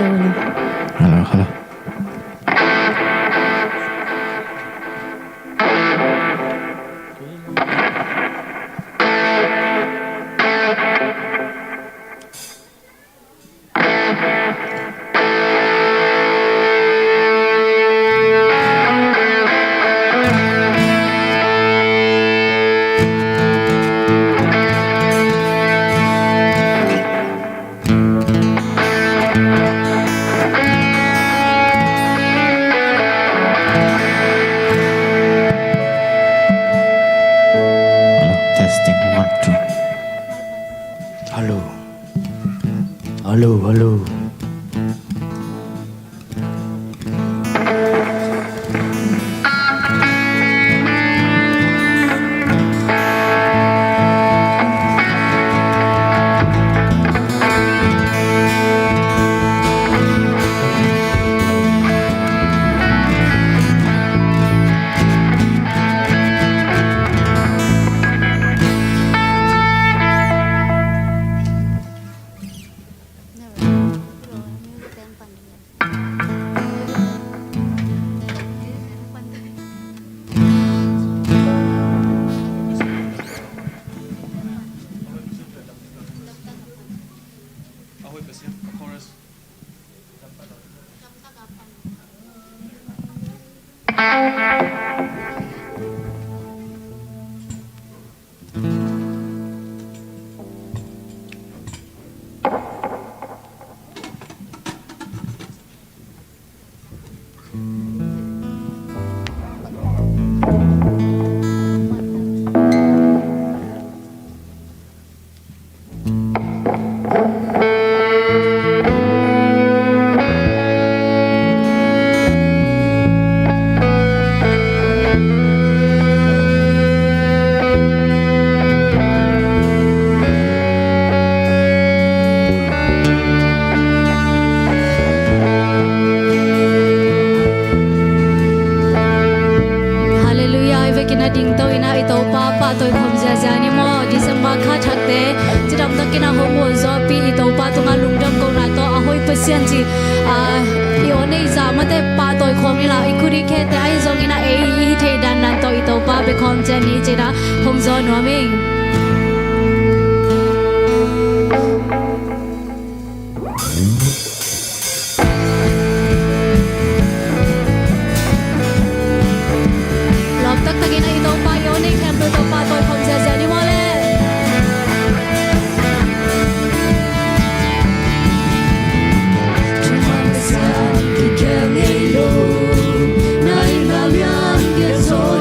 Hello. Testing 1 2. Hello.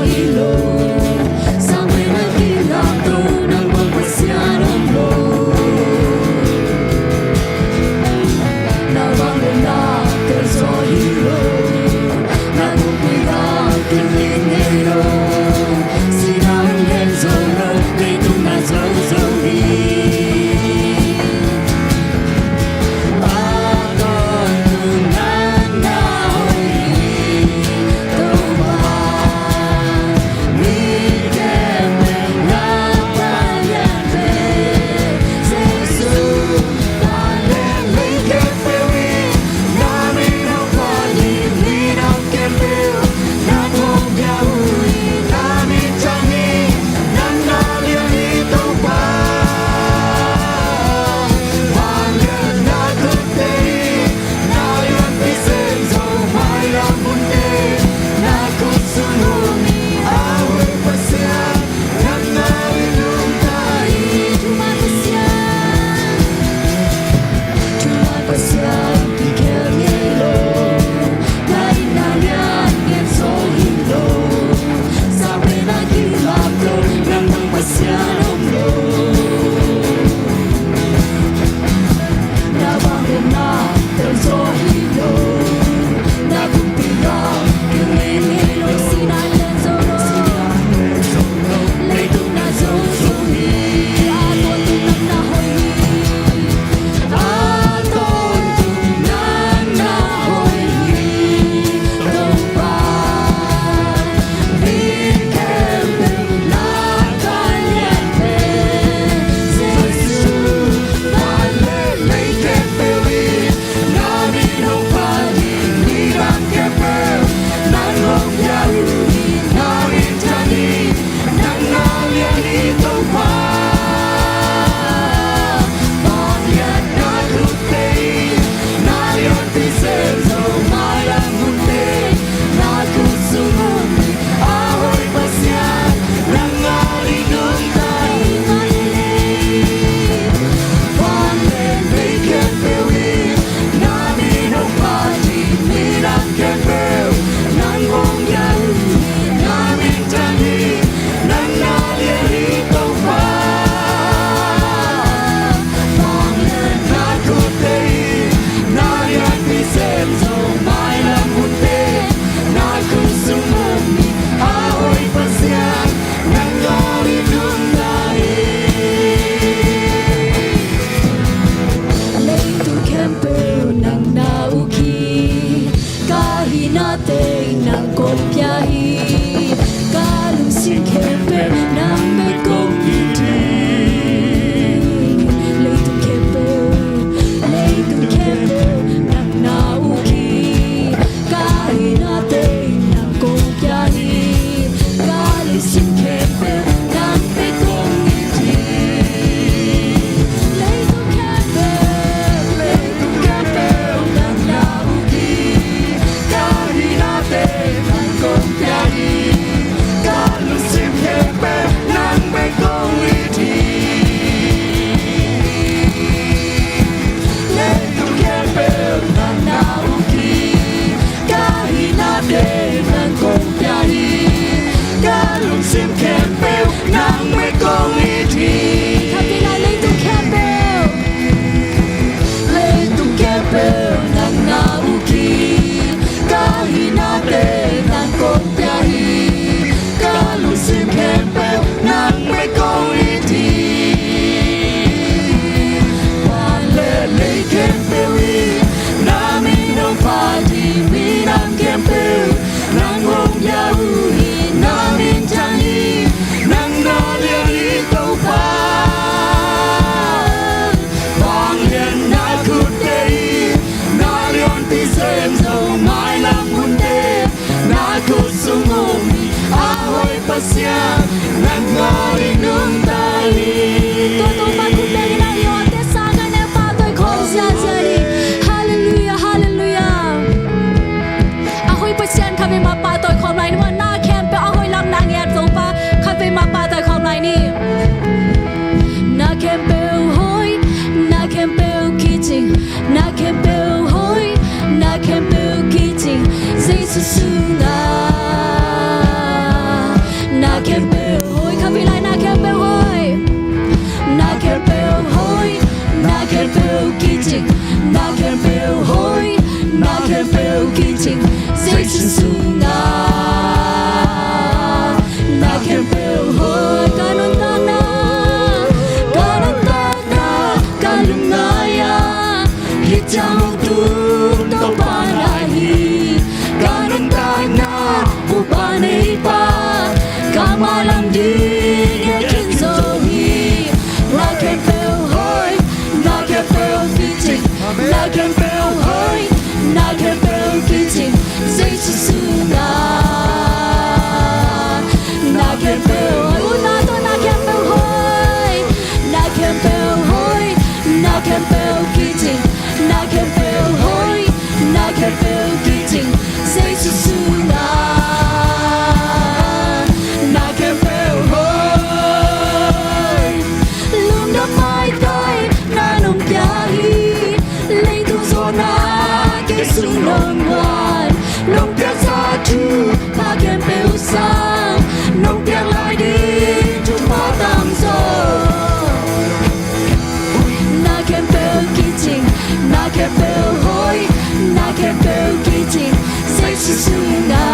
Hilo, sampai nanti kem dầu mai làm hôn đê na cô sung ngomi ahoy pasya nang ngari nung tali Toto pagkumbeli na yon tesangan na patoy kong siyasari. Hallelujah, hallelujah. Ahoy pasyan kami mapatoy kong lain mo na khempeuh ahoy lang nangyat Thupha kami mapatoy kong lain ni. Na khempeuh hoy, na khempeuh kijing, na khempeuh hoy, na khempeuh kijing, Zeisu sunga. Na khempeuh hoy kami lại na khempeuh hoy. Na khempeuh hoy, na khempeuh kijing, na khempeuh hoy, na khempeuh kijing, Zeisu sunga. Na khempeuh hoy kanun tana, kalungaya, hijau tu Topan ahi, kanun tana upane pa, kamalam di yakin ZOMI. Na khempeuh hoy, na khempeuh kijing, na khempeuh hoy, na khempeuh kijing, Zeisu sunga. Na khempeuh hoy, na to na khempeuh hoy, na khempeuh hoy, na khempeuh kijing, na khempeuh hoy, na khempeuh kijing, Zeisu sunga. Na khempeuh hoy, lung đâm mai tới na nung jahi, lấy tu zona cái sung nông ngoan, nông tiếc xa chu ta khempeuh sang, nông tiếc lại đi chúng ta tam zo. Na khempeuh kijing, na khempeuh hoy, na khempeuh kijing, Zeisu sunga.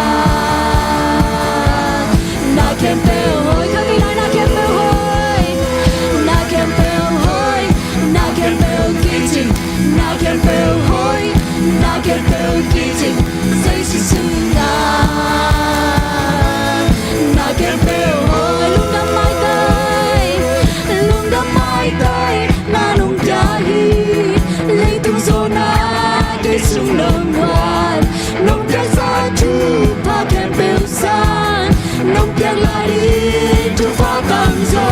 Na khempeuh hoy kami lại na khempeuh hoy, na khempeuh hoy, na khempeuh kijing, na khempeuh hoy, na khempeuh kijing, Zeisu sunga. Na khempeuh hoy lung đâm mai tới, lung đâm mai tới na nung jahi, lấy tung zona cái sung nông ngoan, nông tiếc xa chu ta khempeuh sang, nông tiếc lại đi chúng ta tam zo.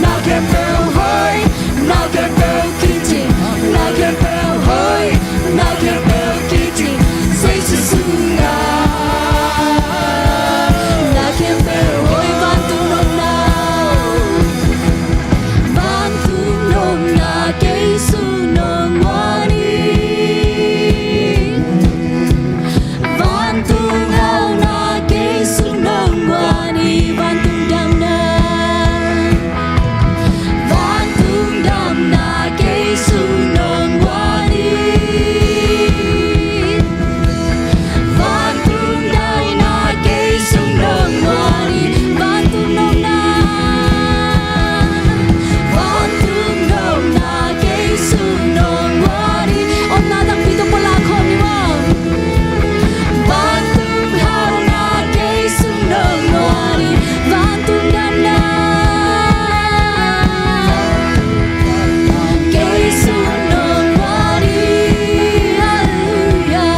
Na khempeuh hoy, na khempeuh kijing, na khempeuh hoy, na khempeuh kijing, Zeisu sunga. Na khempeuh hoy van tung nông na, van tung nông na cây sung nông ngoan đi, van tung hao na cây sung nông ngoan đi, van tung đam na, van tung đam na cây sung nông ngoan đi, van tung đai na cây sung nông ngoan đi, van tung nông na, van tung nông na cây sung nông ngoan đi. Om na tang pito pala khom ni mo. Van tung hao na cây sung nông ngoan đi, van tung đam na, cây sung nông ngoan đi. Hallelujah.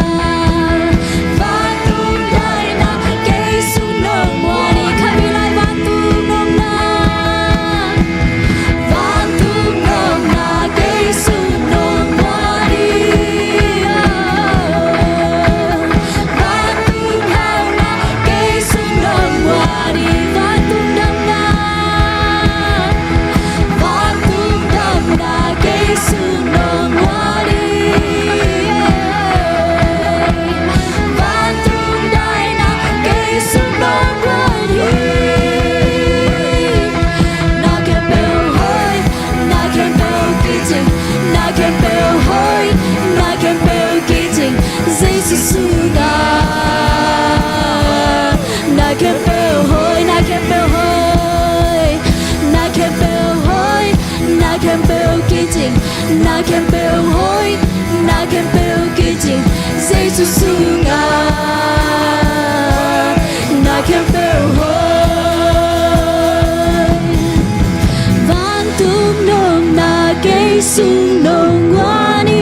Van tung đai na cây sung nông ngoan đi, kami lại van tung nông na, van tung nông na cây sung nông ngoan đi. Van tung hao na cây sung nông ngoan đi, van tung đam na, van tung đam na cây sung nông ngoan đi. Van tung đai na cây sung nông ngoan đi. Na khempeuh hoy, na khempeuh kijing, na khempeuh hoy, na khempeuh kijing, Zeisu sunga. Na khempeuh hoy, na khempeuh hoy, na khempeuh hoy, na khempeuh kijing, na khempeuh hoy, na khempeuh kijing, Zeisu sunga. Na khempeuh hoy, van tung nông na cây sung nông ngoan đi.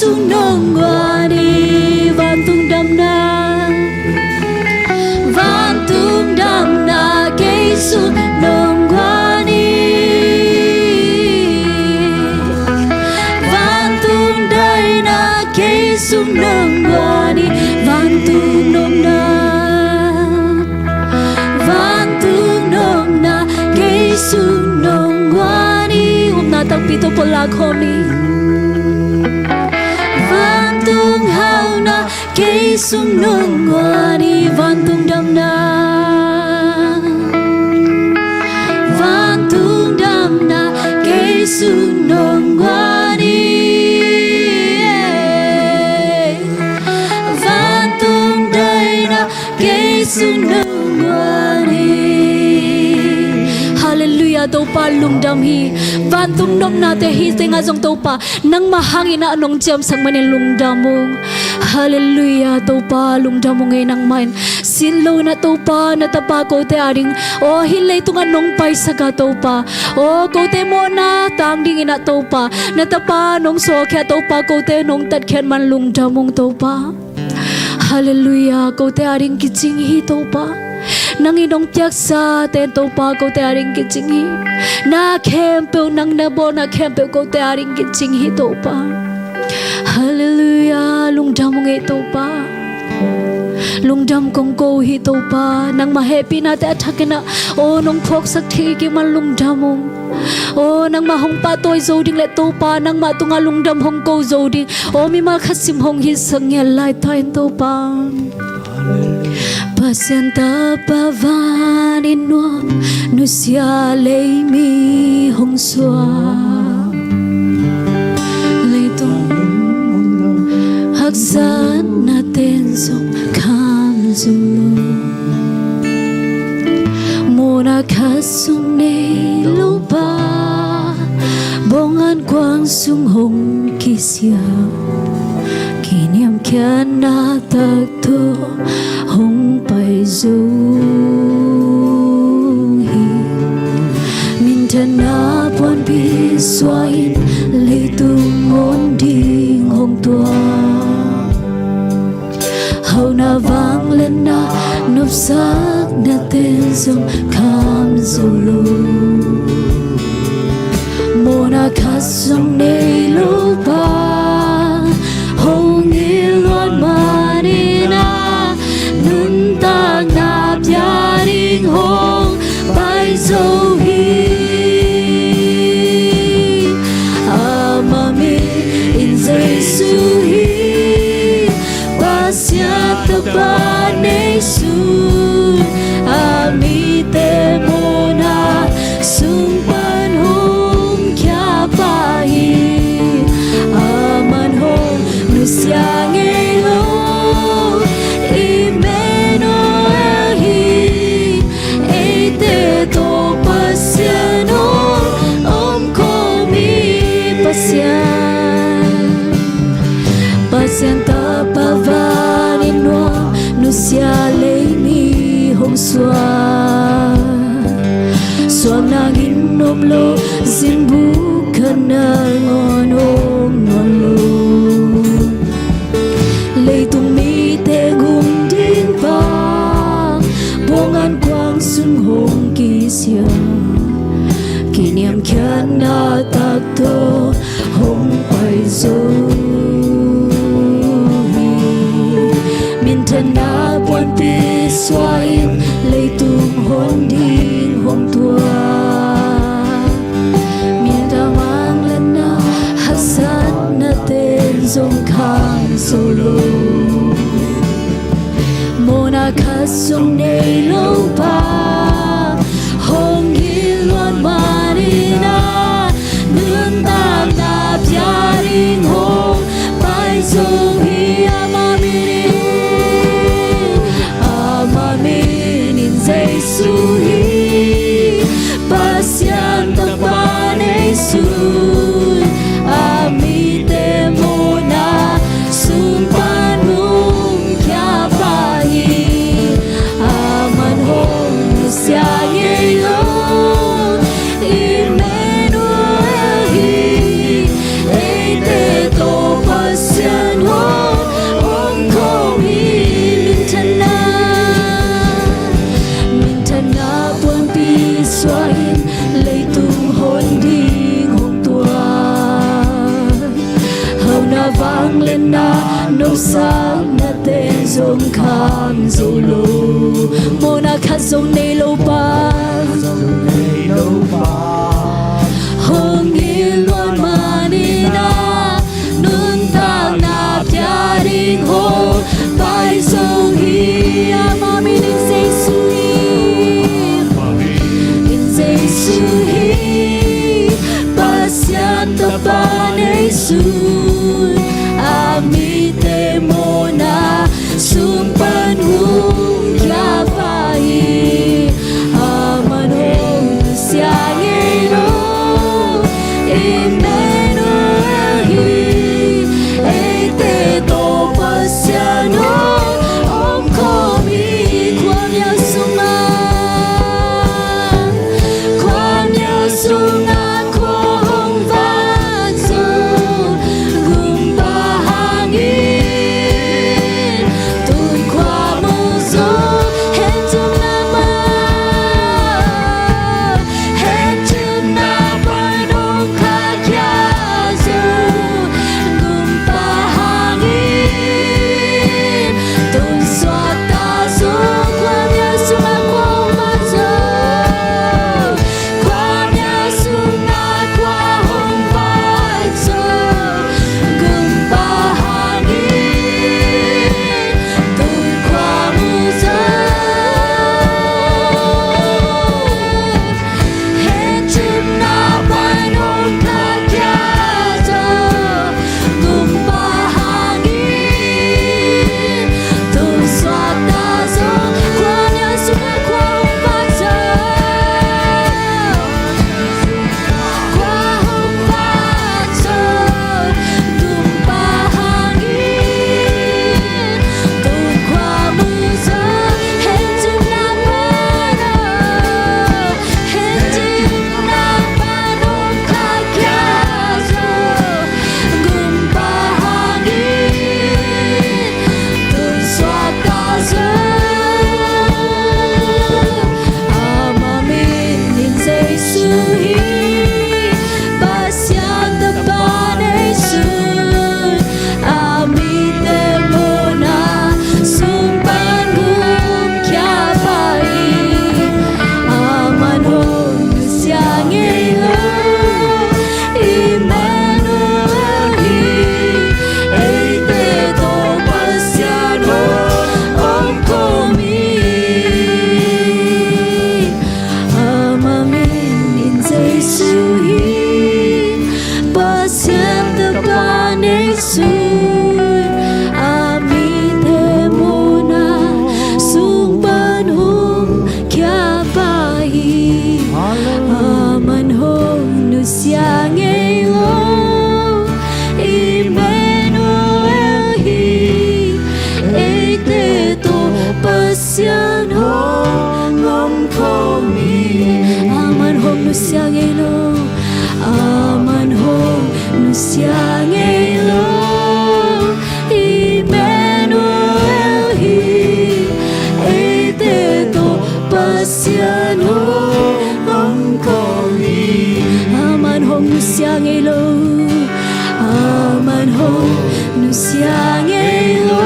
sung nong qua đi van tung đam na van tung đam na cây sung nong qua đi van tung đây na cây sung nong qua đi van tung nong na van tung nong na cây sung nong qua đi hôm nay tao pito pola khoni tung hao na cây sung nong qua đi van tung đam na van tung đam na cây sung nong qua đi van tung đây na cây sung nong qua đi Hallelujah Topa lung dam hi van tung nom na te hi tenga jong Topa nang mahangin na anong jam sang manin lung damong Hallelujah Topa lung damong ngay nang main sinlo na Topa na tapa ko te aring o hilay tung anong pai saga Topa o ko te mo na tang ding ina Topa na tapa nong so kya Topa ko te nong tat kyan man lung damong Topa Hallelujah ko te aring kiching hi Topa nang inong tiyak sa ten Topa ko te aring kiching hi na khempeuh nang nabo na khempeuh ko te aring kiching hi Topa Hallelujah lung damong e Topa lung dam kong ko hi Topa nang ma-happy na te athakena o nong phok sak thi ki man lung damong o nang ma hong pa toy zo ding le Topa nang ma tunga lung dam hong ko zo ding o mi ma khasim hong hi sang ya lai thain Topa Pasienta pavanin nuam nusia lei mi hong sua leitung haksan na ten song kham zulu mona khasung nei lupa bongan quang sung hong kisia kiniam kyan na takto hong pai zo hi min tan na pon bi soin le tu mon ding hong tua hau na vang lên na nop sak na ten song kham zulu mona khasung nei lo pa hong ilon marina nun tang na pya ring hong pai zo hi amami in Zeisu hi pasya Topan Yesu ami te mona sung pan hong kya pa hi aman hong nu siang e lo Emmanuel hi e te to pasya no om ko mi pasya Pasienta pavanin nuam nusia lei mi hong sua suam nangin nom lo zimbu kanal ngon ong non lo leitung mi te gum ding pa bongan quang sung hong kisia kiniam kyan na takto hong pai zo na buồn pi xoay lấy tung hôn đi hong tua miền ta mang lên na hát sát na tên dòng khang solo mona khát sung nei lâu pa hong ilon marina nương tam na pya ring hong pai zo hi amami Zeisu hi pasian Topan Yesu ami te mona sung panung kya pa hi aman hong Mangngilhna nô sang na tên dông khang dô lô mô na khát dông nê lô ba Hongpia ni na nun tang na pia ring ho pai song hi ama mi in Zeisu hi pasian Topan Zeisu ami te mona sumpan hongpia pai amano siangelo Emmanuel ete to pasiano om komi kwanya sunga ko hong vanzo gumpa hangin tui kwa muzo hentum nama nong kakyazo gumpa hangin tui swata zo kwanya sunga ko vanzo kwanya sunga kwa hong vanzo gumpa hangin tui kwa muzo hentum nama nong kakyazo gumpa hangin tui swata zo kwanya sunga kwa hong vanzo kwa hong vanzo gumpa hangin tui kwa muzo hentum nama nong kakyazo gumpa hangin tui swata zo amamin in Zeisu hi pasian Topan Zeisu ami te mona sumpan hongpia pai aman hong siangelo Emmanuel ete to pasiano om komi amamin in Zeisu hi pasian Topan Zeisu ami te mona sumpan hongpia pai aman hong nu siangelo Emmanuel ete to pasiano om komi aman hong nu siangelo aman hong nu siangelo Emmanuel ete to pasiano om komi aman hong nu siangelo aman hong nu siangelo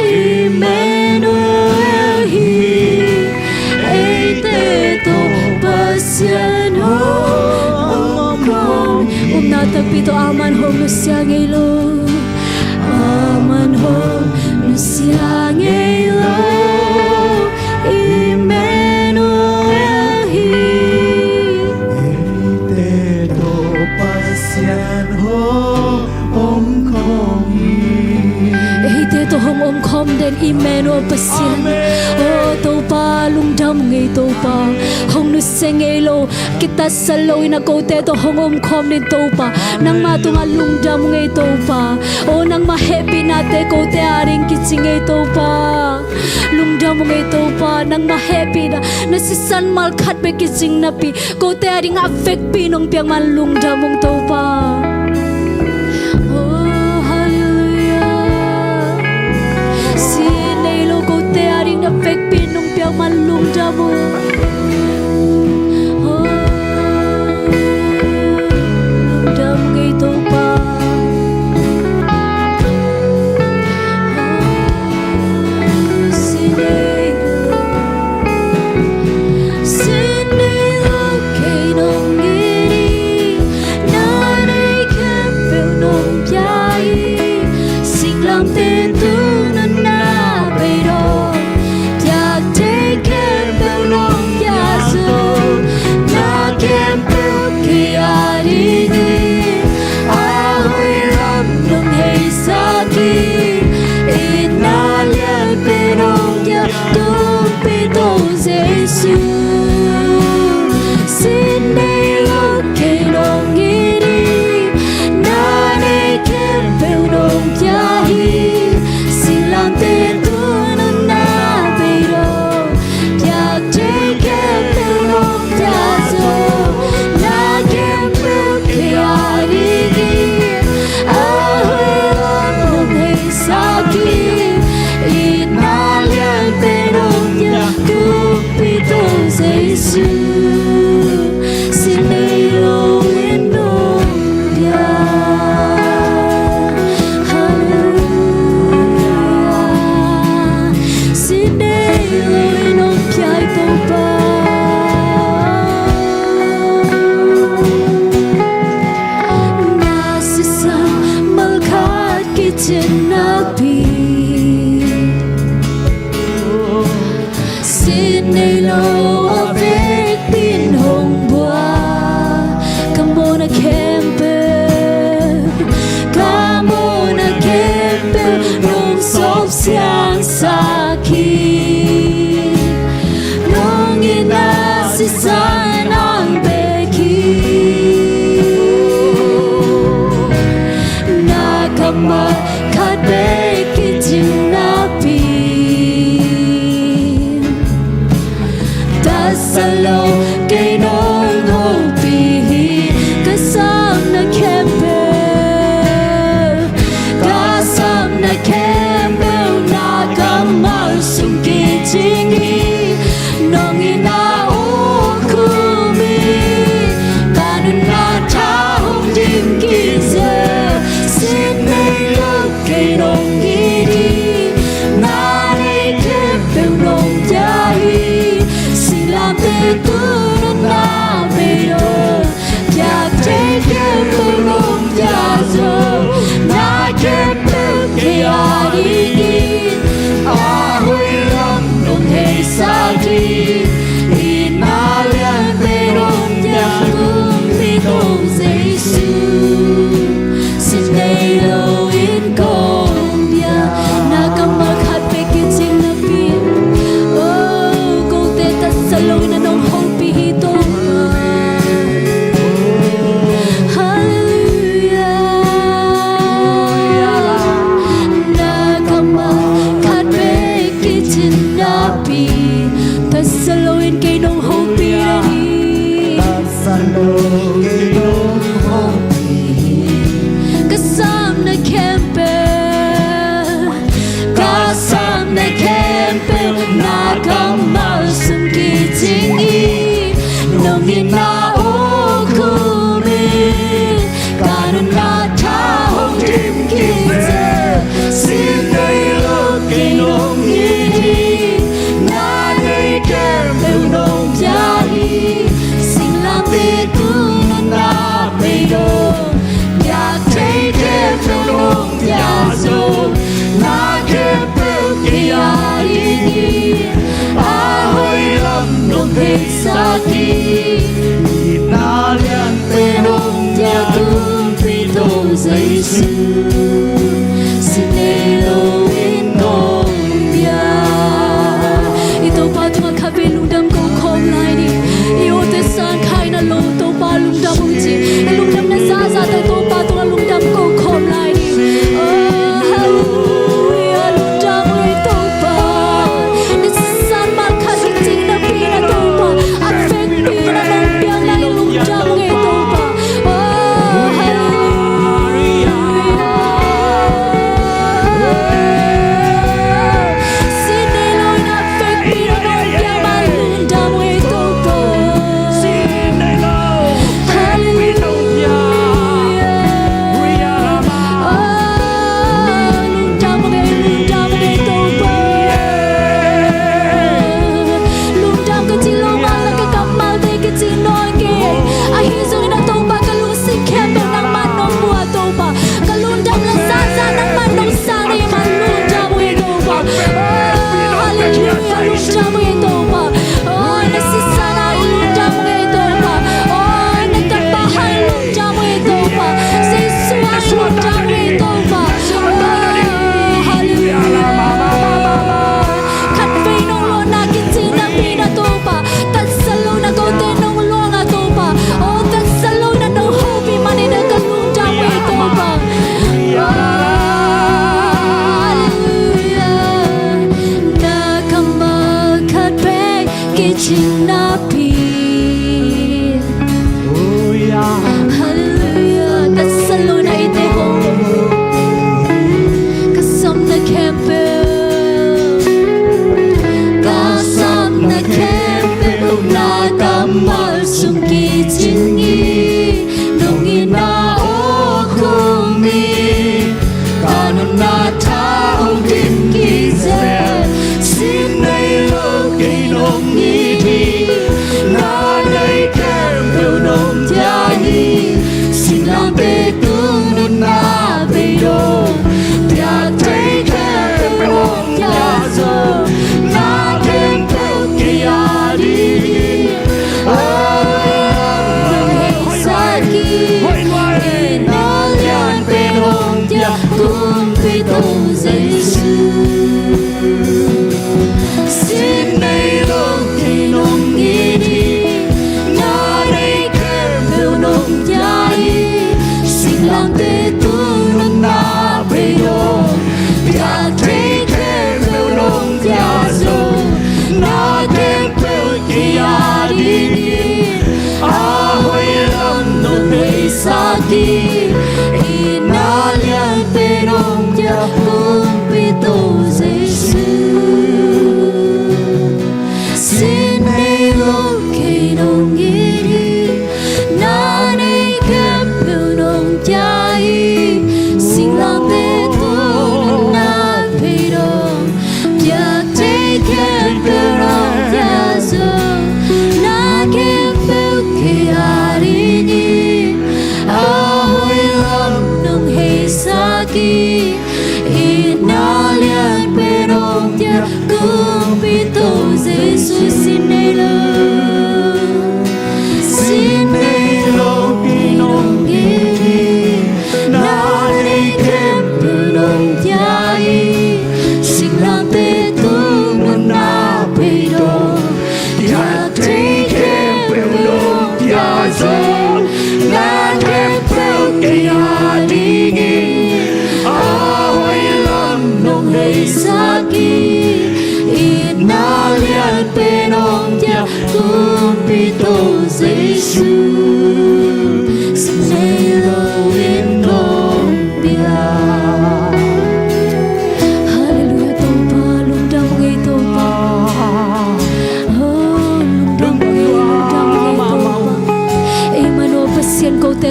Emmanuel ete to pasiano om komi natagpito aman hong nu siangelo aman hong nu siangelo Emmanuel ete to pasian ho om komi ete to hong om khom den Emmanuel pasian oh Topa lungdam ngai Topa hong nu sengelo kita saloi na ko te to hong om khom den Topa nang ma tunga lungdam ngai Topa oh nang ma happy na te ko te aring kiching ngai Topa lungdam ngai Topa nang ma happy na nasisan mal khat be kiching na pi ko te aring affect pi nong piang man lungdam mong Topa oh hallelujah si nei lo ko te aring affect pi nong piang man lungdam mo lungdam ngai Topa kum pito Zeisu sinelo hongpia ito pa tunga kape lungdam ko khom lai ni iyo te san khai na lo to pa lungdam ung chi lungdam na sa sa te to pa tunga lungdam ko khom lai ni hallelujah lungdam e to pa ni san ma kha ting na pi na to pa at fek pi na nong piang na lungdam e to pa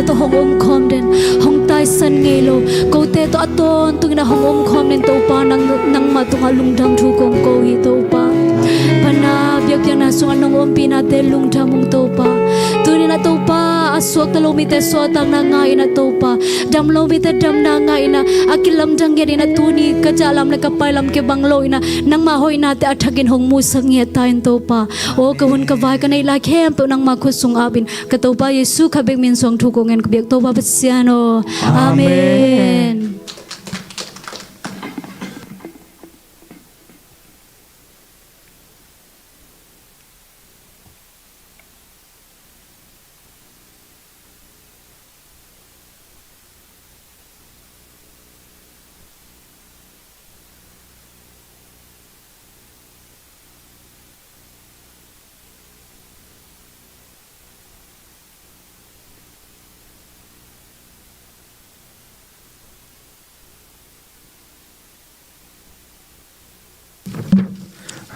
to hong khom den hong tai san nge lo ko te to aton tu na hong khom den to pa nang ma tu lungdam thu kong ko hi to pa pana byak yang na sunga nong om pina te lungdam mong to pa tu ni na to pa aswak talo mi te so tang na ngai na topa dam lo mi te dam na ngai na akilam jang ge na tuni ka jalam na kapai lam ke banglo ina nang ma hoi na te athagin hong mu sang ye tain topa o ka hun ka vai ka nei la khem pe nang ma khu sung abin ka topa yesu kha bek min song thu ko ngen ka bek topa pasiano amen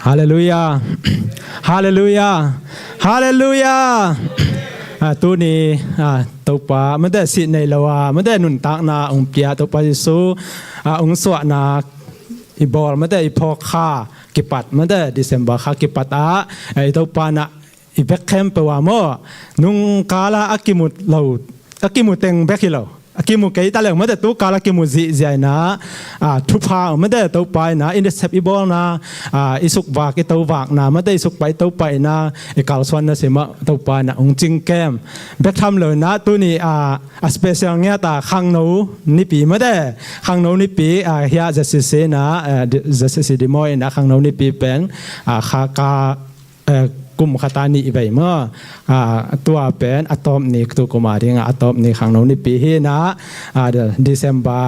Hallelujah Hallelujah Hallelujah ตัวนี้ตัวป่ามันได้สิในละว่ามันได้หนุนตักนาองค์เปียตัวป่ายิสูองค์สวนาอีบอลมันได้อีพอค่ากิปัดมันได้ดิเซมบาค่ากิปัดไอตัวป่านะอีแบกแคมป์ไปว่ามั่วนุ่งกาลาอักิมุดเราอักิมุดเต็งแบกฮิเรากิมุกไก่ตาเหลืองมันแต่ตัวกาลกิมุจิใจนะทุพามันแต่ตัวไปนะอินเดสเซปอีบอลนะอิสุกวากตัววากนะมันแต่อิสุกไปตัวไปนะอีกาลสวนนะเสมาตัวไปนะองจิงแกมแบกทำเลยนะตัวนี้สเปเชียลเงี้ยตาขังโนนิปีมันแต่ขังโนนิปีเฮียจะสิเซนะจะสิดิมอยนะขังโนนิปีเป็นขากากลุ่มคตานีไปเมื่อตัวเป็นอะตอมนี่ตัวกุมารีงอะตอมนี่ขังโนนี่ปีฮีนะเดือนเดซบา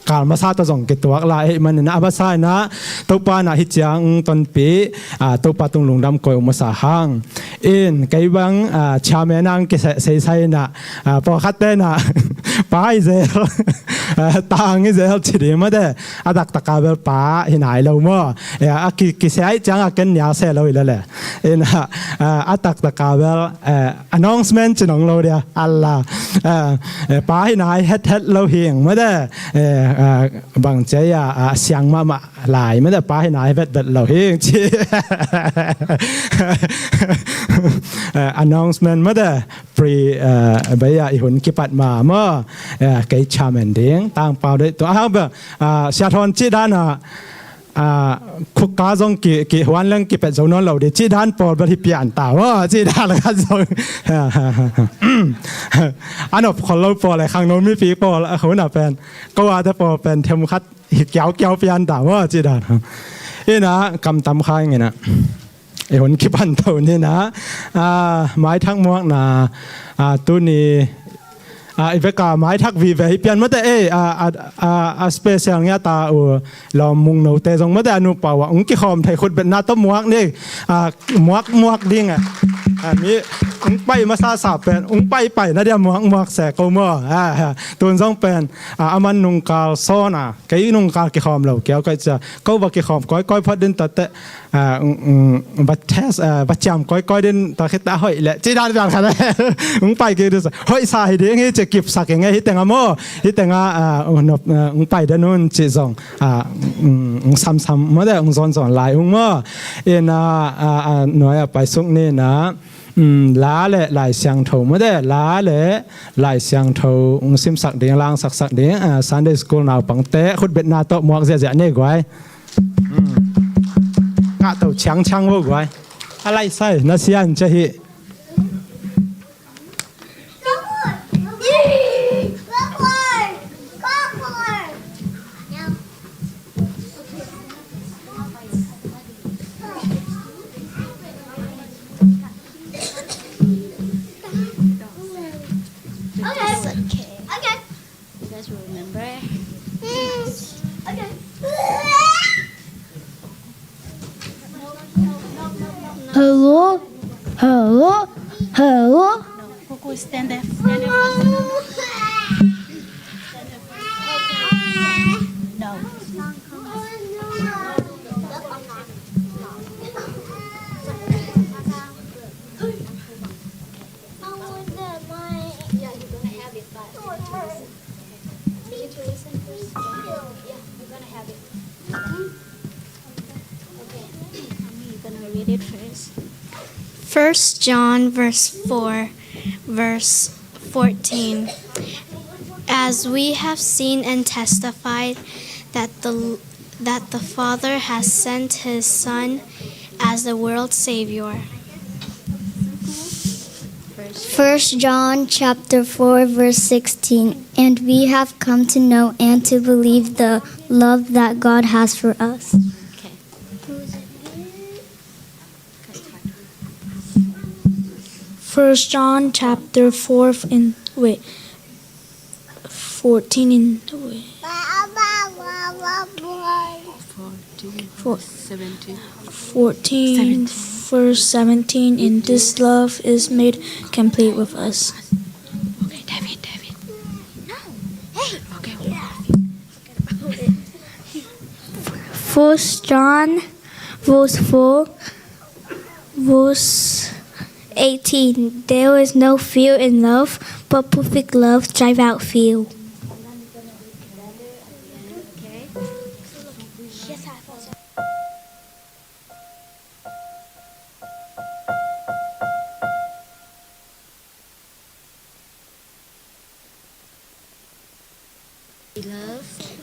การมาซาตส่งกิตัวลายมันนะอาบาซายนะตัวปานะฮิจังต้นปีตัวปาตุงลุงดำกอยอุมาสาหังอินไกบังชาเมนังกิเซไซนะพอคัดเตนะป้าอิเซลต่างอิเซลชิริมาเดอดักตะกาเบลป้าหินายเราเมื่อกิเซไอจังกันยาเซลเราอีแล้วแหละอินอดักตะกาเบลannouncement จะน้องเราเดียอัลลาป้าหินายเฮ็ดเราเฮียงมาเดบางใจเสียงมาหลายไม่ได้ป้าให้นายเบ็ดเราเองชี announcement ไม่ได้ปรีใบอีหุ่นกิปัดมาเมื่อไก่ชาเมนเดียงต่างเปล่าด้วยตัวแบบเสียทอนจีด้านคุกกาจงกี่วันเรื่องกี่เป็ดจงนอนเราเดี๋ยวจีด้านปอดบริเปลี่ยนตาว่าจีด้านละกันจงอันนั้นคนเราปออะไรข้างโน้นไม่ปีปอแล้วเขาหน้าเป็นก็ว่าจะปอเป็นเทมคัดเกี่ยวเปลี่ยนตาว่าจีด้านนี่นะกำตำข้างไงนะไอ้คนขี้พันเท่านี้นะไม้ทั้งมวกนะตัวนี้อีเวกาไม้ทักวีเวเปลี่ยนมาแต่สเปเชียลเงี้ยตาเรามุงโนเตจงมาแต่อนุปาวะองค์กิขอมไทยคนเป็นนาต้มมวกนี่มวกดิ้งมีองค์ไปมาซาสาเป็นองค์ไปนะเดียวมวกแสกเอามั่วตัวจงเป็นอามันนุงกาลซ้อนไก่นุงกาลกิขอมเราเกี่ยวก็จะก็ว่ากิขอมก้อยพัดดินแต่บัดเทสบัดจำก้อยดินตาคิดตาหอยแหละจีด้านแบบนั้นองค์ไปกี่ดูสิหอยสายเดียงจะเก็บสักยังไงฮิตแต่งอ่ะโม่ฮิตแต่งอ่ะองไปด้านนู้นจีจงซ้ำไม่ได้องซ้อนหลายองมั่วหน่วยไปสุกนี่นะล้าเละหลายเสียงเท่าไม่ได้ล้าเละหลายเสียงเท่าซิมสักเดียงล่างสักเดียงSunday School นาวปังเตะขุดเบ็ดนาโตหมวกเสียนี่กว่ากะเต่าช่างพวกไว้อะไรใส่น่าเสียนจะฮิHello. Coco, stand there. No. First John verse 4 verse 14. As we have seen and testified that the Father has sent his Son as the world's Savior. 1 John chapter 4 verse 16. And we have come to know and to believe the love that God has for us. First John chapter 4 in 14 in 14 verse 17. In this love is made complete with us. Okay, David. First John verse 4 verse 18. There is no fear in love, but perfect love drives out fear.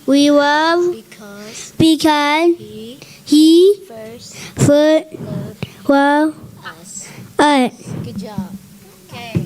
We love because he first loved us. Good job. Okay.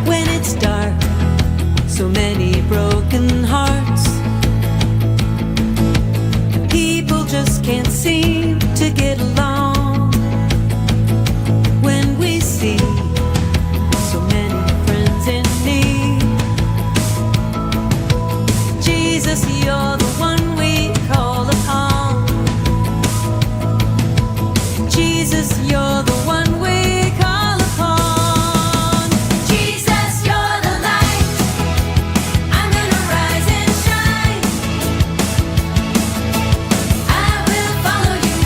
When it's dark, so many broken hearts, and people just can't seem to get along. When we see so many friends in need, Jesus, you're the one we call upon. Jesus, you're the one we call upon. Jesus, you're the light. I'm gonna rise and shine. I will follow you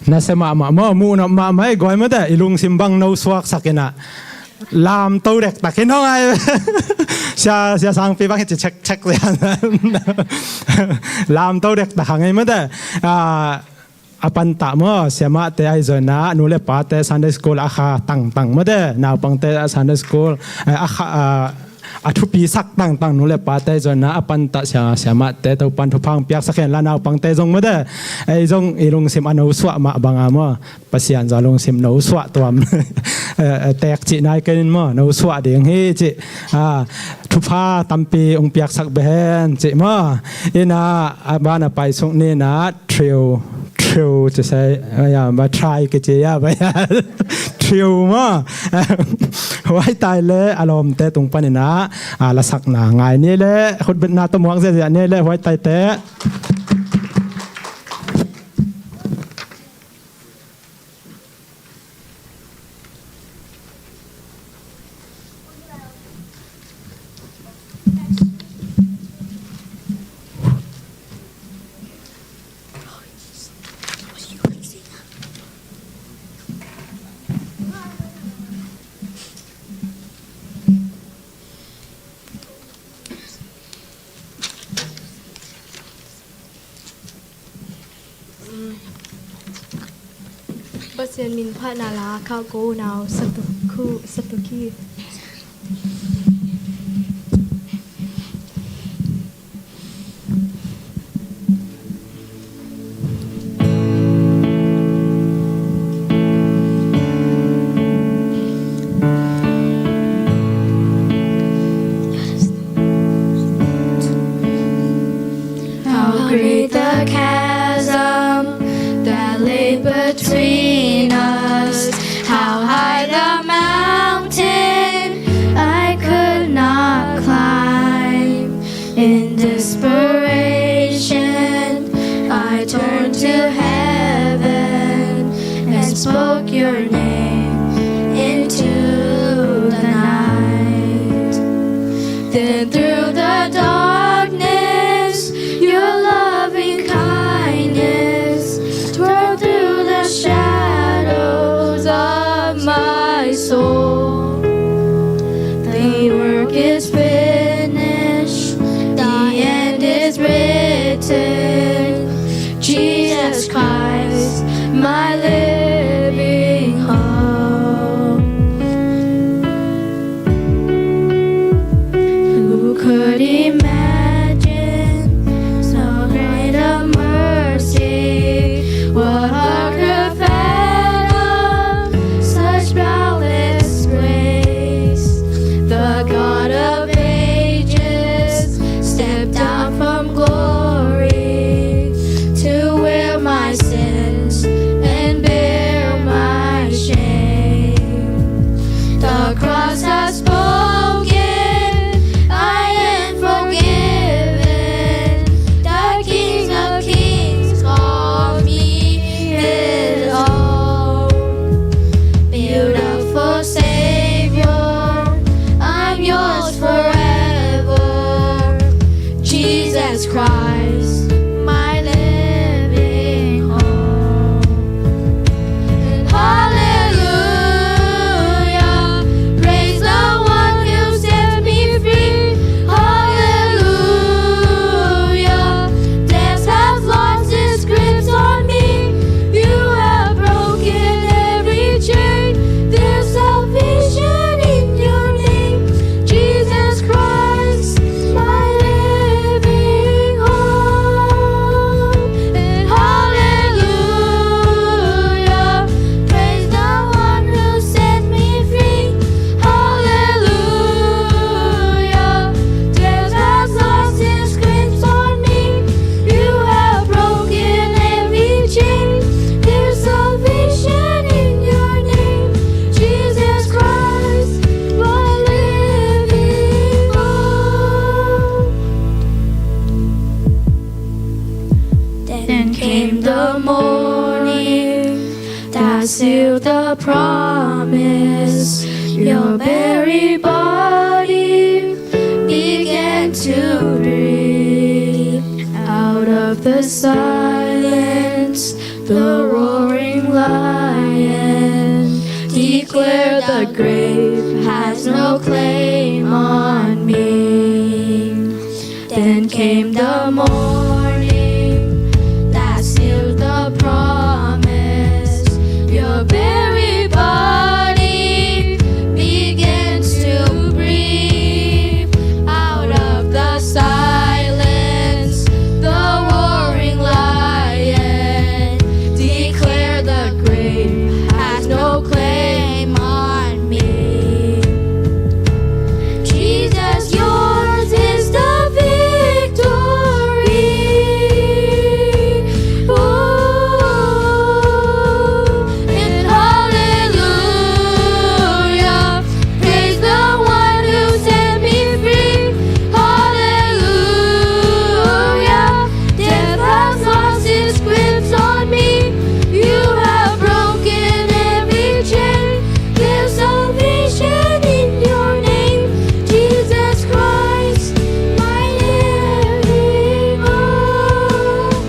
nasa mama mo na mama ay goy mo da ilung simbang no swak sakina lam torek takin ho ay siya sang pi bang check yan lam torek ta hangay mo da apan ta mo siya ma te ay zona nule pa te Sunday school akha tang mo da na pang te Sunday school akha Thupi sak tang nule pa te zona apan ta siya ma te Topan Thupang piak sakhen la naw pang te jong mo da ai jong ilung sim ano swa ma banga mo pasian za long sim no swa tuam tek chi nai ken mo no swa ding hi chi Thupha tampi ong piak sak ben chi mo ina abana pai song ni na trailจะใช้มา try กันเจียไปทริวมาไว้ตายเลยอารมณ์แต่ตรงปนนะละสักหนาไงนี่เลยคนเป็นนาตมวงเสียนี่เลยไว้ตายแต่บเซียนมินพระนาลาข้าวโกนาวสัตุคี How great the chasm that lay between us, how high the mountain I could not climb. In desperation, I turned to heaven and spoke your name into the night. Then through the darkness, your loving kindness tore through the shadows of my soul. The work is finished, the end is written. Jesus Christ, my living hope. Who could imagine so great a mercy? What heart could fathom such boundless grace? The God of ages stepped down from glory to wear my sins and bear my shame. The cross has spoken, I am forgiven. The King of Kings called me his own. Beautiful Savior, I'm yours forever. Jesus Christ, my living hope. And hallelujah, praise the one who set me free. Hallelujah, death has lost its grips on me. You have broken every chain. There's salvation in your name, Jesus Christ, my living hope. And hallelujah, praise the one who set me free. Hallelujah, death has lost its grips on me. You have broken every chain. There's salvation in your name, Jesus Christ, my living hope. Then came the morning that sealed the promise. Your very body began to breathe. Out of the silence, the roaring lion. Declare the grave has no claim on me. Then came the morning that sealed the promise. Your very body begins to breathe out of the silence. The roaring lion declare the grave has no claim on me. Jesus, yours is the victory. Oh, and hallelujah, praise the one who set me free. Hallelujah, death has lost its grips on me. You have broken every chain. There's salvation in your name, Jesus Christ, my living hope.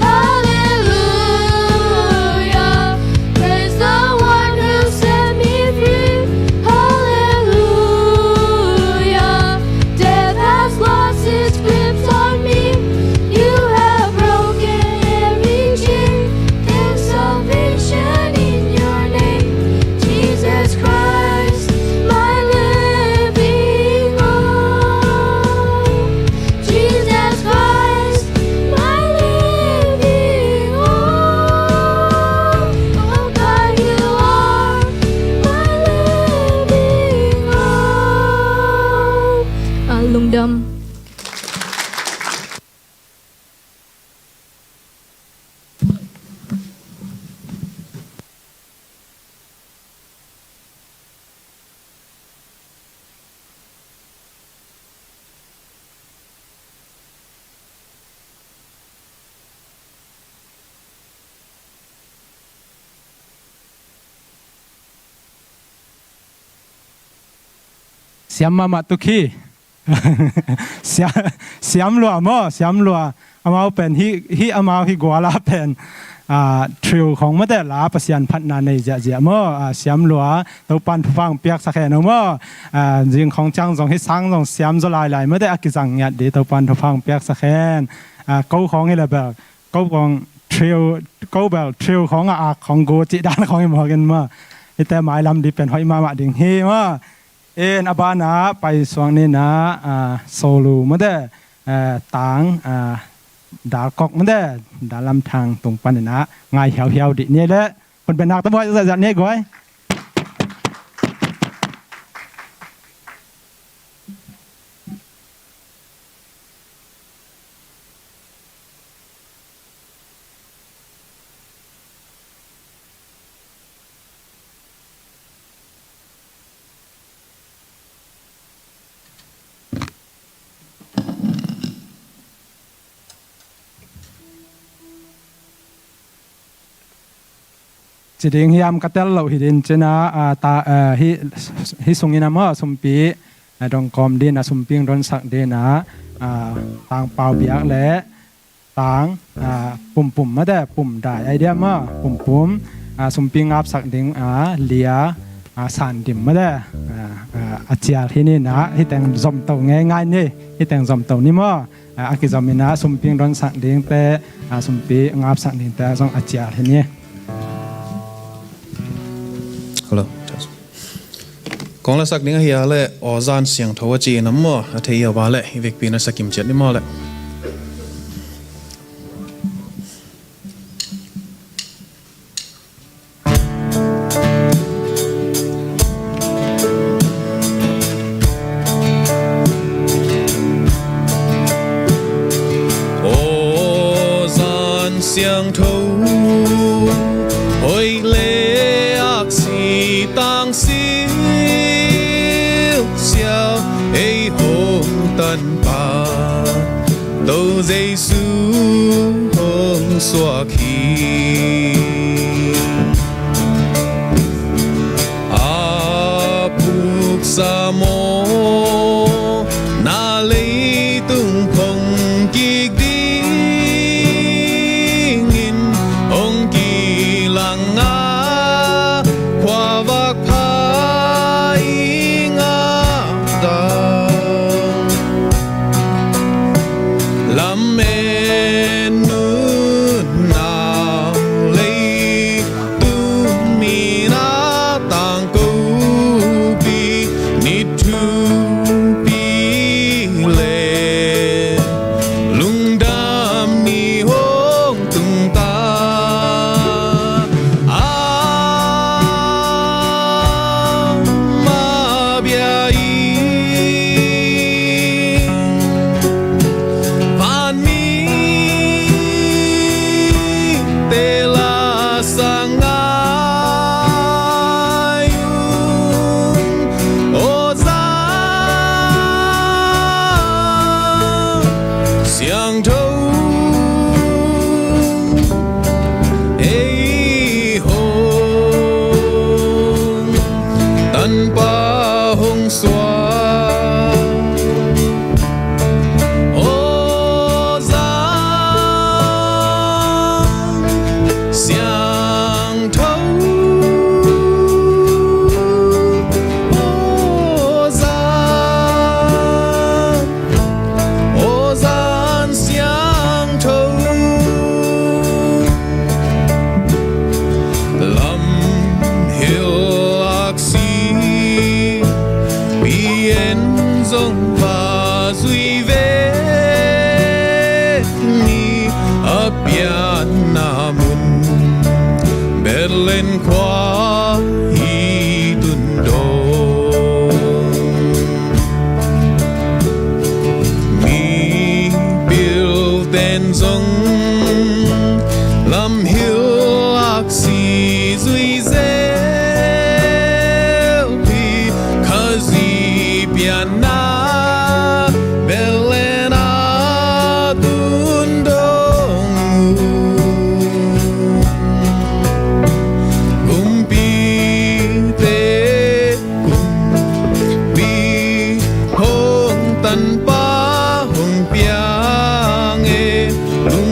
Hallelujah, praise the one who set me free. Hallelujah, death has lost its grips on me. You have broken every chain. There's salvation in your name, Jesus Christ, my living hope. Jesus Christ, my living hope. Oh God, you are my living hope. Lung đâm. Siam mama tuki siam lua mo siam lua เอามาเป็นฮิเอามาฮิกัวลาเป็นทริวของมะเดลาประสิยันพัฒนาในเจียมเสียมหลัวตัวปันฟังเปียกสักแค่นมจิงของจังจงให้สังจงเสียมจะลายมะเดอกิจังยัดดีตัวปันฟังเปียกสักแค่เก้าของนี่แหละแบบเก้าของทริวเก้าแบบทริวของของโกจิดานของหมอกันมาแต่หมายลำดีเป็นหอยมาดิ่งเฮมาอบานาไปสวงนี่นะโซลูมะเดต่างดาลกอกมันได้ดาลำทางตรงปันนะง่ายเหี่ยวดิเนี่ยแหละคนเป็นนักตะบอยจะเนี่ยก้อยจะดิ้งยามกัตเตลเราหิดินเจนะตาฮิสงยินามะสมปีดองกอมดินะสมปีงดอนสักเดนะต่างเป่าเบียกและต่างปุ่มมาได้ปุ่มได้ไอเดียมาปุ่มสมปีงับสักดิ้งเลียสันดิมมาได้อาเจียที่นี่นะที่แต่งจอมเต่าง่ายๆนี่ที่แต่งจอมเต่านี่มั้งอากิจอมินะสมปีงดอนสักดิ้งแต่สมปีงับสักดิ้งแต่จงอาเจียที่นี่Hello. Con là sắc những hiểu lệ ở gian xiang thấu chi nắm mò thấy hiểu bà lệ việc pin là sắc kim chết đi mò lệ. Ở gian xiang thấu ôi lệ tăng siêu xiao ấy hồng tân ba đâu Zeisu hồng xóa khí bục sa mô na lấy tung phong kịch đi nghìn ông kỳ la qua vác phai ngã đàng làm em nước nào lấy tu mi na tàng câu bi nít thu bi lệ lung đam ni hong tung ta ma bia y van mi te la sang ai o za xiang thâu ei hong tan pa hong xoa ô giá xiang thâu ô gian xiang thâu lâm hill axi bien dòng và duy về ni apian namun berlen qua hi tun do mi bil ten dòng lâm hill axi duy dễ pi kazi piana belena tundong kumpi te kumpi hong tan pa hong piang e lung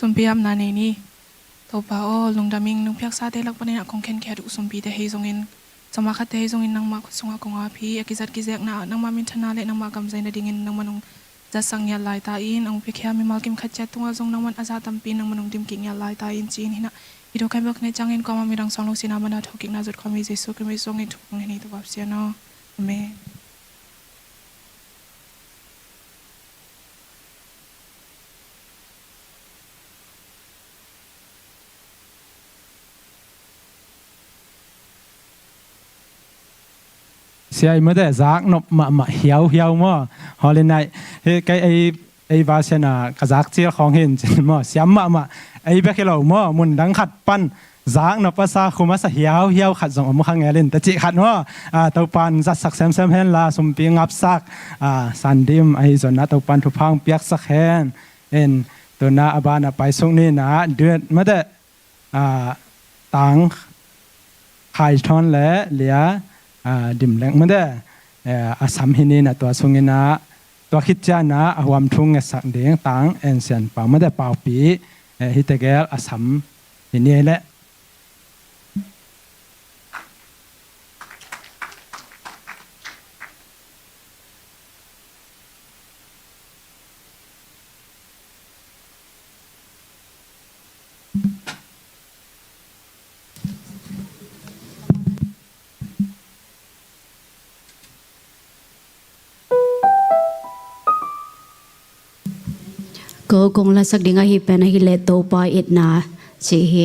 sum pi am na nei ni Topa o lung daming nung piak sa te lak panin akong ken kaya sum pi te heizongin sama ka te heizongin nang ma sunga kong api akizat kizek na nang ma min thanale nang ma kamzai na dingin nang manung zasang ya lai ta in ang pikya mi malkim khatcha tunga zong nang man azatam pi nang manung dim king ya lai ta in chin hina ido kai bak ne changin ko ma mi rang song sina mana thoking na zut khami Zeisu kemi zong in thuk ni to bap sia no amen Siai mới để giác nộp mà hiếu hiếu mà họ lên này cái ấy va xem là cái giác chiaของเห็นmà xiêm mà ấy bé cái lẩu mà muốn đắng khát pan giác nộpภาษาคุมาสhiếu hiếu khát giống mà khang nghe lênแต่chỉ khát mà Topan giặt sắc xem hen là sum pi ngap sắc san dim ấy rồi na Topan Thupha piak sắc hen enตัวน่าอบานะไปส่งนี่นะเดือนไม่ได้ตังขายทอนและเหลียดิมแรงมันได้อาสามหินีนะตัวสงเงินะตัวคิดจานะอวามทุ่งสักเดียงตังเอ็นเซียนป่าไม่ได้ป่าปีฮิตเกลอาสามหินีแหละก็คงละสักดิ่งฮิเป็นฮิเลโตปาอิดนาสิฮิ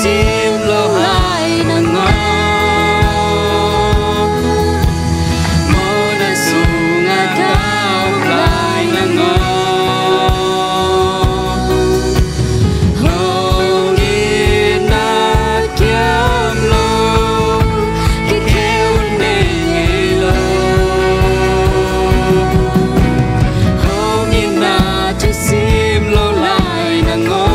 sim lo hai na ngo Mona sunga kau lai na ngo Mangngilhna kiam lo ki keu nei lo Mangngilhna tu sim lo lai na ngo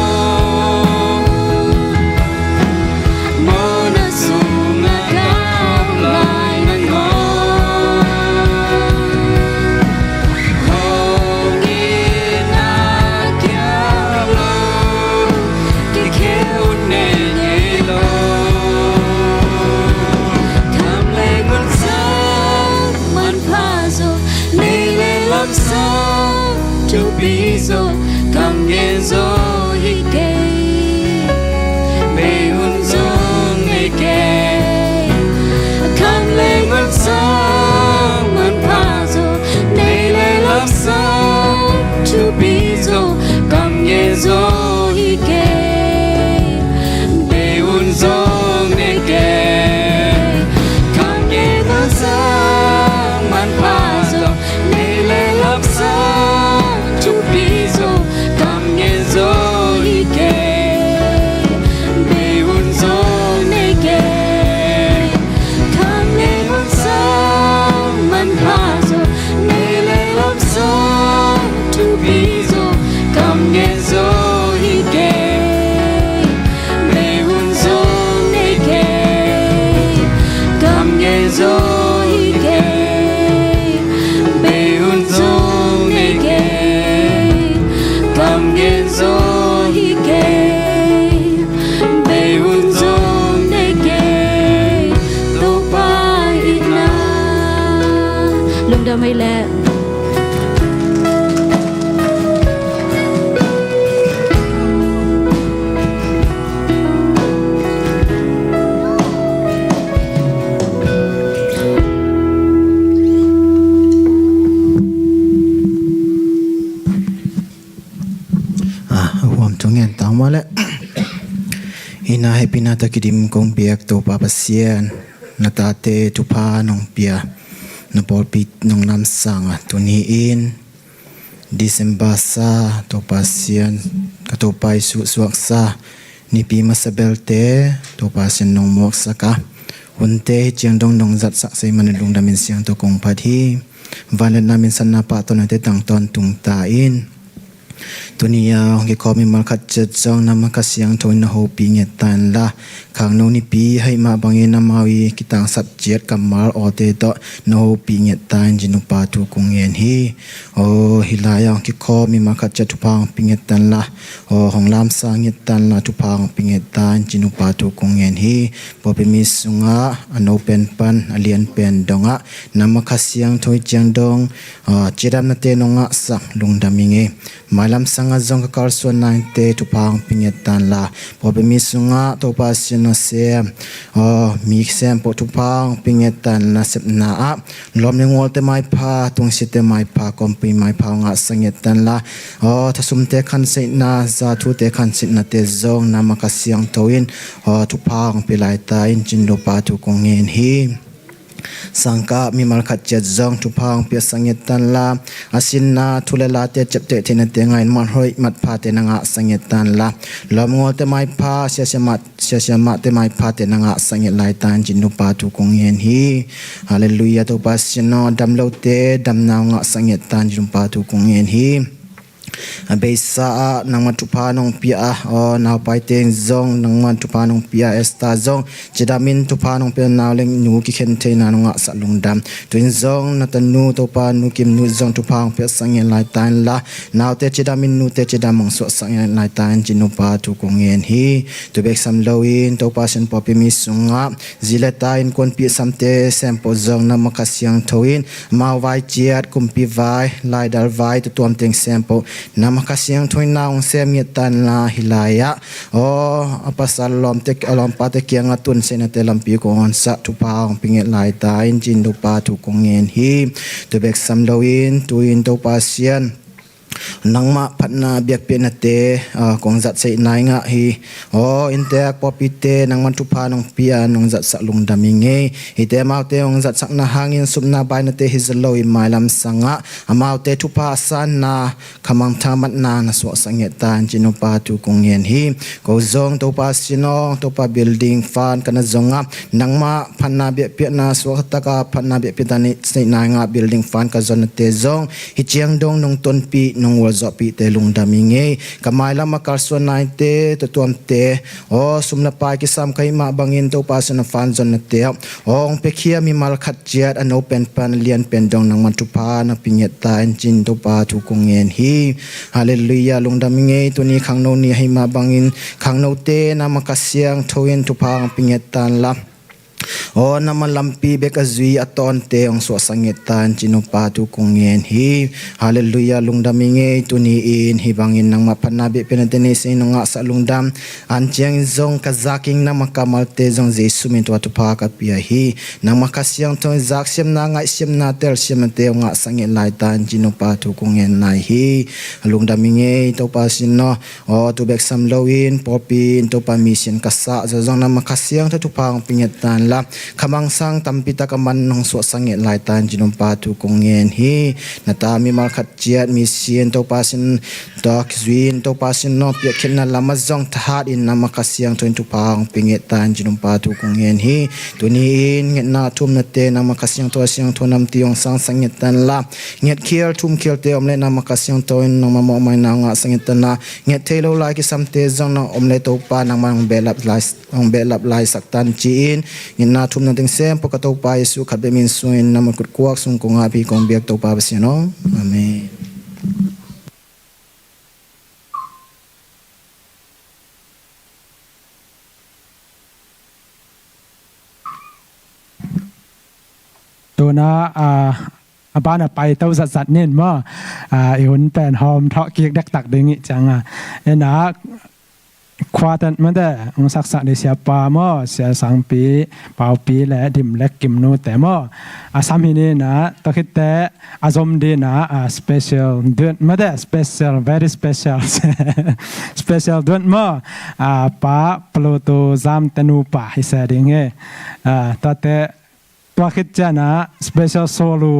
Mona sunga kau lai na ngo Mangngilhna kiam lo ki keu nei lo Kam le ngon sa man pha zo nei le lam sa tu bi zo kam ge zo hi ke me un zo nei ke Kam le ngon sa man pha zo nei le lam sa tu bi zo kam ge zo hi ke me un zo nei ke Kam ge ngon sa man pha zo nei le lam sa tu bi zo kam ge zo hi ke me un zo nei ke Kam ge ngon sa man pha zo nei le lam sa tu bi zo kam ge zo hi ke me un zo nei ke Kam ge zo hi ke me un zo nei ke Kam ge zo hi ke me un zo nei ke Topan ina Lung đam hay lẹ Huam tu ngen tang wale. Ina hai pinata kidim kong biak to pa pasien. Na tate Thupha hongpia. Na bol pit nong lam sanga tu ni in. Disember sa to pasien ka to pai su suak sa. Nipi masabel te to pasien nong mok saka. Hunte chiang dong dong zat sak sai manulung damin siang to kong pati. Valet namin sana pa to na te tang ton tung ta in. Tunia hong ki komi malkat jong na makasiang to na ho pi nge tan la Khangno Nipi hai ma bangin na mawi kitang sap jet kamal o te to na ho pi nge tan jinu pa tu kung yen hi o hilaya hong ki komi malkat jet Thupha pi nge tan la o hong lam sa nge tan la Thupha pi nge tan jinu pa tu kung yen hi popi mi sunga ano pen pan alien pen donga na makasiang to jang dong jiram na te nonga sak lung daminge malam sanga zong ka karso nang te Thupha pingetan la pobe mi sunga to pasin na se mi sem po Thupha pingetan na sep na a lom ne ngol te mai pha tung si te mai pha kompi mai pha nga sangetan la thasum te khan se na za thu te khan sit na te zong na makasiang toin Thupha pilai ta in jin lo pa tu kongen hi Sangka mi malkat jet zong Thupha pia sangetan la asin na thulela te chepte thina te ngain man hoi mat pha te nanga sangetan la lomngol te mai pha sia ma te mai pha te nanga sanget lai tan jinu pa tu kong yen hi hallelujah to pasino dam lo te dam na nga sangetan jinu pa tu kong yen hi Besa nang Thupha hongpia naw pai teng zong nang Thupha hongpia esta zong jedamin Thupha hongpia naw leng nu ki khen the na nga sa lungdam twin zong na tanu to pa nu kim nu zong Thupha hongpia sangen lai tan la naw te jedamin nu te jedamong so sangen lai tan jinu pa tu kongen hi to bek sam loin to pa sen popi mi sunga zileta in kon pi samte sempo zong na makasiang thoin ma vai chiat kumpi vai lai dal vai to tuam teng sempo na makasiang thoin naung sem yetan la hilaya apasal lom tek alom pa te kyang atun sena te lampi ko on sa Thupha pinget lai ta in jin do pa tu kongen hi to bek sam loin tu in to pa sian nang ma phatna biak pe na te kong zat sei nai nga hi intek popite nang man Thupha nong pia nong zat sak lung dami nge hi te mau te ong zat sak na hangin sumna bai na te hi zalo i mai lam sanga amau te Thupha san na khamang thamat na na so sange tan jinu pa tu kong yen hi ko zong to pa sino to pa building fan kana zonga nang ma phanna biak pe na so taka phanna biak pe tani sei nai nga building fan ka zon te zong hi chiang dong nong ton pi nong wal zo pi te lung dami nge kamai lama kar so nai te to tuam te sumna pai ki sam kai ma bangin to pa san fan zon na te ong pe khia mi mal khat jet an open pan lian pen dong nang man Thupha na pinyet ta en jin to pa tu kong en hi hallelujah lung dami nge tu ni khangno ni hai ma bangin khangno te na makasyang thoin Thupha pinyet tan la nama lampi beka zui aton te ong so sangetan chinupa tu kungen hi hallelujah lungdam inge tuni in hibangin nang mapana be penatene se nonga sa lungdam anjeng zong kazaking na makamal te zong Zeisu min tu Thupha ka pia hi nang makasyang ton zak sem na ngai sem na tel sem te nga sange lai tan chinupa tu kungen nai hi lungdam inge to pa sinno tu bek sam lowin popin to pa mission kasa zong na makasyang tu Thupha pinyetan la kamang sang tampita kaman nong so sange lai tan jinom pa tu kongen hi nata mi mal khat chiat mi sien to pasin dok zwin to pasin no pia khen na lama zong that in na makasyang toin tu pang pinget tan jinom pa tu kongen hi tuni in nget na thum na te na makasyang to asyang thonam tiong sang sange tan la nget kier thum kier te omle na makasyang toin no mamo mai na nga sange tan na nget thelo lai ki sam te zong na omle to pa nang mang belap lai sak tan chi in na thum na ting sem po ka to pa Yesu khat be min suin na makut kuak sung ko nga pi kong biak to pa basino amenตัวนะบ้านไปเต้าสัตว์เนี่ยมั้งหุ่นเป็นหอมเทาะเกียกดักตักดึงจังนะควาตันมันแต่องศักดิ์เสียปามั่งเสียสังปีเป่าปีและดิมเล็กกิมโนแต่มั่งสามีนี่นะตะคิดแต่อารมณ์ดีนะspecial เดือนมันแต่ special very special special เดือนมั่งป้าปลุโตจามตนูป่าให้เสียดิ่งแต่ตัวคิดจะนะ special solo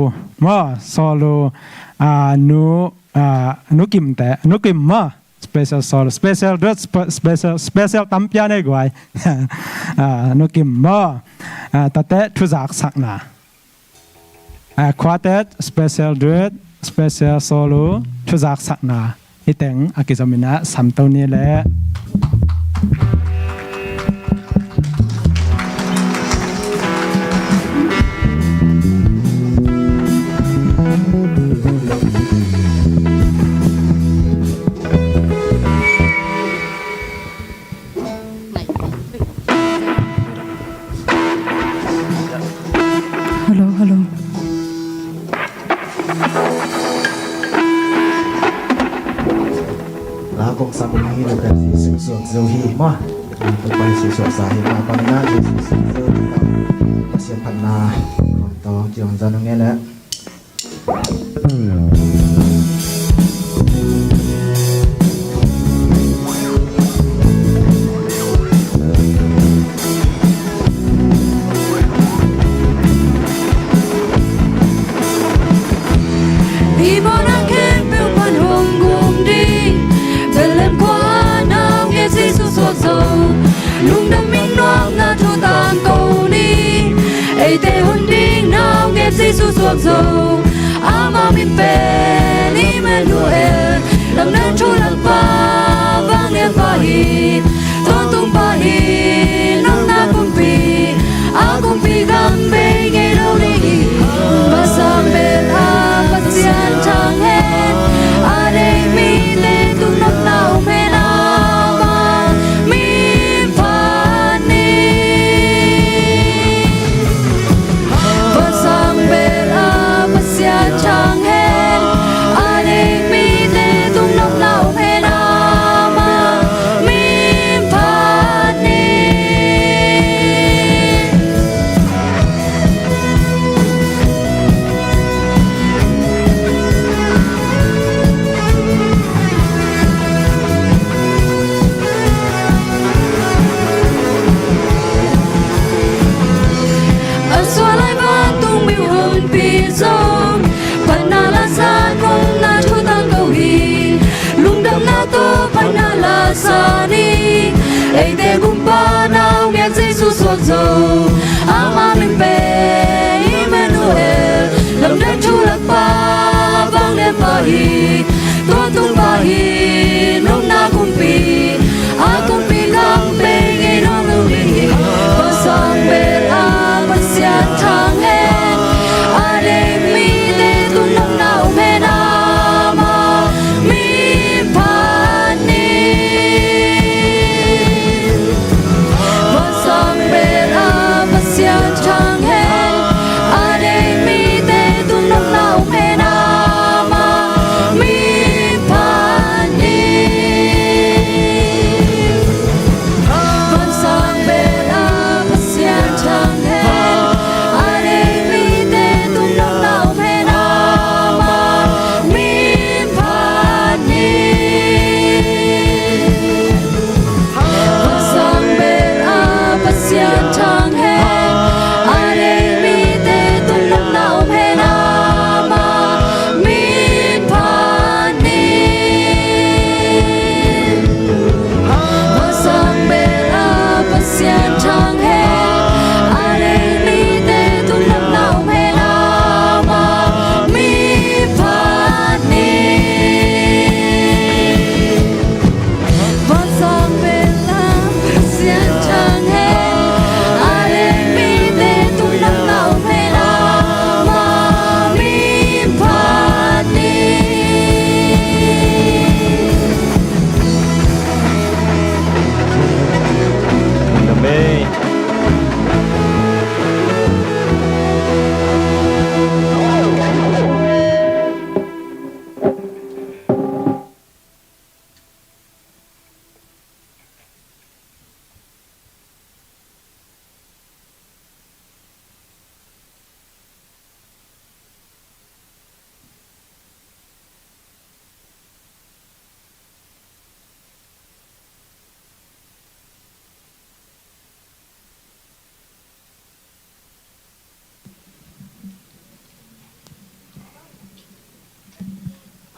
มั่ง solo นูกิมแต่นูกิมมั่งspecial solo special dress special ตั้มพิจารณาไว้นุกิมบ่แต่ทุจักสักนะquartet special dress special solo ทุจักสักนะอีแต่งอากิจมินะสามตัวนี้แหละZOMI มาไปสู่สวนสายมาปัญญาสู่สิ่งเดิมมาเสียพันนาต่อเกี่ยวกับตรงนี้แหละ lung đam minh noang na thu tang câu ni ai te hun ding nao nghe Zeisu suộc dầu ama min pe ni men Noel lam nan chu lam pa vang nghe pa hi thon tung pa hi nong na kum pi gam be nghe đâu đi ba sam be a pa sian chang he a dei mi le tu nok nao me na Sia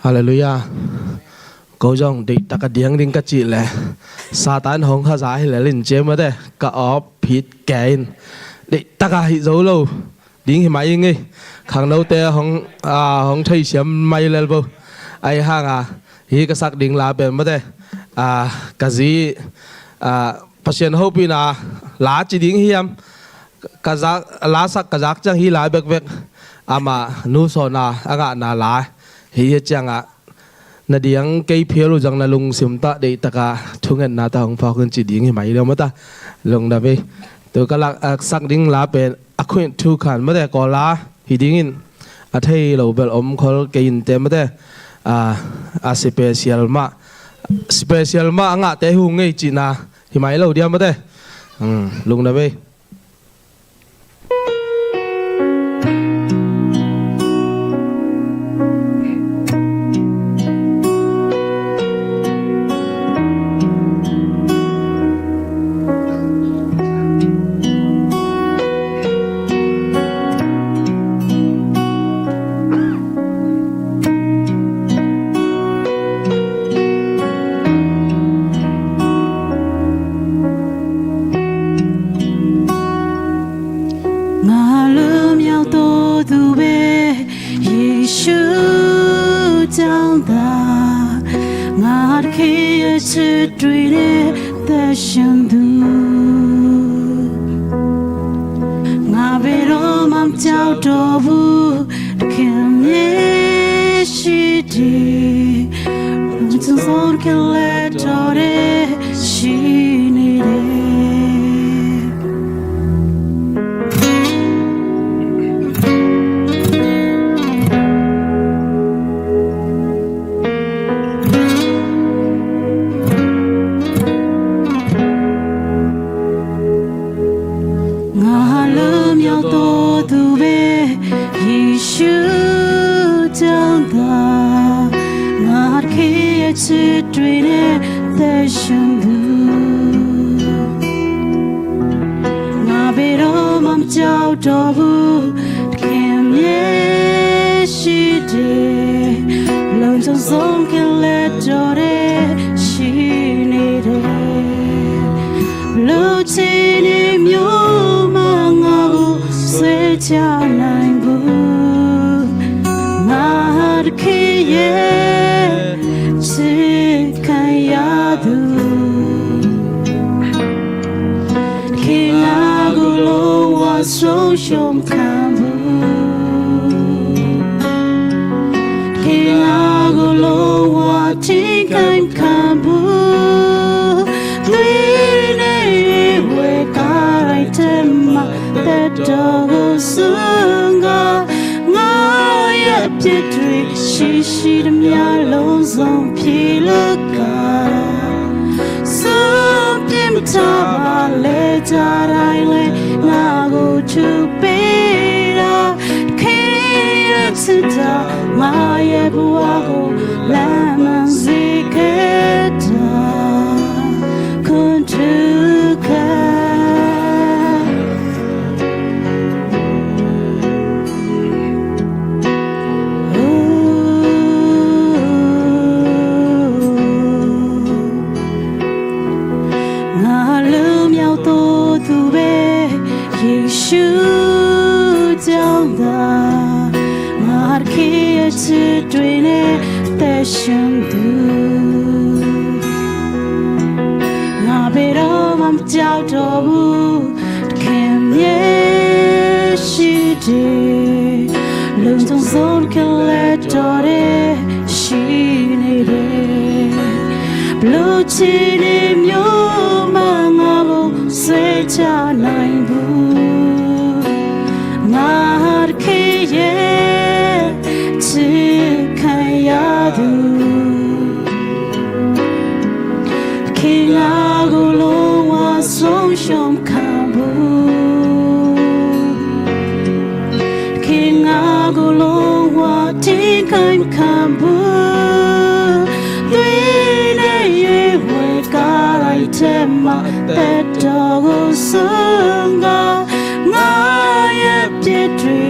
Hallelujah. Câu dòng đi ta cả điếng đinh cả chị lẽ Satan hong khá giá hay là lên chế mà đây cả ốp phít kẹn đi ta cả hị dấu lâu điếng thì máy nghe khang lâu tê hong thấy xiêm máy lên vô ai hàng hi cái sắc điếng lá bên mà đây cái gì patient hope na lá chỉ điếng hiểm cái giác lá sắc cái giác chẳng hi lá bẹc bẹc mà nu so na na lá hi chẳng na diang cây phiêu lu jang na lung sim ta de taka thungen na ta hong fa kun chi ding hi mai lo ma ta lung da ve to ka la sak ding la pen a khuen thu khan ma de ko la hi ding in a thei lo bel om khol ke in te ma de a special ma anga te hu ngei chi na hi mai lo dia ma de lung da ve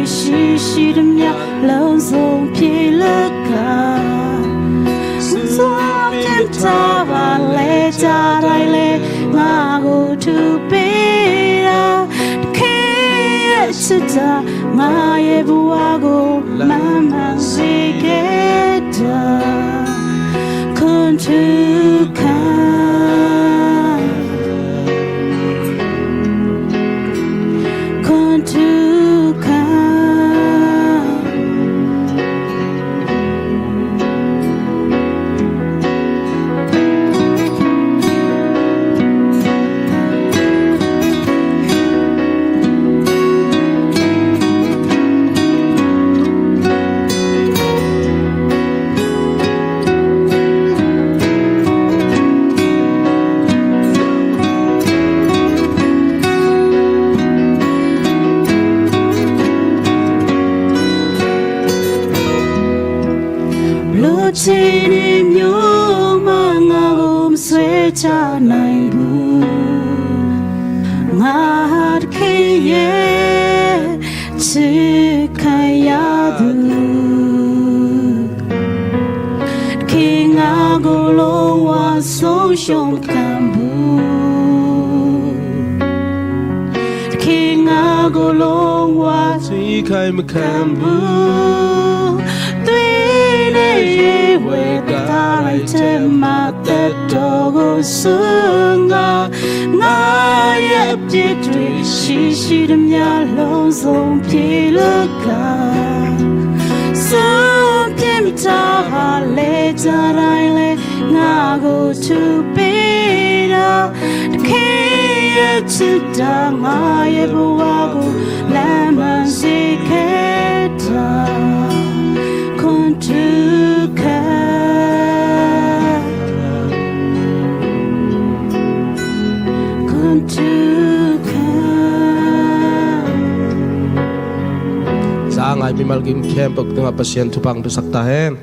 Shi shi đâm nhau lâu dòng phía lỡ cả chita ngaye buago lama ziketa kuntuka kuntuka Chini myoma ngagum swecha naibu ngat kiye chikayadu kinga golo wa so shom kambu kinga golo wa chikay makambu Dogo sunga ngayep jitri shishidam ya long zong pilaka somtim ta le jaraile ngago to beta kiya chita ngayep wago laman siketa kuntuka Ngay bimalgim khempeuh tunga pasien Thupang tu sakta hen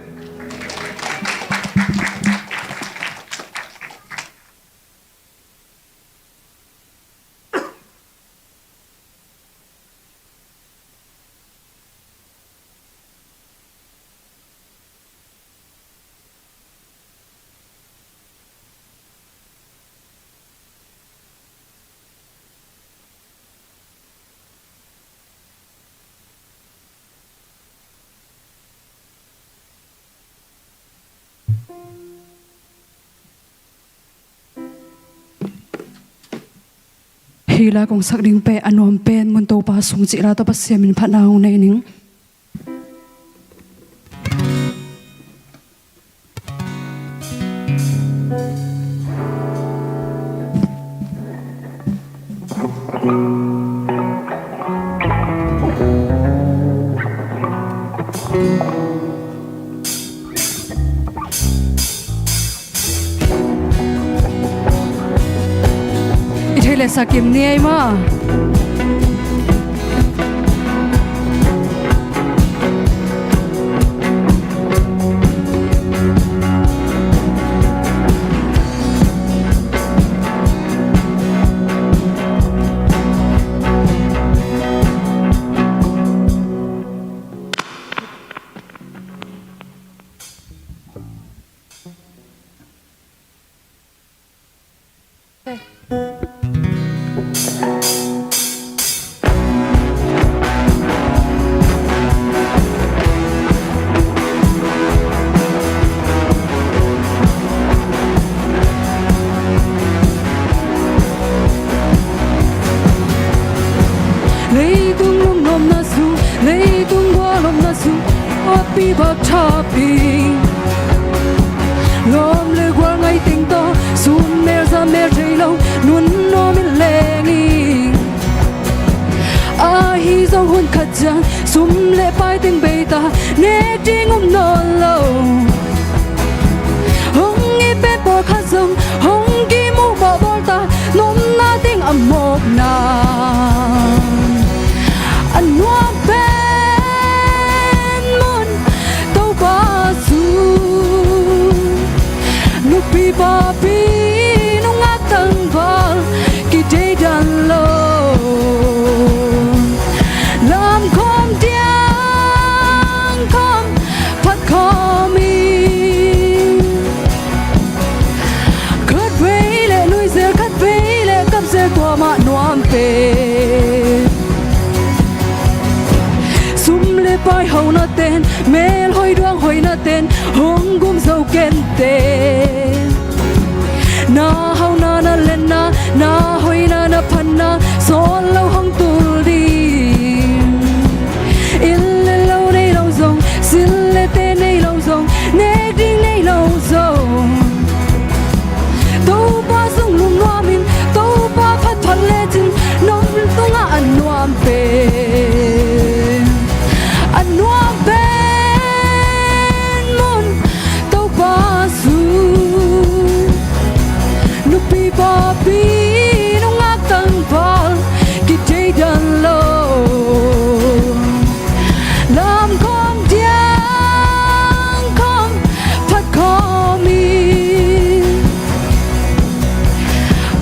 Hila kong sakding pe anom pen mun to pa sung chi ra to pa siamin phat naung nei ning sakim ni ai ma pi bak tha pi lom le gwal ngai ting to sun mer za mer thei lo nun no min lengi a hi zong hun khat jang sum le pai ting be ta ne ting no lo hong i pe por kha zong hong ki mu bo bol ta nom na ting am mok na an nuam pen mon to pa su nu pi pa pi nu nga tang val ki de dan lo lam kom tiang kom phat tên mel hoi đoang hoi na tên hong gum dâu ken tên na hau na lên na hoi na phan na so lâu hong tu đi in lên lâu đây lâu rong xin lên tên đây lâu rong nè đinh đây lâu rong tàu ba sông lùng loa min tàu ba phát phát lệ tin nông tàu ngã ăn loam pe ăn loam pe mon tàu ba su nupi ba pi nông ngã tăng val kí chơi đàn lâu làm con tiếng con phát khó mi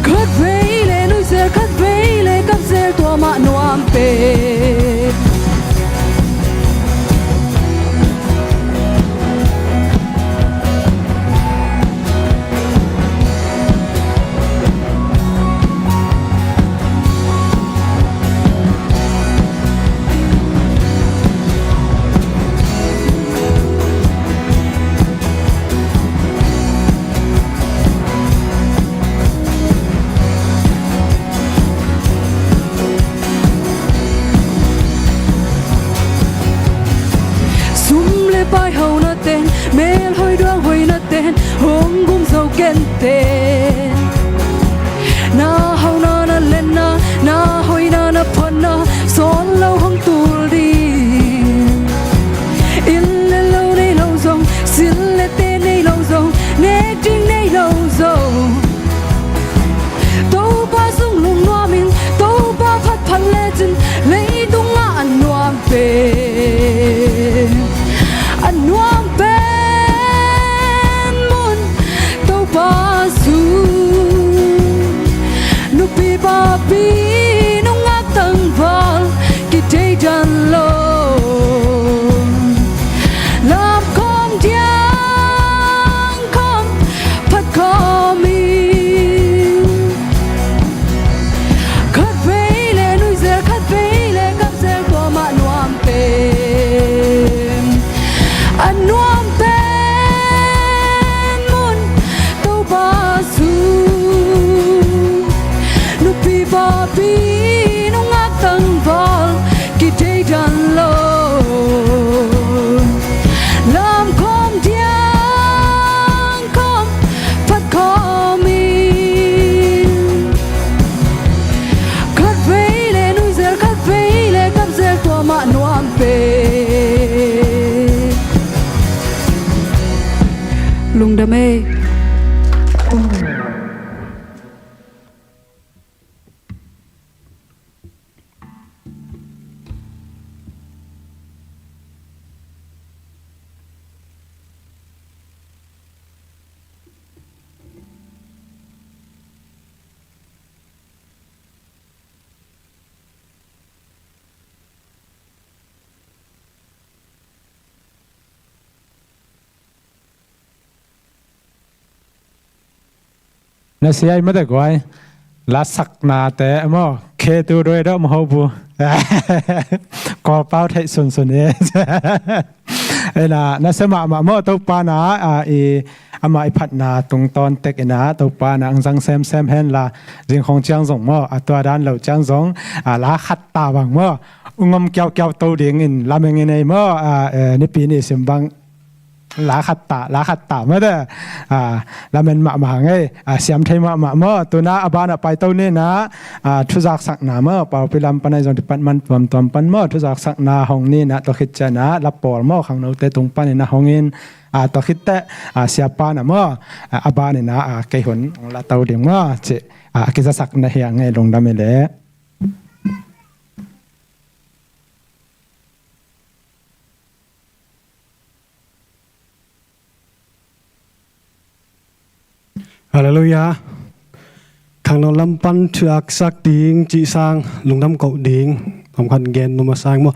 cất vây lệ núi dê cất vây lệ cất dê tua mạ noam pe bai hầu na tên mel hoi đoang hoi na tên hong gum dâu ken tên na hầu na lên na hoi na phan na son lâu hong tu đi in lên lâu đây lâu rong xin lên tên đây lâu rong nè trinh đây lâu rong tàu ba sông lùng loa min tàu ba phát phan lệ tin lấy tung ngã ăn loam pe anh nuông bên môn tàu ba su nupi ba pi nông ngã tăng val kí chơi đàn lâu làm con tiếng con phát khó mi cất vây lệ núi dê cất vây lệ cất dê qua mạ noam pe anh nuông bên môn tàu ba su nupi ba pi nông ngã tăng val kí chơi đàn lâu làm con tiếng con phát khó mi cất vây lệ núi dê cất vây lệ cất dê qua mạ noam pe lùng đam mê na siya mo de goy la sak na te mo ke tu roi do mo bu ko pau thai sun sun e na sema ma mo to pa na e ama I phat na tung ton tek na to pa na ang jang sem hen la jing khong chiang zong mo atwa dan lo chiang zong la khat ta bang mo ungom kyau to ding in la meng nei mo ni pi ni sim bang lá khát tạ mới đó là mình mà ngay xem thấy mà tôi na ba na phải tôi nên na thu giặc sắc na mà bảo bị làm pan này trong department toàn pan mà thu giặc sắc na hong ni na tôi khít chân na là bỏ mà khang nấu tê tung pan này na hong in tôi khít tê siapa na mà ba này na cái hồn là tàu điểm mà chị cái giặc sắc na hiện ngay long đam mê Hallelujah. Khangno lampan thuak sak ding chi sang lungnam ko ding thomkhan gen numa sang mo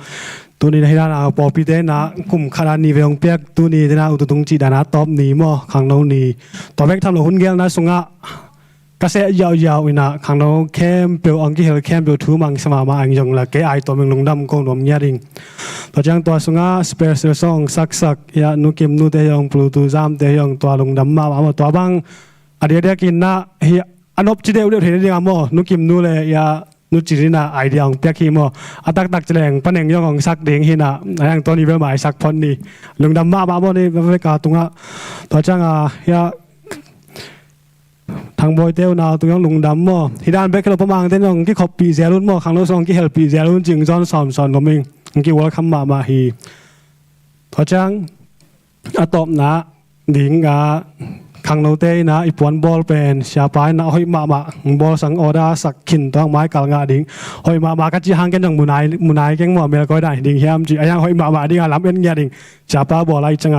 tuni na hina po pi te na kum khara ni veong pek tuni na ututung chi dana top ni mo khangno ni to bek tham lo hun gel na sunga กษตรยาวๆอินะขังโนเข้มเปียวอังกิเฮลเข้มเปียวทูมังสมามาอังยงละเกไอตัวมึงลงดำกงนมยาดิงตัวจังตัวสุงาสเปรสซองสักยานุกิมนุเตยองปลูตูจามเตยองตัวลงดำมาตัวบังอเดียกินนะเฮียอนบจิเดวเดียวเห็นดีงามโมนุกิมนุเลยยานุจิรินาไอเดียองเปียกีโมอัตักแจงปนเองยองสักเด้งหินะอย่างตัวนี้เป็นหมายสักพอนนี่ลงดำมาโมนี่เป็นเวกาตุงะตัวจังเฮียทางบอยเตลนาตุยองลุงดำมั่วที่ด้านเบคเราประมาณเต้นองที่ขอบปีเซรุนมั่วขังโลซองที่เฮลปีเซรุนจึงซ้อนสอนก็มิงที่วัวคำมาฮีพอจังอะตบนะดิ่งขังโนเตนะอีปวนบอลเป็นเสียไปนะหอยมาบอลสังออดาสักขินต้องไม้กลางดิ่งหอยมากัจจิฮังกันอย่างมุนายแกงมั่วเมลก็ได้ดิ่งเฮียมจีอย่างหอยมาดิ่งลำเอ็นเงียดิ่งจับปลาบอลไรจัง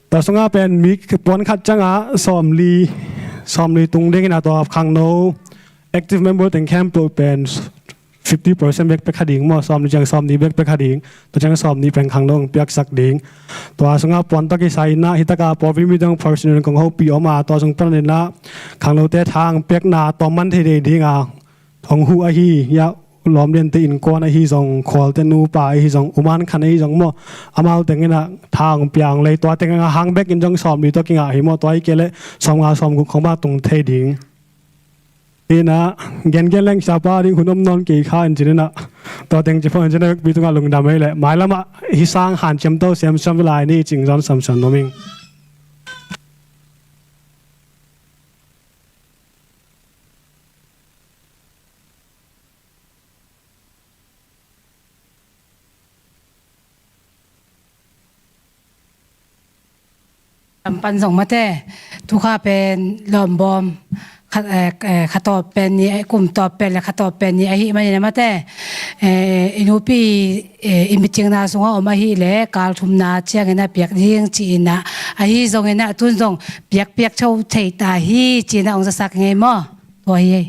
แต่สงาเป็นมีปวนขัดจังสอมลีตุงเด้งนะตัวขังโน active member ถึงแคมป์เป็น 50% เบกเป็นขดิ่งมั่วซ้อมนี้จังซ้อมนี้เบกเป็นขดิ่งตัวจังซ้อมนี้เป็นขังโนเปียกสักดิ่งตัวสงาปวนตะกี้ใส่นะฮิตกาพอวิมีดัง personal ของเขาปีออกมาตัวสงประเด็นนะขังโนเตทางเปียกนาตัวมันที่ดีดิ่งของหูอาฮียาล้อมเรียนตีอินกวนอาฮีส่งคอลเตนูป่าอาฮีส่งอุมันขันอาฮีส่งมั่วอามาเอาแต่งนะทางเปียงเลยตัวแต่งหางเบกอินจังซ้อมดีตัวกิงหิมั่วตัวไอเกลซ้อมกุของบ้านตรงเทดิ่งนี่นะเกณฑ์แรงชาวบ้านที่คุณอมนอนกี่ข้าจริงๆนะตัวเต็งจะพอจะได้ปีตุงาลงดำให้เลยหมายละมาฮิสร้างหันเชื่อมโตเสียมซ้ำเวลานี่จริงซ้อนซ้ำซ้อนโนมิงปันส่งมาแต่ทุกข้าเป็นหลอมบอมขัดตอบเป็นนี่กลุ่มตอบเป็นและขัดตอบเป็นนี่ไอ้หิมันยังมาแต่อินุปีอิมิจิงนาสงฆ์ออกมาหิเล่การทุมนาเชียงนะเปียกเลี้ยงจีนะไอ้หิทรงนะตุนทรงเปียกเช่าเทตาหิจีนะองค์สักไงมั่วตัวหิ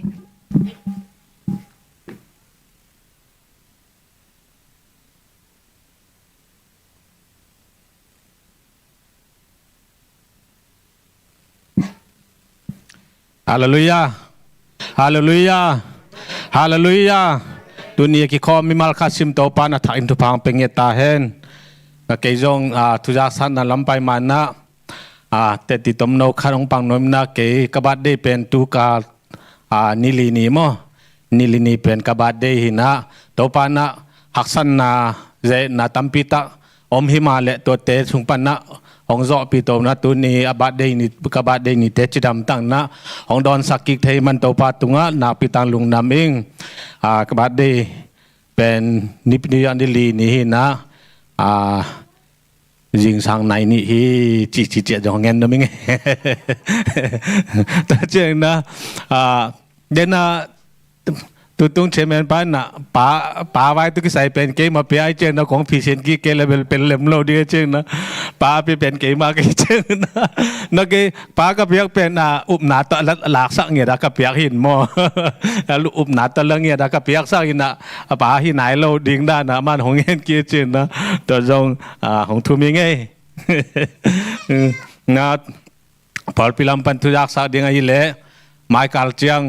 ฮาเลลูยาฮาเลลูยาฮาเลลูยาดุนยากิคอมิมัลคาซิมโตปานะทักอินทุพังเป็งเยตาเฮนเกยจงทุจักสันนันลำไปมานะแต่ติดตมโนขันองปังโนมนะเกยกบัดได้เป็นตุกานิลินีโมนิลินีเป็นกบัดได้หินะโตปานะหักสันนาเจนะตัมปิตะอมหิมาเลตัวเตสุงปานะของโซปีโตนะตุนีอาบัดเดนิกบัดเดนิเตจิดำตั้งนะของดอนสักกิกเทมันโตปาตุงะนาปิตังลุงนำเองกบัดเดเป็นนิพนิยันดิลีนี่นะยิงสังในนี่ฮีจีเจจงเงินนะมิงแต่เจงนะเดน่าตุงเชมเป็นป้าน่ะป้าไว้ตุกใส่เป็นเกมมาเปียเจงนะของพิเศษกี่เกลเป็นเล่มโลดีเจงนะป้าเป็นเกมมาเกเจงนะนักเกป้าก็เปียกเป็นอุปนาตะหลักสักเงี้ยดักเปียกหินมอลูอุปนาตะเรื่องเงี้ยดักเปียกสักหินนะป้าหินไหนโลดิ่งได้นะมันของเงี้ยกี่เจงนะตัวจงของทุ่มยังไงนะพอพิลัมปันทุจักสักดิ่งไอ้เล่ไม้กาลเจียง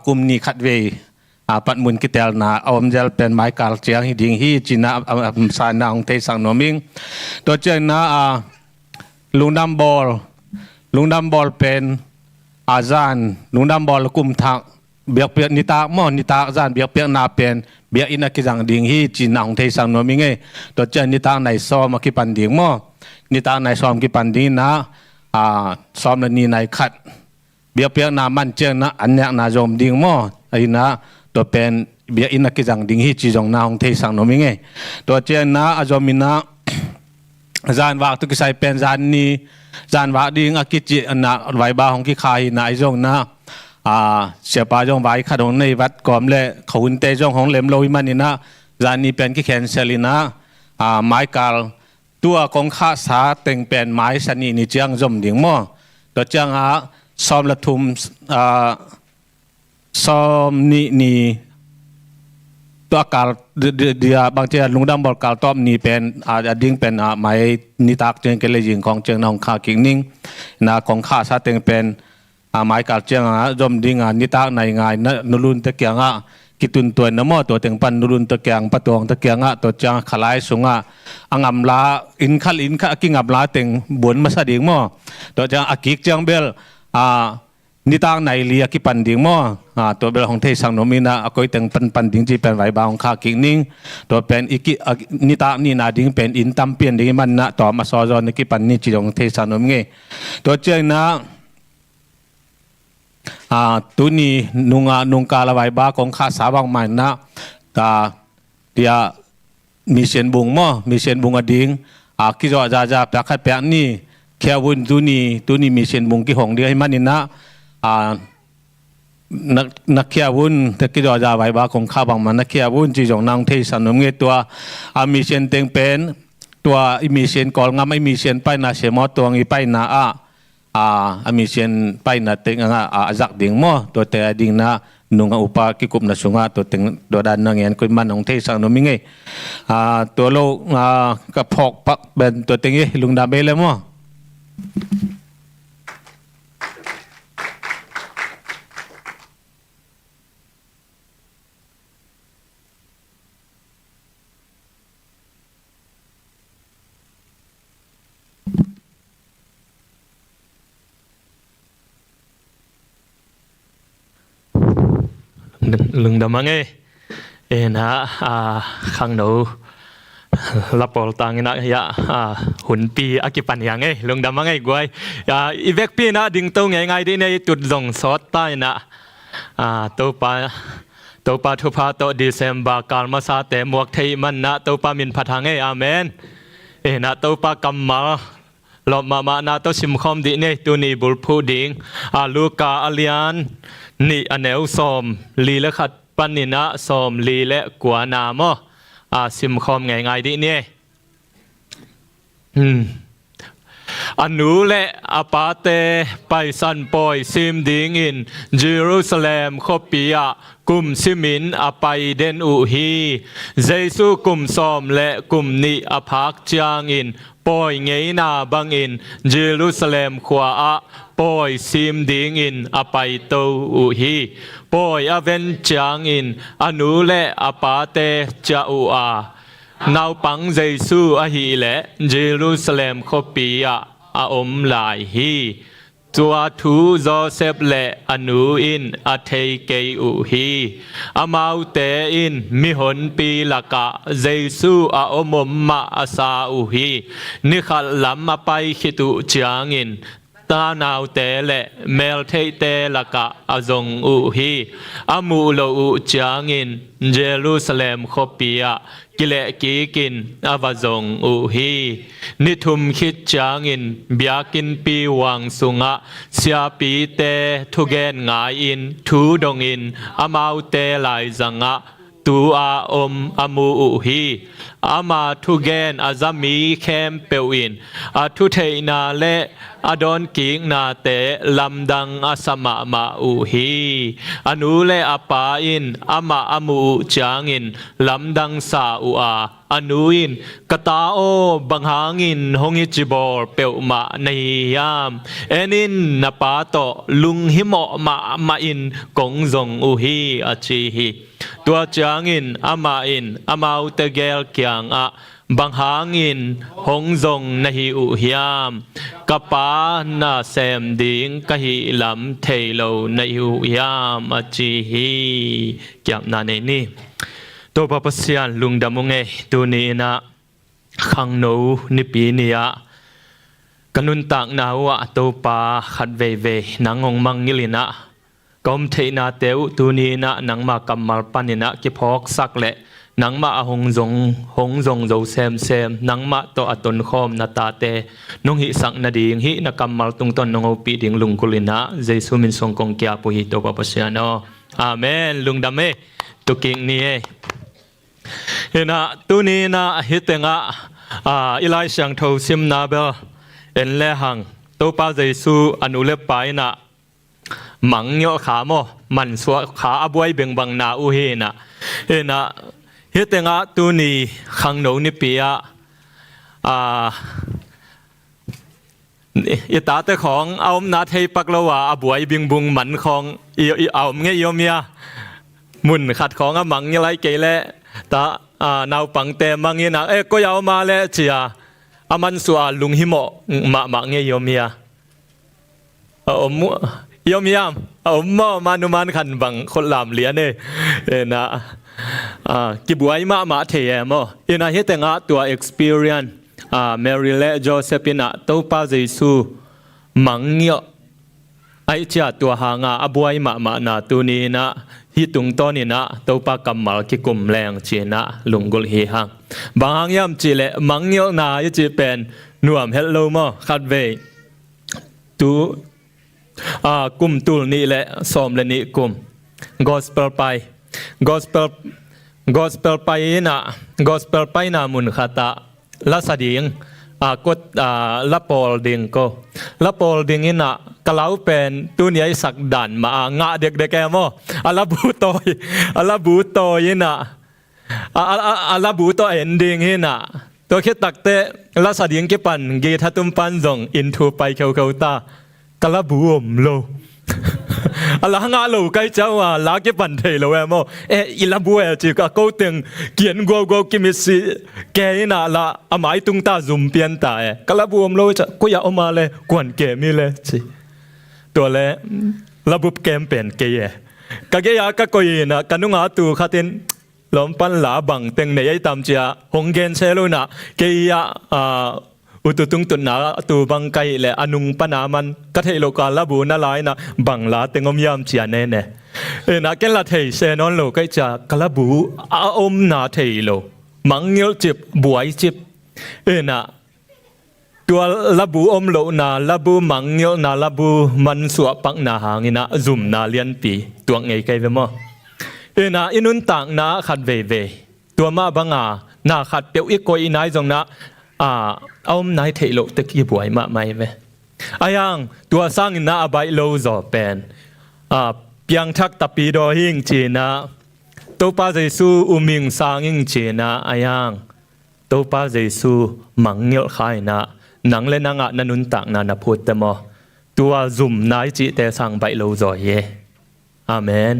กุมนี่ขัดเวปัดมุนกิเตลนาอมเจลเป็นไม้กาลเจียงฮิดิงฮีจีน่าสายนาองเทสังโนมิงตัวเจน่าลุงดำบอลเป็นอาจารย์ลุงดำบอลกุมทางเบียกเปียกนิตาอาจารย์เบียกเปียกนาเป็นเบียกอินักกิจังดิงฮีจีน่าองเทสังโนมิงตัวเจนิตาในซ้อมกิปันดิงนิตาในซ้อมกิปันดิงนะซ้อมนี่ในขัดเบียกเปียกนามันเจนะอันเนี้ยนาจอมดิงไอ้นะตัวเป็นเบียอินักกิจังดิงฮีจีจงนาองเทสังโนมิงตัวเจนะอาจอมินะจานว่าตุกิใส่เป็นจานนี้จานว่าดิงอากิจิอันนะไว้บ้าของกิขายนะไอ้จงนะเสียปาจงไว้ขัดของในวัดก่อมเล่เขาหุ่นเตจงของเล็มโลวิมันนี่นะจานนี้เป็นกิแคนเซลินะไม้กาลตัวของข้าสาเต็งเป็นไม้สนีนิจังจมดิงตัวจังซ้อมละทุมซ้อมนี่ตัวกาลเดียบางทีลุงดำบอกกาลตอบนี่เป็นดิ้งเป็นไม้นิตักเจงเกลยิงของเจงน้องข้ากิ่งนิ่งนะของข้าซาเต็งเป็น ไม้กาลเจียงจอมดิ่งนิตาในงานนุรุนตะเกียงกิตุนตัวน้ำมอตัวเต็งปันนุรุนตะเกียงปะตวงตะเกียงตัวจางขลายสุงอังำลาอินขัลกิงอับลาเต็งบนมาสะดิ่งมอตัวจางอากิกจางเบลนิตาในเลียกิปันดิ่งมอตัวเบลของเทสังโนมินะก็เต็งปันดิ่งจีเป็นไว้บางข้ากิงนิ่งตัวเป็นอีกนิตานี่นาดิ่งเป็นอินตัมเปียนดิ่งมันนะต่อมาซอจอนกิปันนี่จีของเทสังโนมิตัวเจ้านะตุนีนุงกาลวายบาของข้าสาวบางนะตาเดียมีเสียนบุงมั่มีเสียนบุงอดิ่งกิจวัตรจะประคัดแปะนี่แค่วุ้นตุนีมีเสียนบุงกี่หงเดียให้มันนี่นะนักแค่วุ้นแต่กิจวัตรวายบาของข้าบางมันนักแค่วุ้นจีจงนางเทสันนมเงตัวมีเสียนเต็งเป็นตัวมีเสียนกอลงามไม่มีเสียนไปนาเสมอตัวงี้ไปนามีเสียนไปนาเต็งจักดิ่งมั่วตัวแต่ดิ่งนะนุ่งอุปากิกุมนาสุงตัวเต็งตัวด้านนั่งเงินคุยมันของเทสังนมิงตัวโลกระพกปักเป็นตัวเต็งลุงดาเบลเลยมั่วลุงดำมังนะขังหนูรับปอลตังนะยะหุ่นปีอากิปันยังลุงดำมังกวยอีเวกปีนะดิ่งตรงไงดีในจุดส่งสอดใต้นะตัวปาทุพาโตดิเซมบากาลมาซาเตมวกเทมันนะตัวปามินพัทางอาเมนนะตัวปากำมาหลบมานาตัวชิมคอมดีเนี่ยตัวนี้บุลพูดิ่งลูกาอเลียนนี่อันเอวสมลีและขัดปันนินะสมลีและกัวนามซิมคอมง่ายๆดิเนี่ยอันนูและอาปาเตไปสันปอยซิมดิงอินเยรูซาเล็มคบปียกุมซิมินอไปเดนอุฮีเจซูกุมสมและกุมนิอภักจางอินปอยเงยนาบังอินเยรูซาเล็มขวาปอยซิมดิงอินอไปโตอุฮีปอยอเวนจางอินอนูและอาปาเตจาอูนาวปังเจซูอฮีและเยรูซาเล็มคบปียอาอมลายฮีตัวทูโจเซฟและอนูอินอาเทเกอุฮีอามาอุเตอินมิหนปีละกะเจซูอาอมมาอาซาอุฮีนิขัดลำมาไปขิตุจางอินตานาวเตและเมลเทเตละกะอาจงอุฮีอามูโลอุจางอินเยรูซาเล็มคบปียกิเลกีกินอาวจงอุฮีนิทุมคิดจางอินเบียกินปีวังสุงะเสียปีเตทุเกนงายอินทูดงอินอามาวเตลายจังะตูอาอมอามูอุฮีอามาทุเกนอาจามีแคมเปวินอาทุเทนาเลอดอนกิงนาเตลำดังอาสมามาอุฮีอนุเลอาปาอินอามาอามูจางอินลำดังสาอุอาอนุอินกตาโอบังหางินหงอิจิบอลเปวมาในยามเอนินนปาโตลุงหิมอมาอินกงจงอุฮีอาจีฮีตัวจางอินอามาอินอามาอุตเกลเกียงบังหางินหงจงนหิอุฮยามกปานาเซมดิงกะหิลำเทโลนหิอุฮยามอาจีฮีเกียบนาเนนี่ตัวปะเสียนลุงดำมงตัวนี้นะขังโนนิปีนียกันุนตักนาวะตัวปาขัดเวเวนางงมังงิลินะกอมเทนาเตวตัวนี้นะนางมากำมัลปันินะกิพอกสักเละนางมาหงจงโจเซมนางมาตัวอตุนคอมนาตาเตนงหิสักนาดีงหินักำมัลตุงตนนงอุปีดิงลุงกุลินะเจสุมินทรงกงเกียปุหิตัวปะเสียนอาเมนลุงดำตุกิงนี้นะตัวนี้นะฮิตงะอิไลชังทอซิมนาเบลเอ็นเลหังตัวป้าเจซูอนุเลปไปนะมังยอขาโมมันสวขาอบวยเบ่งบังนาอุเฮนะนะฮิตงะตัวนี้ขังโนนิปีย อีตาแต่ของเอานาเทปักละว่าอบวยบิงบุงหมันของเอาเงี้ยเมียมุนขัดของอมังยังไรเกลตานาวปังเตมังเงี้ยนะก็ยาวมาเลยเจียอามันสัวลุงหิโมมาเงี้ยเมียมัวยอมยามมานุมันขันบังคนลามเลียนนะกิบวยมาเทียมอินาเฮตงะตัว experienceเมริเลโจเซปินะตัวป้าเจซูมังเงียไอเจ้าตัวหางอบวยมานาตัวนี้นะฮิตุงต้นนี่นะตัวป้ากำมัลกิกุมแรงเจนะลุงกุลเฮหังบางยามจีเลมังเงียนาจะจีเป็นนวมเฮลโลมขัดเวตัวกุมตุลนี่แหละสอมเลยนี่กุม gospel ไป gospel ไปนะมุนขตะละสดิงกดละปอลดิงก็ละปอลดิงนี่นะกล่าวเป็นตัวนี้สักดันมางะเด็กแกมอลาบูโตยนะอลาบูโตเอ็นดิงนี่นะตัวคิดตักเตละสดิงกี่ปันกีทัตุมปันจงอินทูไปเขาตากลาบูมโลอะไรหางาโลใกล้เจ้าลาเก็บปันเทโลเอโมอีลาบัวจีก็กูตึงเกียนกูกิมิสิแกน่ะละอาไม้ตุงตาซุ่มเปลี่ยนตายกลาบูมโลจะกูอยากเอามาเลยกวนเกมีเลยจีตัวเล่ระบบเกมเป็นเกยกะเกยากะกุยนะกันนุงอาตูขัดินล้อมปันหลาบังเต็งในไอ้ตามเจ้าหงเกนเชลุนะเกยอุตุตุงตุนนาตูบังไกและอนุงปนามันกะเทโลกาลบูนาลายนะบังลาเตงอมยามเจียเนเนนะเกลาเทเซนอนโลไกจากะลบูอาอมนาเทโลมังเงลจิบบวยจิบนะตัวลบูอมโลนาลบูมังเงลนาลบูมันสวปักนาหางนะซุมนาเลียนปีตัวไงไกเวมอนะอินุนต่างนาขัดเวตัวมาบังนาขัดเปียวอีกโกอีนายจงนะเอาไหนเทโลตะกี้บวยมาไหมเว้อายังตัวสร้างน่าใบโลจอเป็นเพียงทักตะปีดอหิงจีนะตัวป้าเจซูอุมิงสร้างหิงจีนะอายังตัวป้าเจซูมังเงียขายนะนังเลนังนันุนตักนาพูดแต่มอตัวซุ่มนายจีแต่สร้างใบโลจอเยอาเมน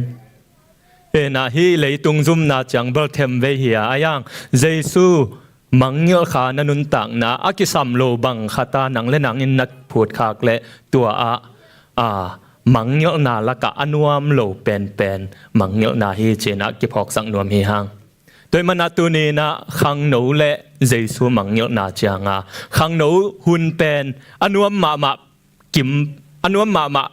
นะฮีเลยตุงซุ่มนาจังเบลเทมเวเฮียอายังเจซูมังเงลขานันุนตักนะอากิสัมโลบังขตานังและนังอินนักพูดขากและตัวมังเงลนาละกะอนวมโลเป็นมังเงลนาฮีเจนะกิพอกสังนวมฮีหังโดยมนาตุนีนะขังโนและเจซูมังเงลนาจางขังโนหุนเป็นอนวมมากิมอนวมมา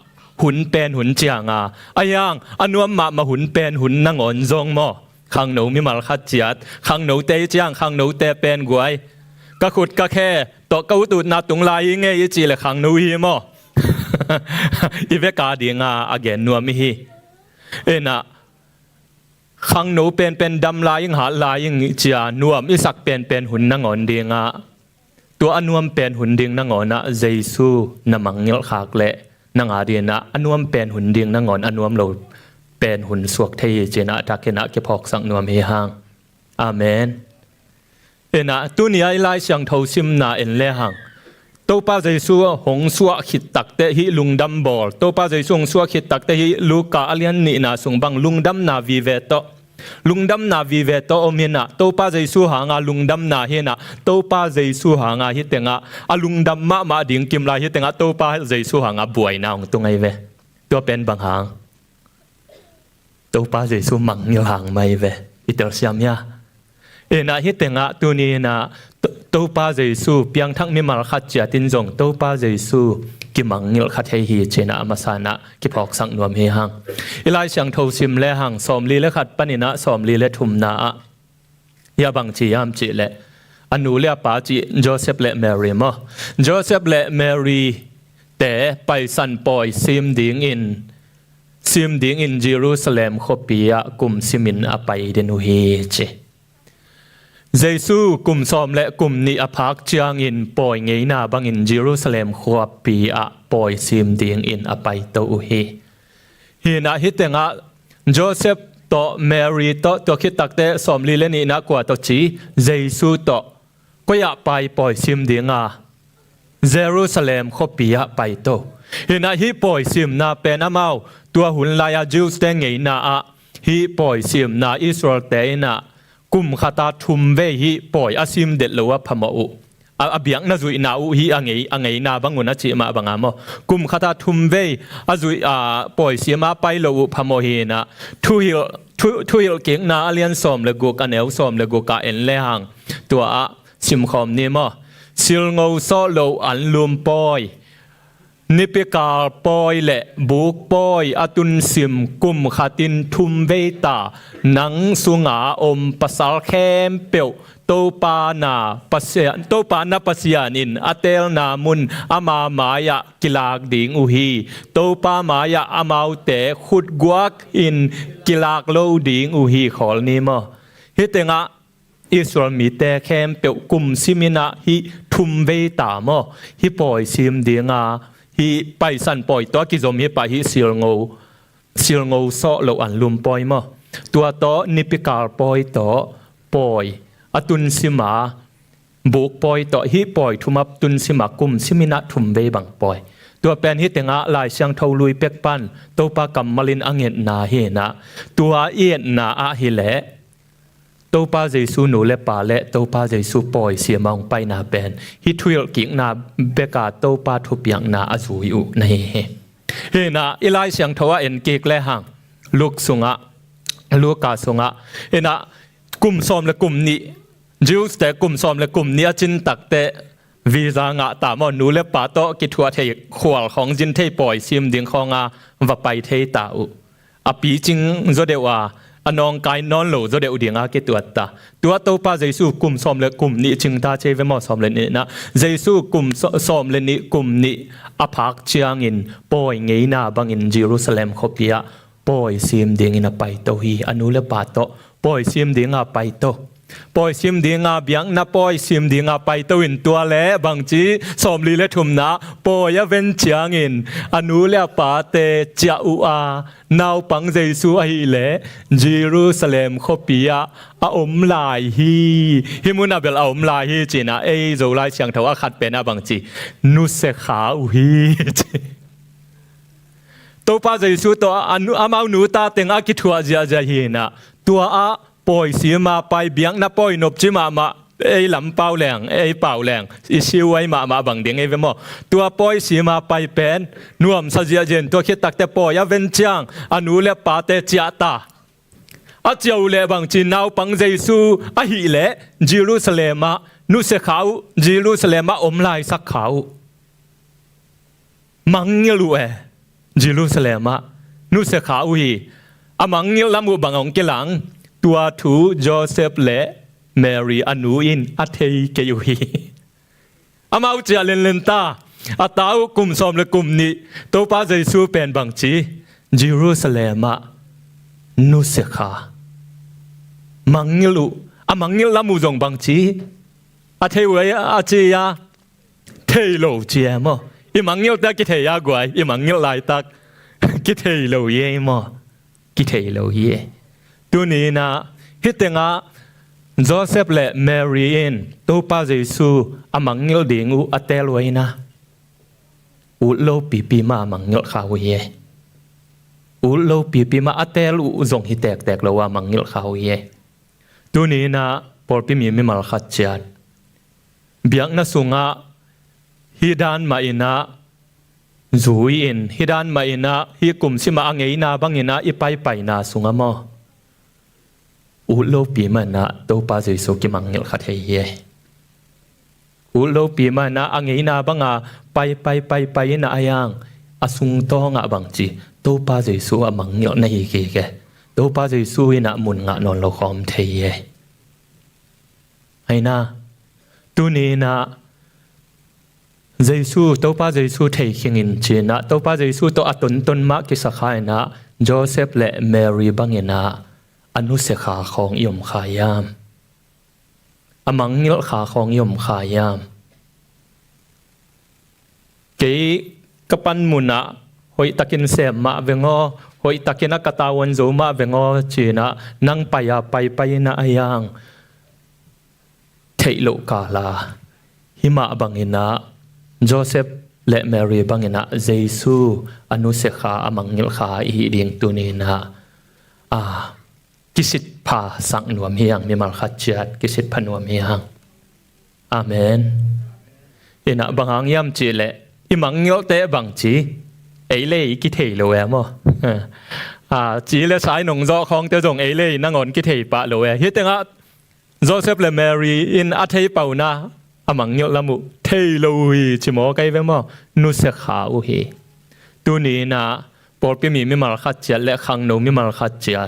หุนเป็นหุนจางอายังอนวมมาหุนเป็นหุนนางอนจงมอขังหนูมีมาลขัดจัดขังหนูเตยจ้างขังหนูเตเป็นกวยก็ขุดก็แค่ตกกูตูดนาตุงลายเงี้ยจีเลยขังหนูฮีมออีเวกาดีงาอเกนนัวมิฮีนะขังหนูเป็นดำลายยังหาลายยังจียนัวมิสักเป็นหุ่นนางอนดีงาตัวอนวมเป็นหุ่นดิ่งนางอนนะเจซูนมังเงลขากเละนางอาเดียนะอนวมเป็นหุ่นดิ่งนางอนอนวมโลเป็นหุ่นสวกเทยเจนะทักเกนะเก็บพอกสังนวมเฮหังอาเมนนะตุนี้ไล่เสียงทซิมนาเอ็นเลหังตัวป้าเจซูหงสวกขิดตักเตหิลุงดัมบอลตัวป้าเจซูหงสวกขิดตักเตหิลูกาอเลียนนี่นาส่งบังลุงดัมนาวีเวโตลุงดัมนาวีเวโตอเมนะตัวป้าเจซูหางาลุงดัมนาเฮนะตัวป้าเจซูหางาฮิตเตงะอลุงดัมมาดิ่งกิมลาฮิตเตงะตัวป้าเจซูหางาบวยนาของตัวไงเวตัวเป็นบางหางตัวป้าเจซูมังเงลหางไม่เวอิตาเซียมยานะฮิตเตงะตัวนี้นะตัวป้าเจซูเพียงทั้งมีมาลขัดเจตินจงตัวป้าเจซูกิมังเงลขัดให้ฮีเจนะมาสานะกิพอกสังนวมเฮหังอีไลเสียงทซิมเลหังสอมลีเลขัดปนินะสอมลีเลทุมนายาบังจียามจีเลอนุเลียป้าจีโจเซฟและแมรี่มอโจเซฟและแมรี่แต่ไปสันปอยซิมดิ่งอินเยรูซาเล็มขบียกุมซิมินอภัยเดนุเฮเจเยซูกุมซอมและกุมนี้อภักจางอินปอยเงยนาบังอินเยรูซาเล็มขบียปอยซิมดิ่งอินอภัยโตเฮฮีนาฮิตเตงะโจเซฟโตแมรี่โตตัวคิดตักเตซอมลีเลนีนักกว่าตัวจีเยซูโตก็อยากไปปอยซิมดิ่ง เยรูซาเล็มขบปียไปโตเห็นฮิปอยซิมนาเป็นอามาตัวหุ่นลายจิวสเตงไงนาฮิปอยซิมนาอิสราเอลเตนะกุมขตาทุมเวฮิปอยอาซิมเด็ดเลวะพมาอุอาเบียงนาจุยนาอุฮิอังไงนาบังอุนจิมาบังอามกุมขตาทุมเวอาจุยปอยซิมาไปเลวพมาเฮนะทุยเก่งนาเลียนสอมเลกุกอันเอลสอมเลกุกาเอ็นเลหังตัวซิมคอมนี่มั้สิลงเอาโซโลอันลุมปอยนิพิกาปอยเละบุกปอยอตุนซิมกุมขัดินทุมเวตานังสุงาอมปัสสาวแคมเปียวโตปานาปัสยาโตปานาปัสยานินอเตลนามุนอามามายะกิลากดิงอุฮีโตปามายะอามาวเตขุดกวักอินกิลากโลดิงอุฮีขอลนี้มั้ฮิตงะอิสราเอลมีแต่แคมเปียวกุมซิมินะฮิทุมเวตามอฮิปอยซิมเดียงาฮิไปสันปอยตัวกิจอมฮิไปฮิซิลโงโซโลอันลุมปอยมอตัวโตนิพิกาลปอยโตปอยอตุนซิมาบุกปอยโตฮิปอยทุมับตุนซิมากุมซิมินะทุมเวบังปอยตัวเป็นฮิตงะลายเสียงทาวลุยเป็กปันตัวปากำมลินอังเงนนาเฮนะตัวเอียนนาอาฮิเลตัวป้าเจสูหนูเล็บป่าเละตัวป้าเจสูปล่อยเสียมองไปนาเป็นฮิทุยลกิงนาเบกาตัวป้าทุบยังนาอสูอยู่ในเฮนะอีไลเสียงทว่าเอ็นเกกและหังลูกสุงะลูกกาสุงะเฮนะกลุ่มซ้อมและกลุ่มนี้จิวส์แต่กลุ่มซ้อมและกลุ่มนี้จินตักแต่วีซางะตามอหนูเล็บป่าโตกิทัวเทขวลของจินเทปล่อยซิมดิ่งของว่าไปเทตาอุอปีจิงโซเดว่าอนองกายนอนโหลจะเดือดเดียงอาเกตัวตาตัวโตป้าเจสูกลุ่มซ้อมเลยกลุ่มนี้จึงตาเชฟมอซ้อมเลยนี่นะเจสูกลุ่มซ้อมเลยนี่กลุ่มนี้อภักเชียงอินปอยเงยนาบังอินเยรูซาเล็มขบปียปอยซิมเดียงอินไปโตฮีอนุเลปาโตปอยซิมเดียงอาไปโตปอยซิมเดียงอาเบียงนาปอยซิมเดียงอาไปโตอินตัวเล่บางจีซ้อมลีเลทุมนะปอยเวนเชียงอินอนุเลปาเตเจ้าอูอานาวปังเจสูอหิเลเยรูซาเล็มขบปียอาอมลายฮีฮิมุนาเบลอาอมลายฮีจีนะเอโจไลเชียงเทว่าขัดเป็นอาบางจีนุเสขาอุฮีตัวป้าเจสูตัวอนุอามาหนูตาเต็งอากิทัวเจียเจียฮีนะตัวอาปอยสีมาไปเบียงนาปอยนบจิมาไอ้ลำเป่าแรงไอ้เป่าแรงอิชิวไว้มาบังเดียงไอ้เวมอตัวปอยสีมาไปเป็นนวมสัจเจนตัวคิดตักแต่ปอยเวนจังอนุเลปาเตจิอาตาอาเจ้าเลบังจีนาวปังเจสูอหิเลเยรูซาเล็มนุเสขาวเยรูซาเล็มอมลายสักขาวมังเงลูเอเยรูซาเล็มนุเสขาวฮีอามังเงลามูบังองเกลังตัวทูโจเซฟเละแมรี่อนุอินอัเทยเกยุฮีอามาอุจจาเลนตาอาตาวกุมซ้อมและกุมนี้ตัวป้าเจสูเป็นบางจีเยรูซาเล็มนุเสขามังเงลูอามังเงลามูจงบางจีอาเทวะอาเจียเทโลเจียมอีมังเงลตากิเทยากวยอีมังเงลไลตักกิเทโลเยมกิเทโลเยตัวนี้นะฮิตงะโจเซฟและแมรี่อินตัวป้าเจสูอามังเงลดิ่งอุอเตลไว้นะอุโลปีมามังเงลขาวเยอุโลปีมาอเตลอุจงฮิแตกแล้วว่ามังเงลขาวเยตัวนี้นะพอปีมีมาลขัดเจียดเบียงนะสุงะฮิดานมาอินะจูอินฮิดานมาอินะฮิกุมซิมาอังเงยนาบังอินะอีไปนาสุงะมออุโลปีมันนะตัวป้าเจสูกิมังเงลขัดเฮียอุโลปีมันนะอังเงยนาบังอาไปนะอายังอสุงตองะบังจีตัวป้าเจสูอามังเงลในเกเกตัวป้าเจสูอินะมุนงะนอนโลคอมเทียไอ้นะตัวนี้นะเจสูตัวป้าเจสูเทคิงอินจีนะตัวป้าเจสูตัวอตุนมากิสขายนะโจเซฟและแมรี่บังเงินะอนุเสขาของยมขายามอมังเงลขาของยมขายามเกยกปันมุนะหอยตะกินเสมมาเวงอหอยตะกินกตาวันโจมาเวงอจีนะนั่งไปนะอายังเทโลกาลาหิมะบังเงินะ โจเซฟและแมรี่บังเงินเจซูอนุเสขาอมังงิลขาอีดิงตุนีนะกิสิตพาสังนวมเฮียงมีมัลขัดจัดกิสิตพนวมเฮียงอาเมนอินะบังหางยามจีเลอิมังงิลเตบังจีเอเล่กิเทโลเอมจีเลสายหนงโจของเตจงเอเล่นางอนกิเทปะโลเอฮิตงะโจเซฟและแมรี่อินอัทเฮเปานาอมังยละมุเทโลฮีจิโมไกเวมอนุเสขาอุฮีตัวนี้นะปอลเปีมีมิมาลขัดเจียและขังโนมิมาลขัดเจีย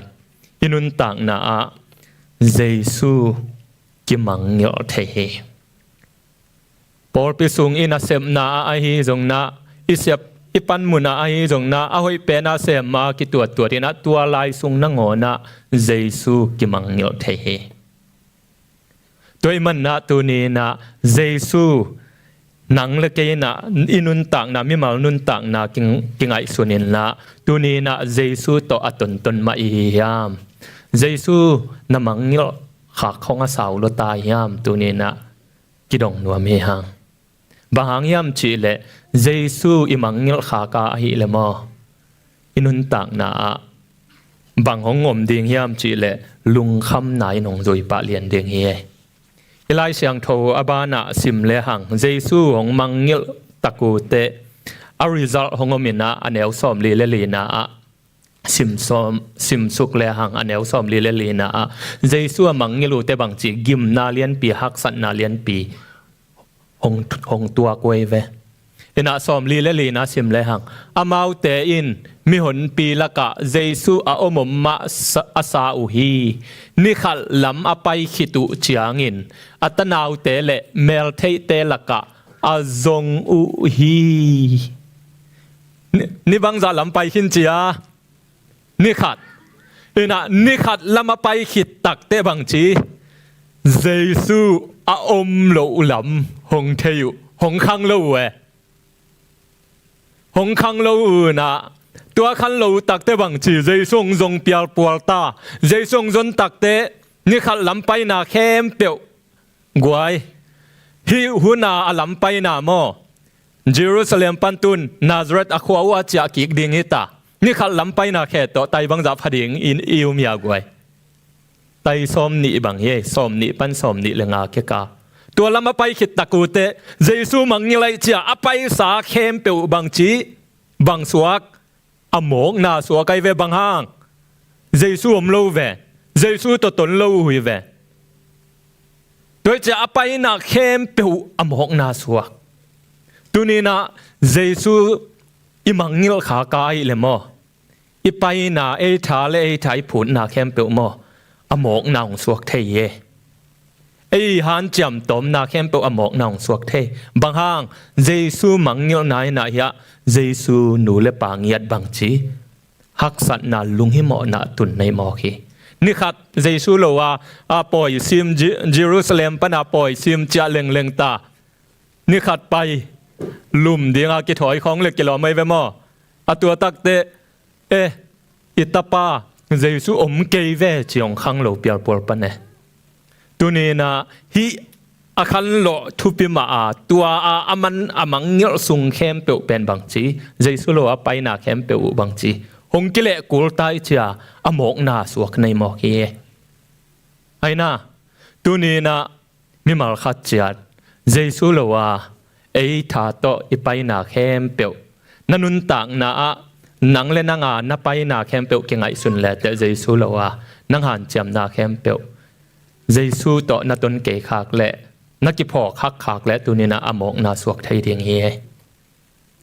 อินุนต่างนะเจซูกิมังยเทเฮปอลเปีสุงอินาเซมนาอาฮีจงนะอิเซบอิปันมุนาอาฮีจงนะอาหอยเปนาเซมมากิตัวที่นะตัวลายสุงนังโอนะเจซูกิมังยเทเฮตัวมันนะตัวนี้นะเจซูนังเล็กนะอินุนต่างนะมิมาลนุนต่างนะกิงไอสุนินนะตัวนี้นะเจซูต่ออัตนมาอียามเจซูนมังเงลขาของอาสาวลตายามตัวนี้นะกิดงนัวมีหังบางยามจีเลเจซูอิมังเงลขากาหิเลมออินุนต่างนะบางของงมดิ่งยามจีเลลุงคำไหนนงโดยปะเลียนเดียงเฮไลเสียงโทอบานะสิมเลหังเจซูของมังเงลตะกูเตอาริซัลของมินะอันเอลซอมลีเลลีนะสิมสุกเลหังอันเอลซอมลีเลลีนะเจซูมังเงลูเตบังจีกิมนาเลียนปีฮักสันนาเลียนปีหงตัวกวยเวอินะซอมลีเลลีนะสิมเลหังอามาวเตอินมิหนปีละกะเจซูอาอมมะอาซาอุฮีนิขัลลำอภัยขิตุเจียงินอัตนาวเตเลเมลเทเตละกะอาจงอุฮีนี่บางจะลำไปขินเจียนิขัดอินะนิขัดลำอภัยขิดตักเตบังจีเจซูอาอมโลลำหงเทยุหงคังโลเวหงคังโลนะตัวขันโลตักเตบังจีเจซงจงเปียลปวลตาเจซงจนตักเตนี่ขัดลำไปนาเข้มเปียวกวยฮิหุนาลำไปนาโมเยรูซาเล็มปันตุนนาซาเรตอควาวาจากกิกดิงฮิตานี่ขัดลำไปนาแค่ต่อไตบังจับพดิงอินอิวมียกวยไตสมนิบังเยสมนิปันสมนิเลงาเกกาตัวลำไปขิดตะกูเตเจซูมังเงลัยเจียอไปสาเข้มเปียวบังจีบังสวกอโมกนาสวกไอเวบังห้างเจซูอมโลเวเจซูตัวตนโลหุยเวโดยจะอไปนาเข้มเปียวอโมกนาสวกตัวนี้นะเจซูอิมังเงลขากายเลยมออีไปนาเอทาเลเอทายผุนนาเข้มเปียวมออโมกนาของสวกเทเยไอฮันจำตอมนาเข้มเปียวอโมกนาของสวกเทบางห้างเจซูมังเงลนายนาเฮียเจซูนูเลปางยัดบังจีฮักสัตนาลุงหิมอนาตุนในมอคีนี่ขัดเจซูโลวาอาปอยซิมเยรูซาเล็มปนาปอยซิมจะเล็งตานี่ขัดไปลุมเดียงอากิถอยของเล็กกิโลไม่เวมออาตัวตักเตอิตาปาเจซูอมเกยเวจีองขังโลเปียลปอลปนเนตัวนี้นะฮิอาคันโลทุปิมาตัวอามันอามังเงลสุงเข้มเปียวเป็นบางจีเจสุโลไปนาเข้มเปียวบางจีหงกิเลกุลตายเจียอโมกนาสวกในหมอกเยไอ้น่าตัวนี้นะมิมาลขัดเจียเจสุโลว่าไอ้ท่าโตอีไปนาเข้มเปียวนันุนต่างนะนังเลนังนับไปนาเข้มเปียวเก่งไอสุนเลแต่เจสุโลว่านังหันเจียมนาเข้มเปียวเจสุโตนัตนเกขากเลนักกิพอคักขากและตัวนี้นะอโมกนาสวกไทยเดียงเฮ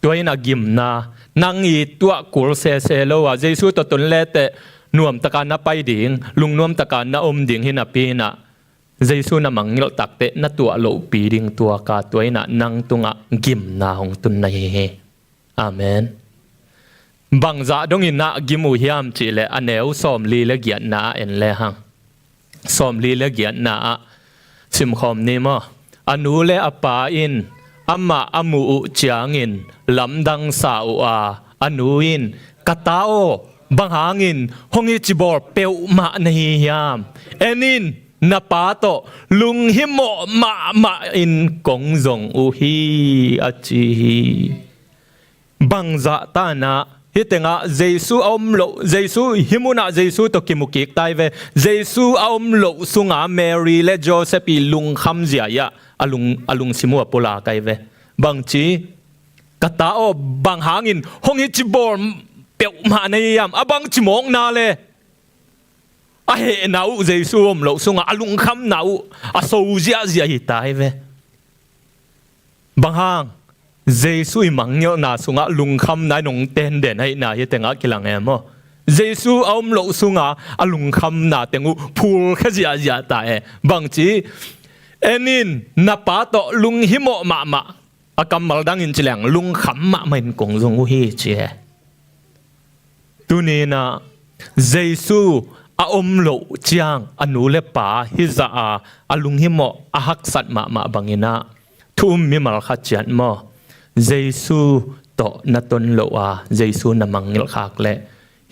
ตัวนี้นะกิมนานังอีตัวกุลเซโลว่าเจสุตัวตนเลแต่นวมตะการนับไปดิ่งลุงนวมตะการนับอมดิ่งหินาปีนะเจสุนะมังเงลตักเตนัตัวโลปีดิ่งตัวกาตัวนี้นะนังตุงะกิมนาของตุนในเฮอาเมนบางจะดงอินะกิมูฮิามจีเลอันเอวสอมลีเลเกียนนาเอ็นเลหังสอมลีเลเกียนนาสิมคอมนี่มั้งอนุเลอปาอินอามาอามูอุจางอินลำดังสาวอนุอินกตาโอบางหางินหงอิจิบอลเปียวมาในยามเอ็นิน na pa to lung hi mo ma in kong zong u hi achi bangza ta na hitenga Zeisu om lo Zeisu himuna Zeisu to kimukik tai ve Zeisu om lo sunga Mary le Joseph i lung kham zia ya alung simua pola kai ve bangchi kata o bang hangin hongi chibor peu ma nei yam abang chimong na le a he nau Zeisu om lo sunga alung kham nau a so zia hi tai ve bang hang Zeisu i Mangngilhna sunga lung kham nai nong ten den hai na hi tenga kilang emo Zeisu om lo sunga alung kham na tengu phul kha zia ta e bangchi enin na pa to lung himo ma akam mal dang in chilang lung kham ma main kong zong u hi che tu ni na Zeisu a om lo chiang anu le pa hi za a alung himo a hak sat ma bangina thum mi mal kha chian mo Zeisu to na ton lo a Zeisu na mangngil khak le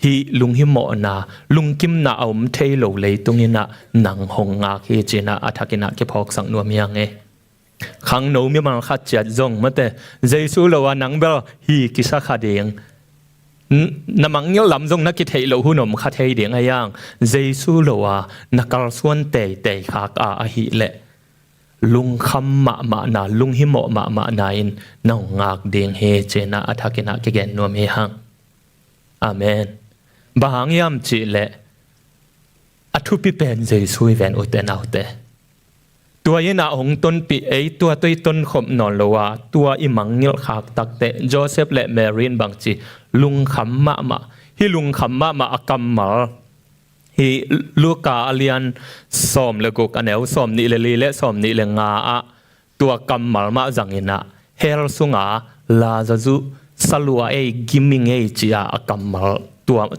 hi lung hi mo na lung kim na om thei lo le tungina nang hong nga khi china athakina ke phok sang no miang e khangno mi mal khat chat zong mate Zeisu lo wa nang bel hi kisa kha deng na mangngil lam zong na ki thei lo hu nom kha thei deng ayang Zeisu lo wa nakal suan te khak a hi le lung kham ma na lung hi mo ma na in nong ngak ding he chena athakina ke gen nom he hang amen bahang yam chi le athu pi pen Zeisu ven uten autte tua ina hong ton pi ei tua toi ton khom non lowa tua i Mangngil khak takte Joseph le Mary bang chi lung kham ma hi lung kham ma akam mal hi Luka alian som le guk aneu som ni le le som ni le nga a tua kamal ma zangina hel sunga la zazu salua e giming e chia akamal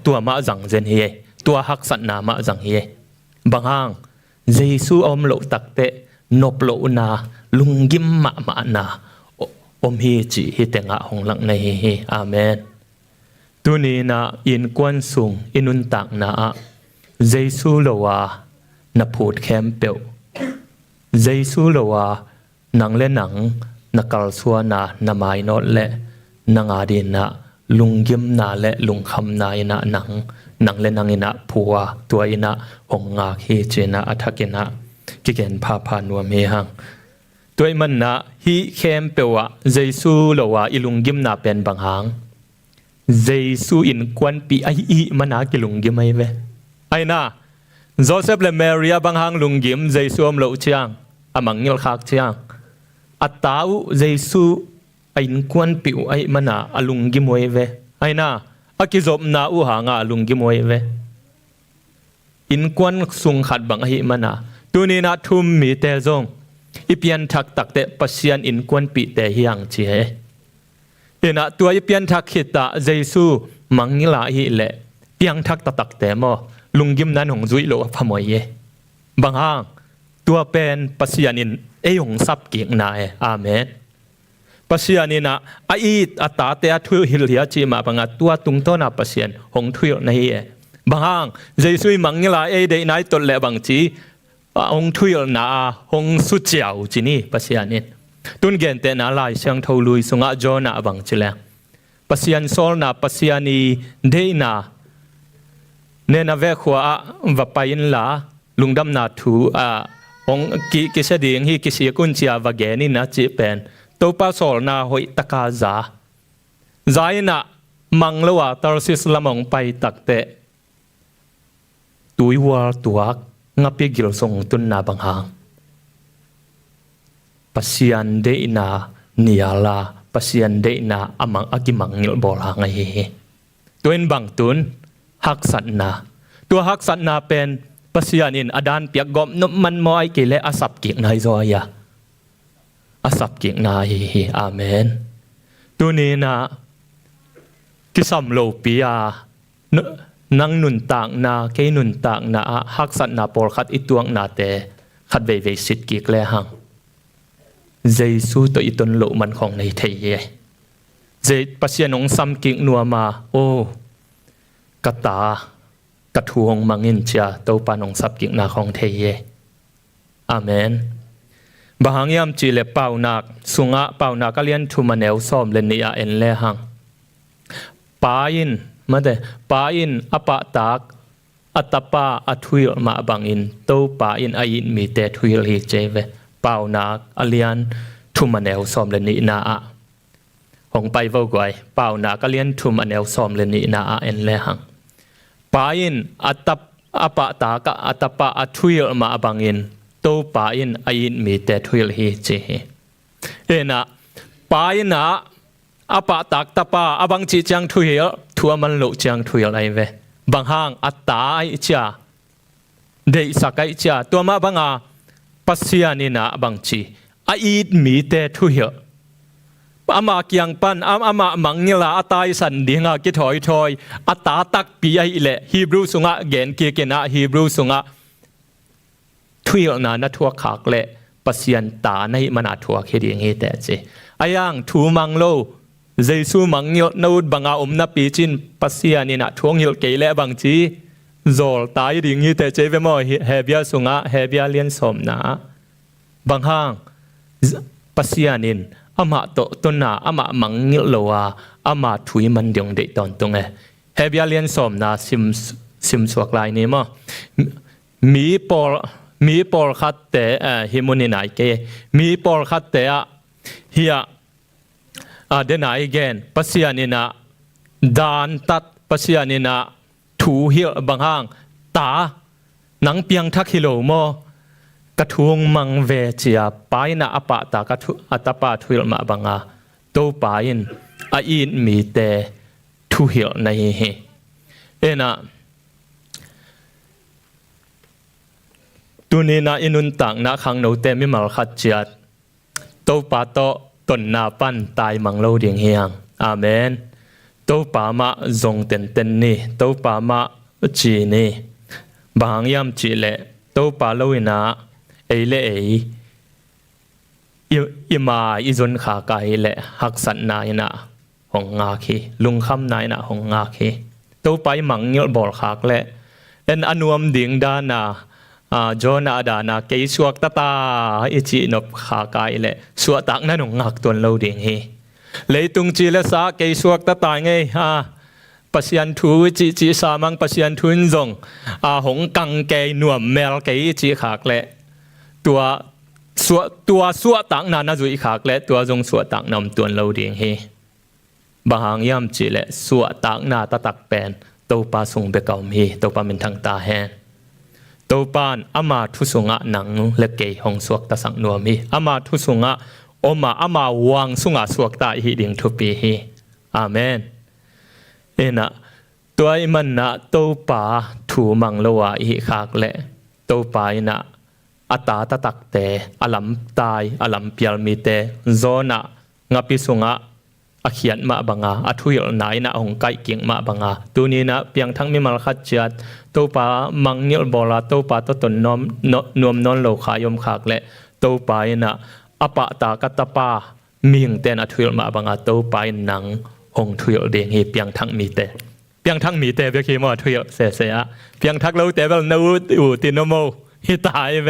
tua ma zang zen hi tua hak sat na ma zang hi banghang Zeisu om lo takte nop lo na lungim ma na om hi chi hi tenga hong lang nei hi amen tu ni na in kwan sung inun tak na a Zeisu lo wa na phut khempeuh Zeisu lo wa nang le nang nakal suana na mai not le nanga din na lungim na le lungkham na ina nang le nang ina phuwa tua ina honga khi chena athakina kigen pha nuam he hang toy man na hi khempeuh wa Zeisu lo wa ilungim na pen bang hang Zeisu in kwan pi ai i mana kilungim ai ve aina Joseph le Maria bang hang lungim Zeisu om lo chiang amangngil khak chiang atau Zeisu ain kwan piu ai mana alungim moi ve aina akizop na u hanga alungim moi ve in kwan sung khat bang hi mana tunina thum mi te zong ipian thak takte pasian in kwan pi te hiang chi he ina tua ipian thak khita Zeisu Mangngilhna hi le piang thak tak te mo lungim nan hong zui lo phamoi ye bang hang tua pen pasianin e hong sap ki na e amen pasianina ai ata te athu hil hia chi ma banga tua tung to na pasian hong thuil na hi e bang hang Zeisu Mangngilhna e de nai tol le bang chi hong thuil na hong su chiao chi ni pasianin tun gen te na lai sang tho lui sunga jona bang chile pasian sol na pasiani de na nena ve khwa va pain la lungdam na thu ong ki se ding hi ki si kun chia va ge ni na chi pen to pa sol na hoi taka za zaina manglawa tarsis lamong pai takte tuiwa tuak ngapi gil song tun na bang hang pasian de na niala pasian de na amang akimangil bol hang hi tuin bang tun hak sat na tua hak sat na pen pasianin adan piak gom no man moi ki le asap ki nai zo ya asap ki na hi amen tu ni na ki sam lo pia nang nun tak na ke nun tak na hak sat na por khat ituang na te khat ve sit ki kle hang Zeisu to iton lo man khong nei thei ye Zait pasianong sam ki nuama o kata kathuong mangin cha to panong sap ki na khong thei ye อาเมนบางยามจีเลเป่านักสุงะเป่านักก็เลียนทุมันเอวซ้อมเลนี่เอ็นเลหังปาอินมาเดปาอินอปะตากอัตปาอัทุยมาบังอินโตปาอินอินมีเตทุยลีเจเวเป่านักอเลียนทุมันเอวซ้อมเลนี่นาอะหงไปเว้ากวยเป่านักก็เลียนทุมันเอวซ้อมเลนี่นาเอ็นเลหังปาอินอัตอปะตากอัตปาอัทุยมาบังอินโตปาอินอินมีเตทุยลีเจเอนะปาอินนะอปะตากตปาอบังจีจังทุยทัวมันโลจังทุยอะไรเวบางห้างอัตตาอิจาเดอิสักอิจาตัวมาบังอาปัสยานินะบังจีอินมีเตทุยอามาเกียงปันอามามังเงลาอัตายสันดีงากิถอยอัตตาตักปีไอเละฮีบรูสุงะเกนเกียเกนะฮีบรูสุงะทุยนานัทัวขากเละปัสยันตาในมันอาทัวเคดีงเฮแต่เจอายังทูมังโลเจซูมังเงลนูดบังอานับปีจินปัสยานินะทวงเงลเกยเละบังจีโจลตายดิ่งเฮแต่เจเวมอเฮเบียสุงะเฮเบียเลียนสมนาบางห้างปัสยานินอามาโตต้นนาอามามังเงลโลวาอามาถุยมันยงเดตอนตรงเฮเบียเลียนสมนาซิมสวกลายนี้มั้งมีปอลขัดเตะฮิมุนินายเกมีปอลขัดเตะเฮียเดนายเกนปัสยานินะดานตัดปัสยานินะถูเฮียบางห้างตาหนังเปียงทักฮิโลโมกระทวงมังเวจียปายนะอปะตากระทุอัตปาทุยมาบังอาโตปายินอินมีเตทุเฮียในเฮเอนะตัวนี้นะอินุนตังนะขังโนเตมิมาลขัดเจียดโตปาโตตนนาปั้นตายมังโลเดียงเฮียงอาเมนโตปามาจงเต็นนี่โตปามาจีนี่บางยามจีเลโตปาโลวินาเอเลเออิมาอิจนขากายเลหักสันนายนะหงงาคีลุงคำนายนะหงงาคีโตไปมังเงลบอลขากเลเอ็นอนุมดิ่งดานาโจนาดานาเกยสวกตาตาอิจินบขากายเลสวตักนั่นหงักตัวเราดิ่งเฮเลยตุงจีเลสาเกยสวกตาตาไงปัสยันทูจีสามังปัสยันทุนจงหงกังเกยหนวมเมลเกยจีขากเลตัวสวตักนานาจุยขากเลตัวจงสวตักนำตัวเราดิ่งเฮบางยามจีเลสวตักนาตาตักเป็นตัวปาสงเบกาวมีตัวปามินทางตาแหนโตปานอามาทุสุงะหนังเล็กเกยหงสวกตาสังนวมีอามาทุสุงะอมาวางสุงะสวกตาหิดิงทุปีฮีอาเมนเอนะตัวอิมันนะโตปาถูมังโลวาอิขากเละโตปาอินะอัตตาตะตักเตอลัมตายอลัมเปียลมีเตโซนะงาปิสุงะอเขียนมาบังอาอทุยนายนะหงไก่เกียงมาบังอาตัวนี้นะเพียงทั้งมีมาขัดจัดโตปามังเนียลบอลาโตปาตตนนอมนวมนอนโลขายมขากและโตปายนะอปะตากัตปามีงเตนอทุยมาบังอาโตปายหนังหงทุยเดียงเฮเพียงทั้งมีเตเพียงทั้งมีเตเบียคีมอทุยเสียเพียงทั้งเราเตเบลนูอูตินโมฮิตายเว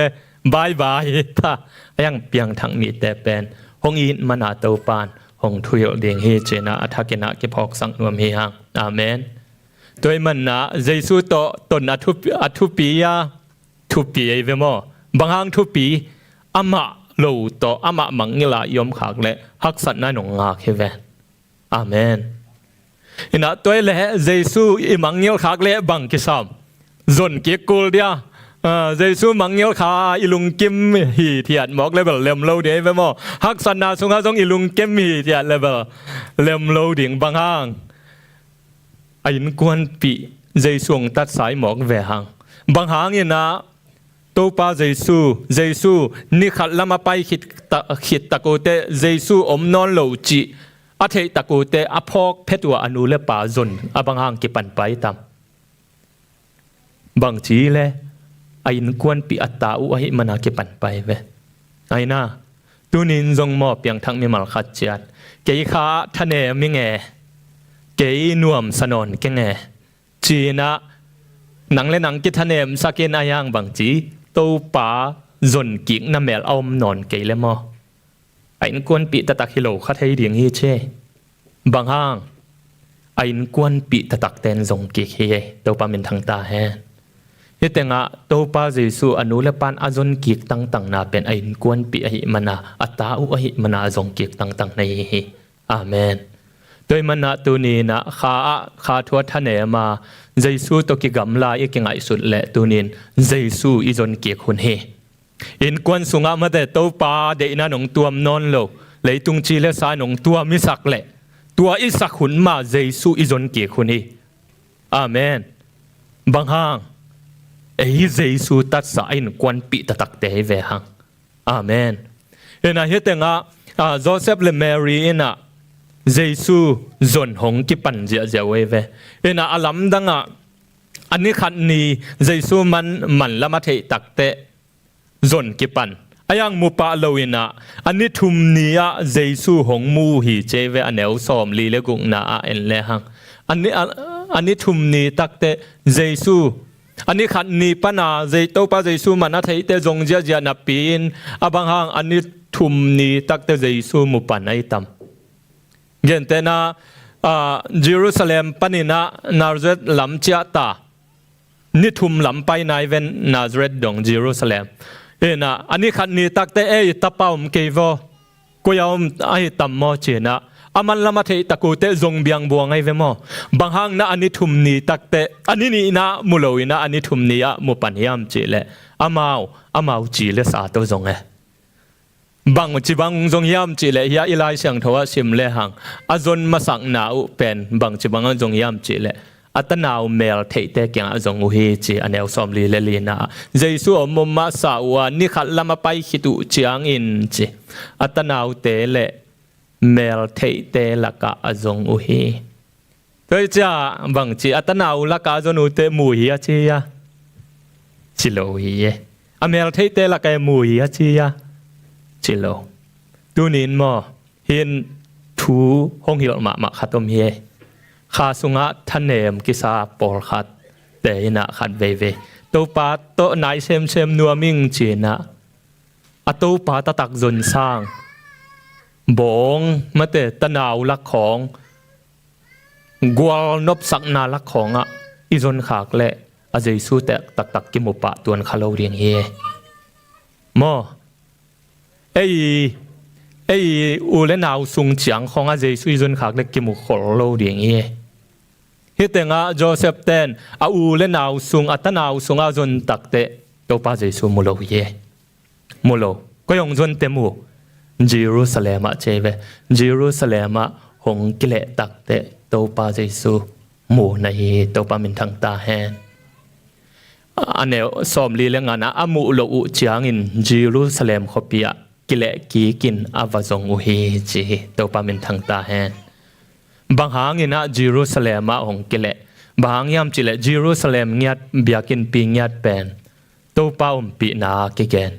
บายบายท่ายังเพียงทั้งมีเตเป็นหงอินมานาโตปานหงทุยเดียงเฮเจนะอัฐกินะกิพอกสังนวมเฮหังอาเมนโดยมันนะเจสุโตตนอัทุปียาทุปีเอเวโมบางหางทุปีอามาโลโตอามามังเงลายอมขากเลหักสัตนาหนงงาเคเวอาเมนอินะตัวเลเจสุอิมังเงลขากเลบังกิสามจนเกียกูลเดียเจสุมังเงลขาอิลุงกิมฮีเทียดหมอกเลเบลเลมโลเดียเวโมหักสัตนาสงหาสงอิลุงกิมฮีเทียดเลเบลเลมโลดิ่งบางหางอินกวนปีเจสุงตัดสายหมอกเวหังบางหางเนี่ยนะโตปาเจสุนิขัดละมาไปขิดตะโกเตเจสุอมนอนโลจิอาเทตะโกเตอพอกเพตัวอนุเลปาจนบางหางกิปันไปตามบางทีเลยอินกวนปีอัตตาอุหิมันอากิปันไปเวไอ้น่าตุนินจงมอบอย่างทั้งมีมัลขัดจัดเกี่ยขาทะเนมิเงเกยนวมสนนเกงเงจีนะหนังเลหนังกิทะเนมสักเกนอายังบางจีโตปา dồn kiếng na mèo om nòn kể lên mò anh quan bị ta tắc hiểu khát hay điển hi chê bằng hang anh quan bị ta tắc tên dòng kiếng hi đâu pa mình thằng ta he hi tenga đâu pa Zeisu anu le pan azon kiếng tăng tăng na pen anh quan bị hi mana ata u hi mana dòng kiếng tăng tăng này hi amen tôi mana tu ni na kha thua thân này mà Zeisu to ki gam la i ki ngai sut le tu nin Zeisu i zon kiếng hun he in quan sunga ma de to pa de na nong tuam non lo leitung chi le sa nong tua mi sak le tua i sak hun ma Zeisu i zon kiếng hun hi amen bang hang ei Zeisu tat sa in quan pi ta tak te ve hang amen ena hetenga Joseph le Mary ina Zeisu zon hong ki pan zia zia we ve ena alam danga ani khan ni Zeisu man lama thei takte zon ki pan ayang mupa loina ani thum nia Zeisu hong mu hi cheve aneu som li le gung na a en le hang ani thum ni takte Zeisu ani khan ni pana to pa Zeisu mana thei te zong zia zia na pin abang hang ani thum ni takte Zeisu mu pan ai tam gen te na Jerusalem panina Nazareth lam chia ta ni thum lam pai nai ven Nazareth dong Jerusalem ena ani khan ni takte e tapaum kevo koyam ai tam mo chena aman lama thei takute zong biang buang ai ve mo banghang na ani thum ni takte ani ni na muloina ani thum ni a mu pan hiam chile amau chi le sa to zong e bang chi bang zong hiam chi le ya ilai sang thowa sim le hang azon masang na u pen bang chi bang zong hiam chi le atanaw mel thei te kyang zong u hi chi anel som li le li na Zeisu om ma sa wa ni khat lama pai khitu chiang in chi atanaw te le mel thei te la ka azong u hi toi cha bang chi atanaw la ka zon u te mu hi a chi ya chi lo hi ye a mel thei te la ka mu hi a chi ya chi lo tu nin mo hin thu hong hil ma khatom hi kha sunga thanem kisa por khat te na khat ve ve to pa to nai sem nuaming china a to pa ta tak zon sang bong mate tanaw lak khong gwal nop sak na lak khong a izon khak le a Zeisu te tak ki mu pa tuan khalo riang hi mo ei u le naw sung chiang khong a Zeisu izon khak le ki mu khol lo riang hi hitenga Joseph ten a u le naw sung atanaw sung a zon takte to pa Zeisu mulo ye mulo ko yong zon temu Jerusalem a cheve Jerusalem a hong kile takte to pa Zeisu mu na hi to pa min thang ta hen anel som li le ngana amu lo u chiang in Jerusalem khopia kile ki kin avazong u hi chi to pa min thang ta hen bang hang ina Jerusalem a hong kile bang yam chile Jerusalem ngiat biakin pi ngiat pen to pa pi na ki gen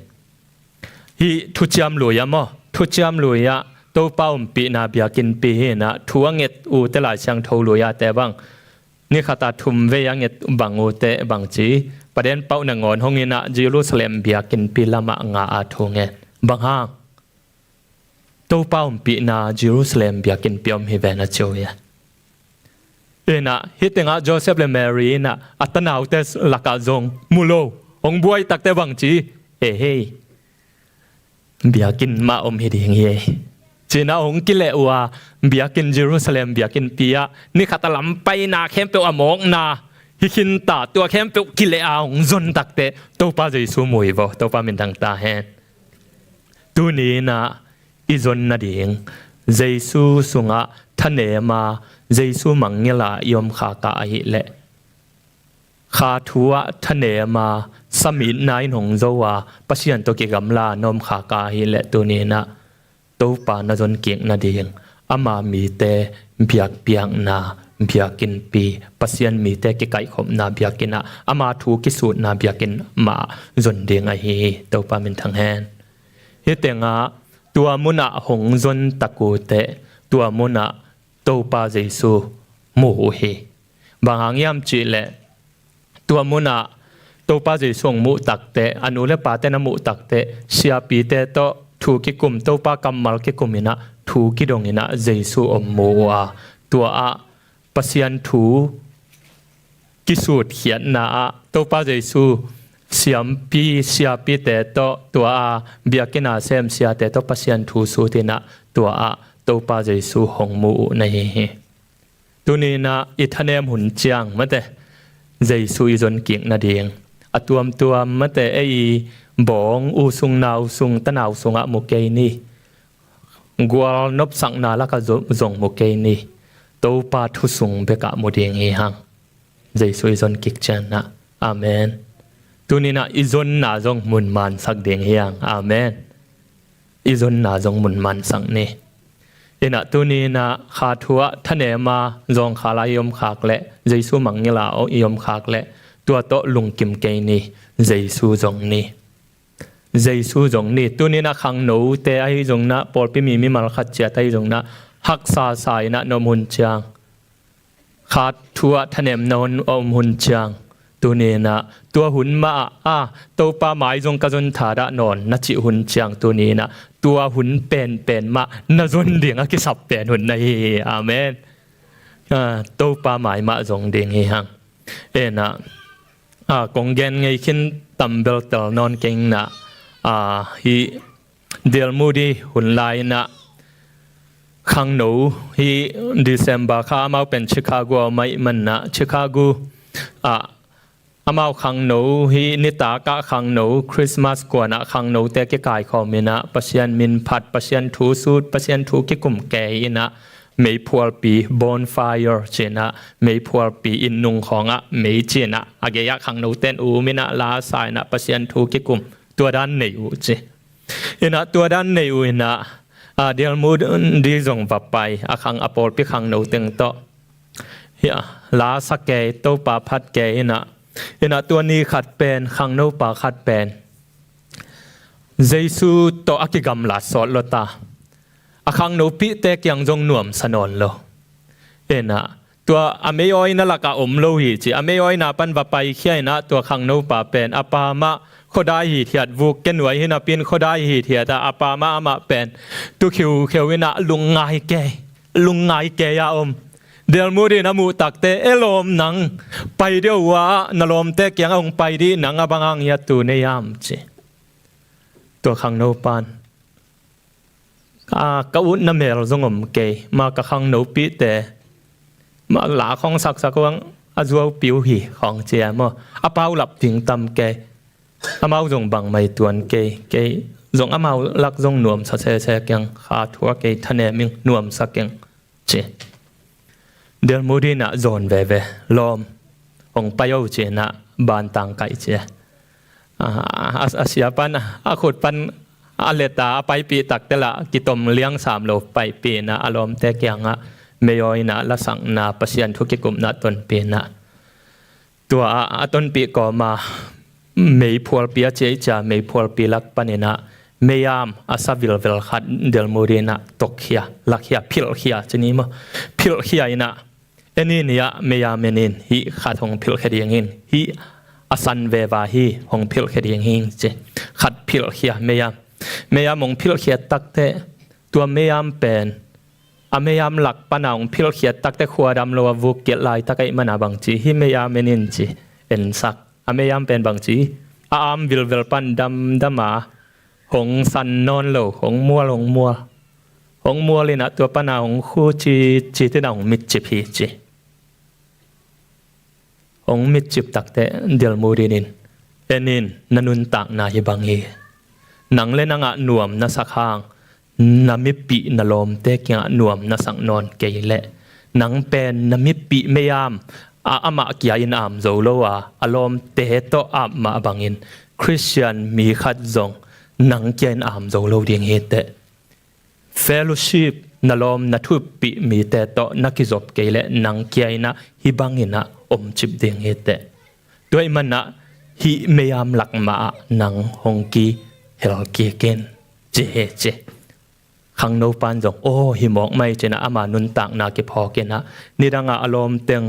hi thu cham lo ya mo thu cham lo ya to pa pi na biakin pi he na thuanget u te la chang tho lo ya te bang ni khata thum ve yang et bang u te bang chi paden pau na ngon hongina Jerusalem biakin pi lama nga a thonge bang hang to pa pi na Jerusalem biakin piom hi ve na choya ena hitenga Joseph le Mary na atanaw te laka zong mulo ong buai takte bang chi he biakin ma hi ding ye china ong kile wa biakin Jerusalem biakin pia ni khatalam pai na khempeuh amok na hikin ta tua khempeuh kile a ong zon takte to pa Zeisu mui vo to pa min dang ta hen tu ni na izon na ding Zeisu sunga thanema Zeisu Mangngilhna yom kha ka hi le kha thua thanema samin nai hong zowa pasian to ki gamla nom kha ka hi le tu ni na to pa na zon kiek na ding ama mi te biak piang na biakin pi pasian mi te ki kai khom na biakina ama thu ki su na biakin ma zon ding a hi to pa min thang hen hi tenga tua muna hong zon takute tua muna to pa Zeisu mu hi bangang yam chi le tua muna ตัวป้าจะส่งมุตักเตอนุเลปาเตนมุตักเตเสียปีเตโตถูกิกุมตัวป้ากำมัลกิกุมินะถูกิดงอินะเจสุอมมัวตัวปัสยันถูกิสูดเขียนนะตัวป้าเจสุเสียมปีเสียปีเตโตตัวเบียกินาเซมเสียเตโตปัสยันถูสูตินะตัวป้าเจสุหงมูในตัวนี้นะอิทานเนมหุ่นเจียงมันแต่เจสุอิจนกิ่งนาเดียงตัวมันแต่ไอ้บองอุสุงนาวสุงตะนาวสุงมุกเกนี่กัวนบสังนาละก็จงมุกเกนี่ตัวป้าทุสุงเบกะมุเดียงเฮหังเจสุอิจนกิ่งเจนนะอาเมนตัวนี้นะอิจนนาจงมุนมันสักเดียงเฮียงอาเมนอิจนนาจงมุนมันสังนี่ตัวนี้นะขาทัวทะเนมาจงขาลายมขากเละเจสุมังเงลาเอายมขากเละตัวโตลุงกิมเกนี่เจสุจงนี่เจสุจงนี่ตัวนี้นะขังหนูเตไอจงนะปอลปิมีมัลขัดเจตไอจงนะหักซาสายนะนมุนจางขาทัวทะเนมนนอมุนจางตัวนี้นะตัวหุ่นมาตัวป้าหมายจงกระจนถาดะนอนนัจิหุ่นจางตัวนี้นะตัวหุ่นเป็นมาน่าจนเดียงกิสับเป็นหุ่นในอาเมนตัวป้าหมายมาจงเดียงเฮียงนะกงเกนไงขึ้นตัมเบลตลนอนเก่งนะฮีเดลมูดีหุ่นลายนะขังหนูฮีเดซมบาข้ามาเป็นชิคาโกไม่มันนะชิคาโกอามาขังหนูฮีนิตากะขังหนูคริสต์มาสกว่านะขังหนูแต่กิกายขอมินะปัศยันมินพัดปัศยันทูสูดปัศยันทูกิกุมแก่นะไม่พวลปีบอนไฟร์เจนะไม่พวลปีอินนุงของไม่เจนะอาเกียขังหนูเต้นอูมินะลาสายนะปัศยันทูกิกุมตัวด้านในอูเจตัวด้านในอูนะเดียลมูดดีจงวับไปขังอปอลปีขังหนูเต็งโตลาสักแก่โตปาพัดแก่นะตัวนี้ขัดเป็นขังโนปาขัดเป็นเจสุโตอากิกัมลาสอดลตาขังโนปิเตกยังจงหน่วมสนนโลนะตัวอเมยอยนั่นละกะอมโลหิจิอเมยอยนาปันวับไปเขียนะตัวขังโนปาเป็นอปามะขดายหิเทียดวุกเกนไว้หินาปินขดายหิเทียดอปามะมาเป็นตัวคิววินะลุงไงแกยาอมเดลมูดีนามูตักเตเอลมนังไปเดียวว่านลมเตกยังองไปดีนังบังอังยัตุเนียมจีตัวขังโนปานกอุนนเมลจงอมเกยมากะขังโนปีเตมาหลาของสักวังอาจัวปิวหีของเจียมอปาวหลับถึงตำเกยอามาจงบังไม่ตวนเกยจงอามาลักจงหน่วมสัเซยังขาทัวเกยทะเนมิงหน่วมสักยังจีเดลมูดีนะโซนเวลอมองไปเอาเจนะบานตังไกเจอาเซียปันขุดปันอเลตาไปปีตักเตละกิตมเลี้ยง3 โลไปปีนะอารมณ์แต่แกงเมยอยนะละสังนาปัศยันทุกิกุมนะต้นปีนะตัวต้นปีก็มาไม่พวลปีเจจ่าไม่พวลปีลักปันนะเมียมอาซาวิลเวลขัดเดลมูดีนะตกเขียลักเขียพิลเขียจะนี้มั้งพิลเขียนะอันนี้เนี่ยเมียเมนินฮีขัดหงพิลเขียงหินฮีอาสันเววาฮีหงพิลเขียงหินเจขัดพิลเขียเมียมงพิลเขียตักเตตัวเมียมเป็นเมียมหลักปนางพิลเขียตักเตขวดำโลวุกเกลายตักไอมันบางจีฮีเมียเมนินจีเอ็นสักเมียมเป็นบางจีวิลปันดำมาหงสันนอนโลหงมัวเลยนะตัวปนาหงคู่จีที่น่าหงมิดจิบฮีจีหงมิดจิบตักเตเดลมูดินินเอ็นินนันุนตักนาฮิบังฮีหนังเล่นงะหน่วมนาสักหางนามิปีนาลมเตกงะหน่วมนาสังนอนเกยเละหนังเป็นนามิปีเมียมอามาเกียอินโซโลอารมณ์เตโตมาบังอินคริสเตียนมีขัดจงนังเกียนโซโลเดียงเฮเตเฟลโลชิพนาลมนาทุปีมีเตโตนักกิจบเกยเละนังเกียนะฮิบังอินะอมจิบเดียงเฮเตด้วยมันนะฮิเมียมหลักมานังฮงกีเฮลกีเกนเจขังโนปันจงโอ้หิมอกไม่เจนะอามานุนตักนาเก็บพอเกนะนี่ดังอารมณ์เต็ง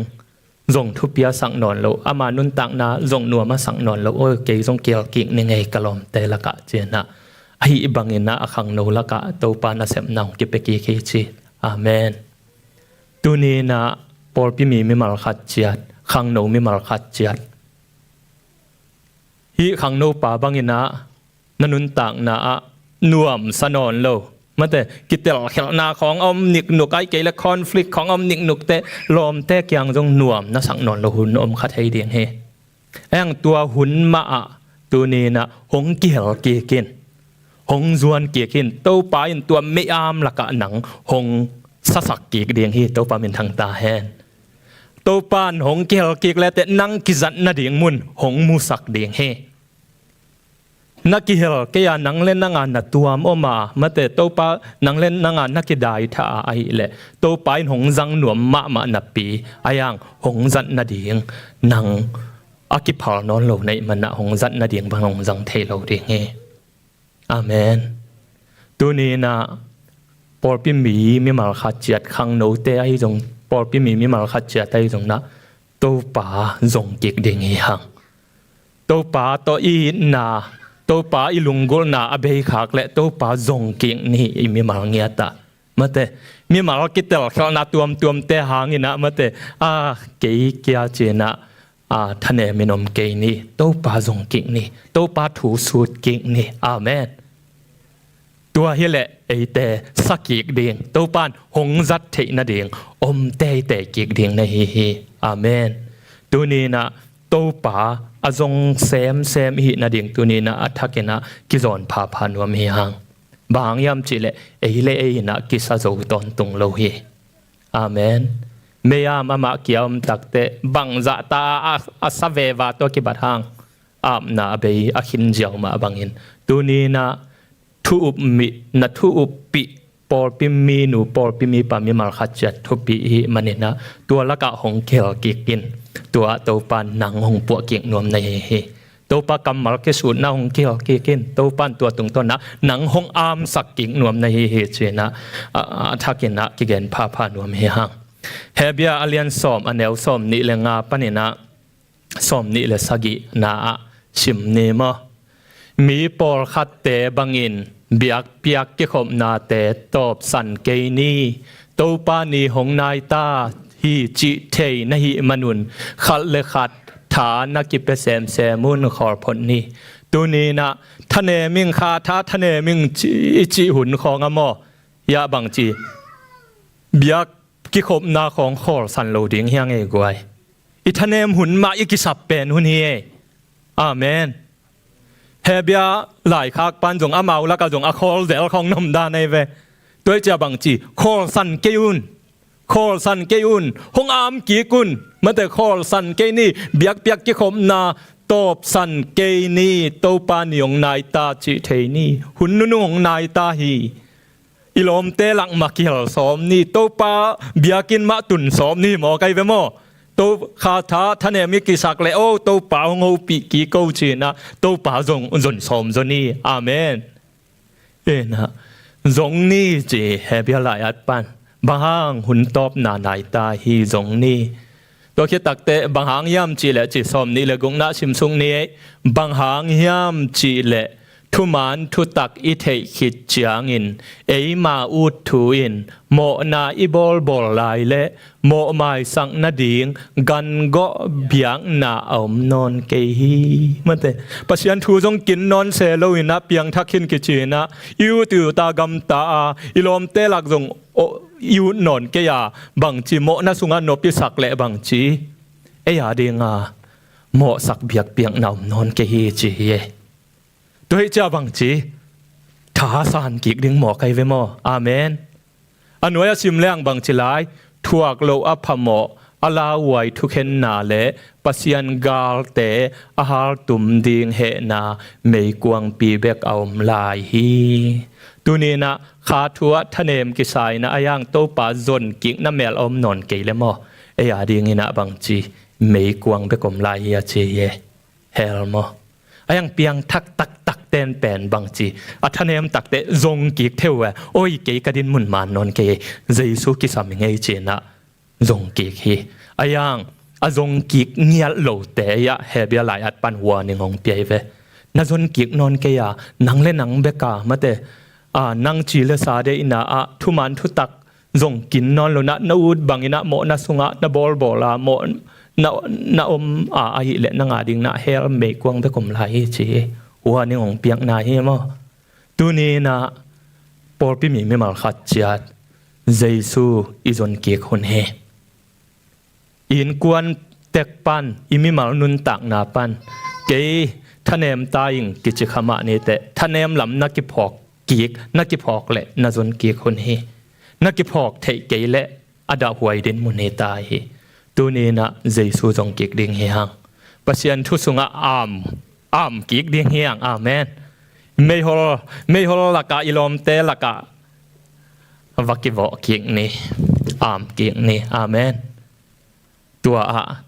zong thupia sang non lo ama nun tak na zong nuam ma sang non lo oi ke zong kel ki ne ngai kalom te la ka chena hi bangina akhang no la ka to pa na sem nang ki pe ki khi chi amen tuni na por pi mi mal khat chiat khang no mi mal khat chiat hi khang no pa bangina nanun tak na nuam sanon lo mà thế cái tel khel naของอมนิกนุกไอเกลคอนฟลิกของอมนิกนุกเตลอมเตกยังจงน่วมนะสังนอนละหุ่นอมขัดให้เดียงเฮแองตัวหุ่นมาตัวนี้นะหงเกี่ยวเกี่ยกินหงจวนเกี่ยกินตัวปลาอินตัวไม่อามละกะหนังหงสักเกี่ยเดียงเฮตัวปลาเป็นทางตาแฮนตัวปานหงเกี่ยวเกี่ยแล้วแต่นังกิจันนาเดียงมุนหงมูสักเดียงเฮนักกิเหลก็ยังนั่งเล่นนั่งงานนัดตัวมอมามาแต่ตัวป้านั่งเล่นนั่งงานนักกิได้ท่าไอเละตัวป้าหงจังหนวมมานับปีไอยังหงจันนาดีงนั่งอากิพาลนอนโลในมันนะหงจันนาดีงบางหงจังเทโลดีงเงอาเมนตัวนี้นะปอลปิมีมาขัดเจียดขังโนเตไอจงปอลปิมีมาขัดเจียดไอจงนะตัวป้าจงเก็กดีงหังตัวป้าตัวอีนาตัวป้าอีลุงกุลนาอเบยขากและตัวป้าจงกิ่งนี่มีมาเงียตามาเตมีมาคิดแต่ละครั้งนาตัวมเตหางนี่นะมาเตเกย์เกียเจนะท่านเอมินอมเกย์นี่ตัวป้าจงกิ่งนี่ตัวป้าถูสูดกิ่งนี่อาเมนตัวเฮเลไอแต่สักกิ่งเดียงตัวป้านหงจัดเทนะเดียงอมแต่กิ่งเดียงในฮีอาเมนตัวนี้นะตัวป้าอาจงเซมหินาดิ่งตัวนี้นะอัฐกินะกิจอนพาพานวมเฮียงบางยามจิเลเอเลเอนะกิสะโจตอนตุงโลฮีอาเมนเมียมามาเกี่ยวมตักเตบังจะตาอาสเววาตัวกิบัดหางอาบนาเบยอาขินเจียวมาบังอินตัวนี้นะทุบมินะทุบปิปอลปิมีนูปอลปิมีปามีมาขัดจัดทุบปีมันนี่นะตัวละกะหงเขียวกินตัวตัวปานนังหงปวกเกี่ยงนวมในเฮตัวปากำมัลเกสูนาหงเกี่ยวกินตัวปานตัวตรงต้นนะนังหงอามสักกิ่งนวมในเฮเจนะทักกินนะกิเกนพานวมเฮหังเฮเบียอเลียนสอมอันเอวสอมนี่เลงาปนินะสอมนี่เลสกินาชิมเนมมีปอลขัดเตบังอินเบียกเปียกกิขมนาเตตอบสันเกนีตัวปานีหงนายตาฮีจิเทยนะฮีมนุนขัดเลขัดฐานักกิเปเซมเซมุนขอผลนี้ตัวนี้นะทะเนมิงคาท้าทะเนมิงจิหุนของอมอยาบังจีเบียกกิขมนาของขอสันโลดิงเฮียงเอกวยอิทะเนมหุนมาอิกิสับเป็นหุนเฮอาเมนเฮเบียหลายคากปันจงอาเมาแล้วก็จงอาคอลเดลของนมดาในเวตัวเจ้าบังจีคอลสันเกยุนคอลสันเกยุนหงอามกีกุนมาแต่คอลสันเกนี่เบียกเปียกกิขมนาตอบสันเกนี่โตปานิยงนายตาจิเทนี่หุนนุนงนายตาฮีอิลอมเตลังมากิลสอมนี่โตปาเบียกินมาตุนสอมนี่หมอไกเวมอตัวคาถาท่านเอมิกิสักเลโอตัวป่างูปีกีโกจีนะตัวป่าจงสมจนี่อาเมนนะจงนี่จีเฮเบียลายอัดปันบางหางหุ่นตอบนานายตาฮีจงนี่ตัวคิดตักเตะบางหางย่ำจีเลจีสมนี่เลกงนาชิมซุงนี่บางหางย่ำจีเลทุมานทุตักอิเทขิดจางอินเอมาอุดทูอินโมนาอิบอลลายเลโมไมสังนาดิงกันก็เบียงนาอมนอนเกฮีมันเตปัศยันทูจงกินนอนเซโลอินะเปียงทักขินกิจีนะอิวติวตากำตาอิลอมเตลักจงอิวนอนเกียบังจีโมนาสุงานนปิสักเลบังจีเอยาดิงาโมสักเบียกเปียงนานอนเกฮีจีเยตัวเจ้าบังจีท้าสานกิกดึงหมอไกเวมออาเมนอันไว้ชิมแรงบังจีไลทวกโลอัพหมออาลาไว้ทุกเห็นนาเลปัสยันกาลเตอาหารตุ่มดิงเฮนาไม่กวงปีเบกเอาลายฮีตัวนี้นะขาทัวทะเนมกิสายนะอายังโตปาจนกิกน้ำเมลอมนอนเกยเลมอเอียดิงินะบังจีไม่กวงเบกอมลายฮีเจเยเฮลมออายังเปียงทักตักเต้นแปนบางจีอัธเนมตักเตจงกิกเทวะโอ้ยเกยกระดินมุนมานนอนเกยเจสุกิสามิงเอเจนะจงกิกฮีอายัง จงกิกเงียโลเตยะเฮเบียหลายอัดปันหัวนี่งงเปียเวนาจนกิกนอนเกียนังเล่นังเบกามาเตนังจีเลสาเดอินาทุมันทุตักจงกินนอนโลนะนาอุดบังอินะโมนาสุงะนาบอลบอลาโมนาอมอาหิเลนังอาดิงนาเฮลเมกวงเบกมลายจีหัวนี่งงเปียกนาเฮมอตัวนี้นะปอลปิมีไม่มาขัดจัดเจซูอิจนเกียคนเฮอินกวนเต็กปันอิมิมานุนตักนาปันเกยท่านเอ็มตายิงกิจขมาเนเตท่านเอ็มลำนักกิพอกกีกนักกิพอกเละนาจนเกียคนเฮนักกิพอกเทเกยเละอดาหวยเดินมุนเนตาเฮตัวนี้นะเจซูจงกีกดิ่งเฮียงปัจจัยทุสุงะอามกีกดิ่งเฮียงอาเมนไม่ฮอลละกะอิลอมเตละกะวักิวอกีกนี่อามกีกนี่อาเมนตัว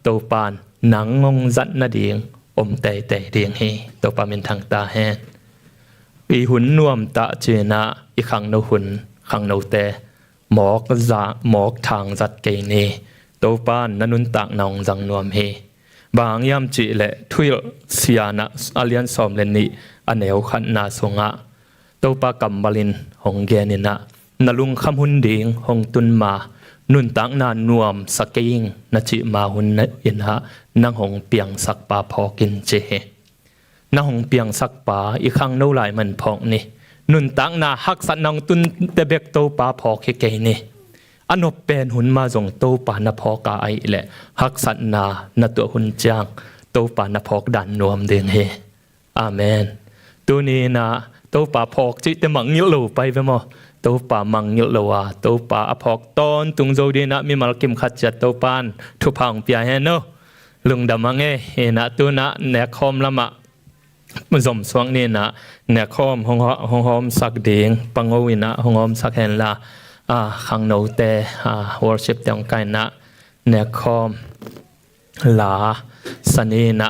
ตัวปานหนังงงจัดนาเดียงอมเตเดียงเฮตัวปาเป็นทางตาแฮนอีหุ่นนวมตะเจนะอีขังโนหุ่นขังโนเตหมอกทางจัดเกเนตัวปานนันุนตักนองจังนวมเฮบางยามจีเละทุยเสียนะอาเลียนสอมเลนนี่อันเอวขันนาสงะตัวปากัมบาลินหงเกนินะนลุงคำหุ่นดิงหงตุนมานุนตักนานวมสักเกิงนจิมาหุนอินหะนังหงเปียงสักปาพอกินเจนังหงเปียงสักปาอีขังโนไหลมันพองนี่นุนตักนาฮักสันนังตุนเตเบกโตปาพอเคเกนี่อันนบเป็นหุนมาจงโตปานพอกาไอแหละฮักสันนาณตัวหุนจางโตปานพอกดันนวมเดียงเฮอาเมนตัวนี้นะโตปาพอกจิตมังยิโลไปเวมอตัวป่ามังยุลวาตัวป่าอภอกตอนตุงโจดีนะมีมาลกิมขัดจัดตัวปานทุพังเปียเฮโนลุงดามังเฮนะตัวนะเนคอมละมะมันสมสวงนี่นะเนคอมหงหอมสักเดียงปังโอวินะหงหอมสักเฮนละขังโนเตวอร์ชิปเตียงไกนะเนคอมลาสนีนะ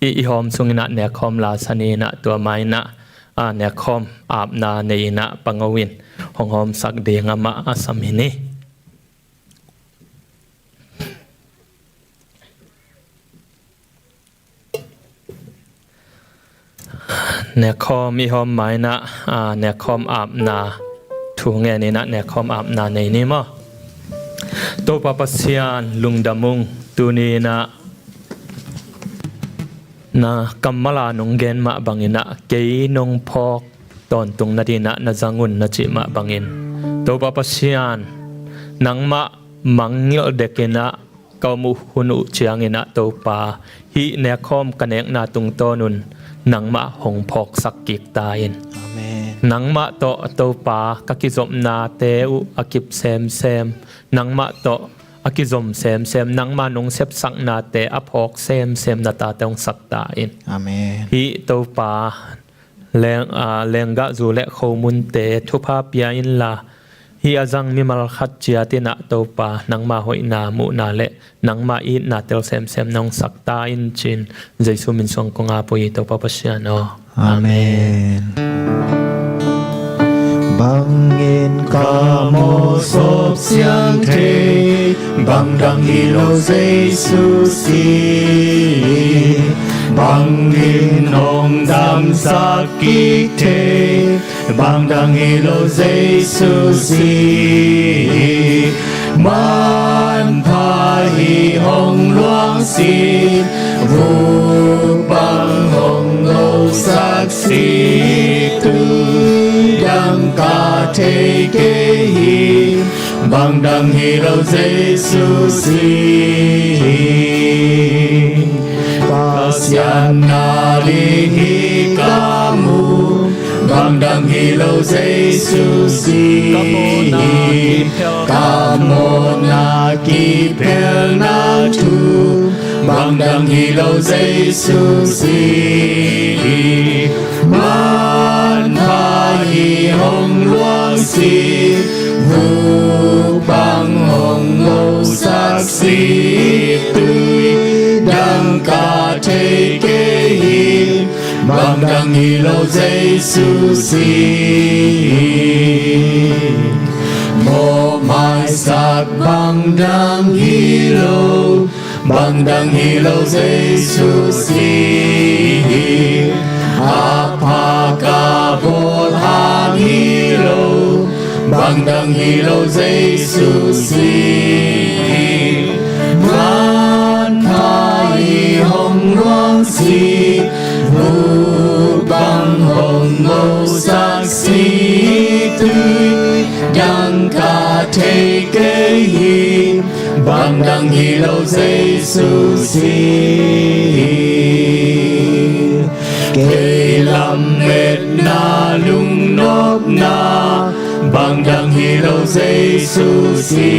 อีหอมสุงนะเนคอมลาสนีนะตัวไม้นะเนคอมอาบนาเนนะปังโอวินหงหอมสักเดียงมาอาสมินีเนคอมมีหอมไม้นะเนคอมอาบนาถูงเงี้ยนี่นะเนคอมอาบนาในนี่มั้งตัวปะปัสยานลุงดามุงตัวนี้นะกัมมาลานงเกนมาบังอินะเกยนงพอกตอนตรงนาดีนะนาจังุนนาจิมาบังอินตัวปะปัสยานนังมามังเงลเด็กนะกามุหุนุเชียงอินะตัวปาฮีเนคอมกันเองนาตุงโตนุนนังมาหงพอกสักกิกตายินนังมาโตโตปากักิจมนาเตอุอกิบเซมนังมาโตอกิจมเซมนังมานงเซบสักนาเตอพอกเซมนาตาเตงสักตาอินอาเมนฮิโตปาแรงกะจูเลขมุนเตทุพาเปียอินลาฮิอาจังมิมัลขัดเจียตินะโตปานังมาหอยนามุนาเลนังมาอินนาเตลเซมนงสักตาอินจินเจสุมินสงกงอาปุยโตปาปะเชียโนอาเมนBangin ka mo sop siang te Bang dang ilo Zeisu si Bangin nong dam sakik te Bang dang ilo Zeisu si Man pa hi hong luang si Vu bang hong lo sak si tu Dang ka te ke hi Bang dang hi lo Zeisu si Pasyan na li hi kamu Bang dang hi lo Zeisu si Kamo na ki pel na tu Bang dang hi lo Zeisu si Man pa hi hong luang si Vu bang hong lo sak si tui Dang ka te ke hi Bang dang hi lo Zeisu si Mo mai sak bang dang hi lo bằng đằng hi lâu Zeisu si apa ka bol hang hi lâu bằng đằng hi lâu Zeisu si man thai hồng loang si vu bằng hồng màu sắc si tươi đang cả thế kế hi bằng đằng hi lâu Zeisu si kê lâm mệt na lung nốt na bằng đằng hi lâu Zeisu si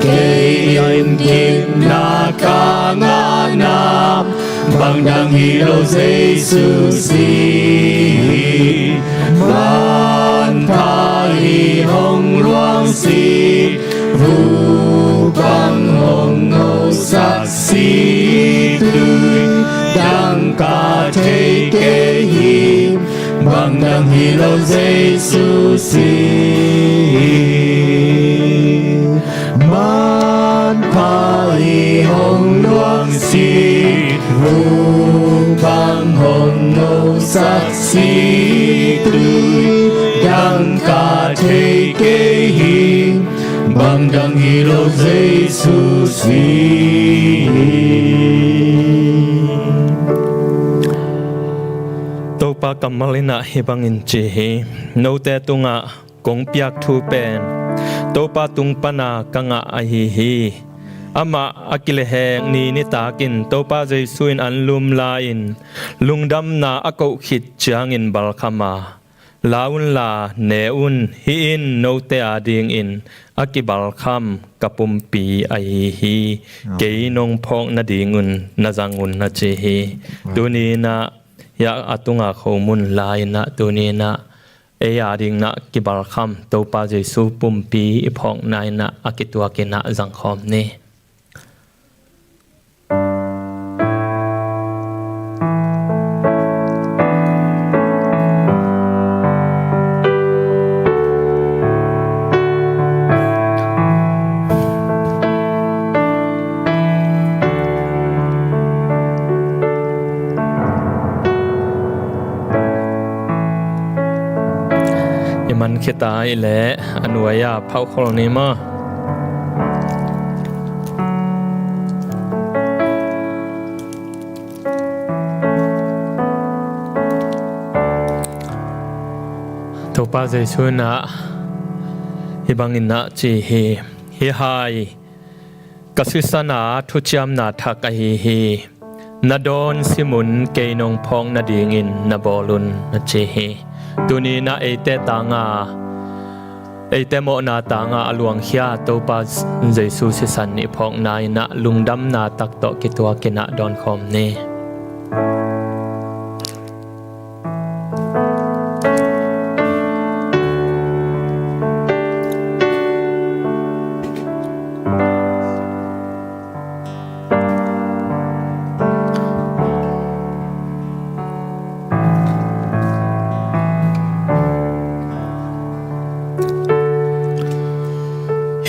kê im kim na ca ngã na bằng đằng hi lâu Zeisu si man thai hồng loang si vu bằng hồng màu sắc si tươi đang cả thế kế hi bằng đằng hi lâu Zeisu si man thai hồng loang si vu bằng hồng màu sắc si tươi đang cả thế kế hi bằng đằng hi lâu Zeisu si Topa Mangngilhna hibangin chihi note tunga kongpiak Thupen Topa tungpana kanga ahihi ama akileheng ni takin Topa Zeisu in anlum lain lungdam na akau khit chiangin balkhama laun la neun hi in note ading in akibal kham kapumpi ahihi keinong phok na dingun nazangun na chihi tunina ya atunga khawmun laina tunina eya ding na kibal kham Topa Zeisu pumpi iphok naina akitua kina zangkhom niมันคิดตายแหละอนุญาตเผาคนนี้มาTopa Zeisu na hibangin na chi hi hai kasisana thuchiam na thak a hi nadon simun keinong phong na dingin na bolun na chi hi tuni na ete tanga ete mo na tanga aluang hia Topa Zeisu si san ni phok nai na lungdam na tak to kitwa kina don khom ni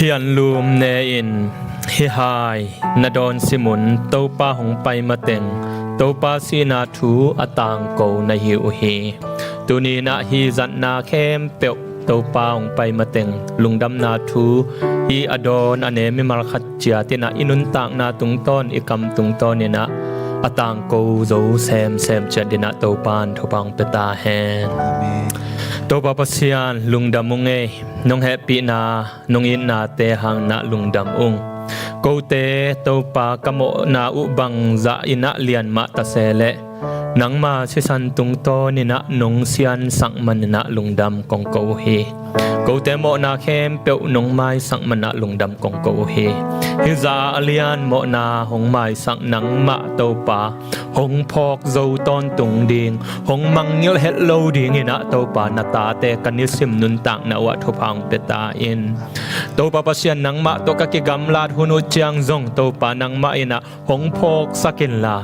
hian lum ne in hi hai nadon simun Topa hong pai mateng Topa sina thu atang ko na hi u hi tuni na hi zan na khempeuh Topa hong pai mateng lungdam na thu hi adon ane mi mal khat chia tina inun tak na tung ton ikam tung ton ni na atang ko zo sem chadina Topan thopang peta hen Topa pasian lungdam munge nong happy na nong in na te hang na lungdam ung ko te Topa kamo na ubang za ina lian ma ta sele nang ma sisan tung to ni na nong sian sang man na lungdam kong ko hi ko te mo na khempeuh nong mai sang man na lungdam kong ko hi hi za alian mo na hong mai sang nang ma Topa hong phok zo ton tung ding hong Mangngilhna lo ding ina Topa na ta te kanisim nun tak na wa thopang peta in Topa pasian nang ma to ka ki gamlat hunu chiang zong Topa nang ma ina hong phok sakin la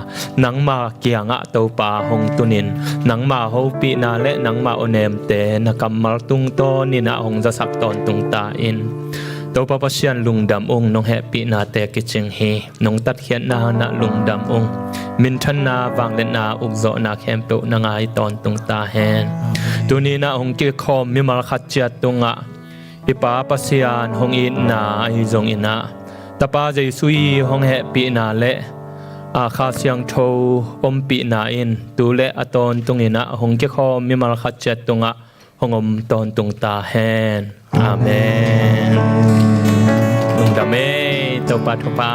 nang ma kianga Topa hong tunin nang ma ho pi na le nang ma onem te na kamal tung to ni na hong za sak ton tung ta in ตัวปะปะเชียนลุงดำองน้องแฮปปี้นาแต่กิจงเฮน้องตัดเขียนนาหน้าลุงดำองมินทันนาวางเล่นนาอุกโซนาแคมเปลนางายตอนตุงตาแฮนตัวนี้นะองกิคอมมิมาขัดเจียตุงะอิปาปะเซียนหงอินนาอิจงอินะตาปาใจซุยหงแฮปปี้นาเละอาคาเสียงโทอมปีนาอินตูเละอตอนตุงอินะหงกิคอมมิมาขัดเจียตุงะหงอมตอนตุงตาแฮนอาเมนลุงดำเมตัวปาทุปา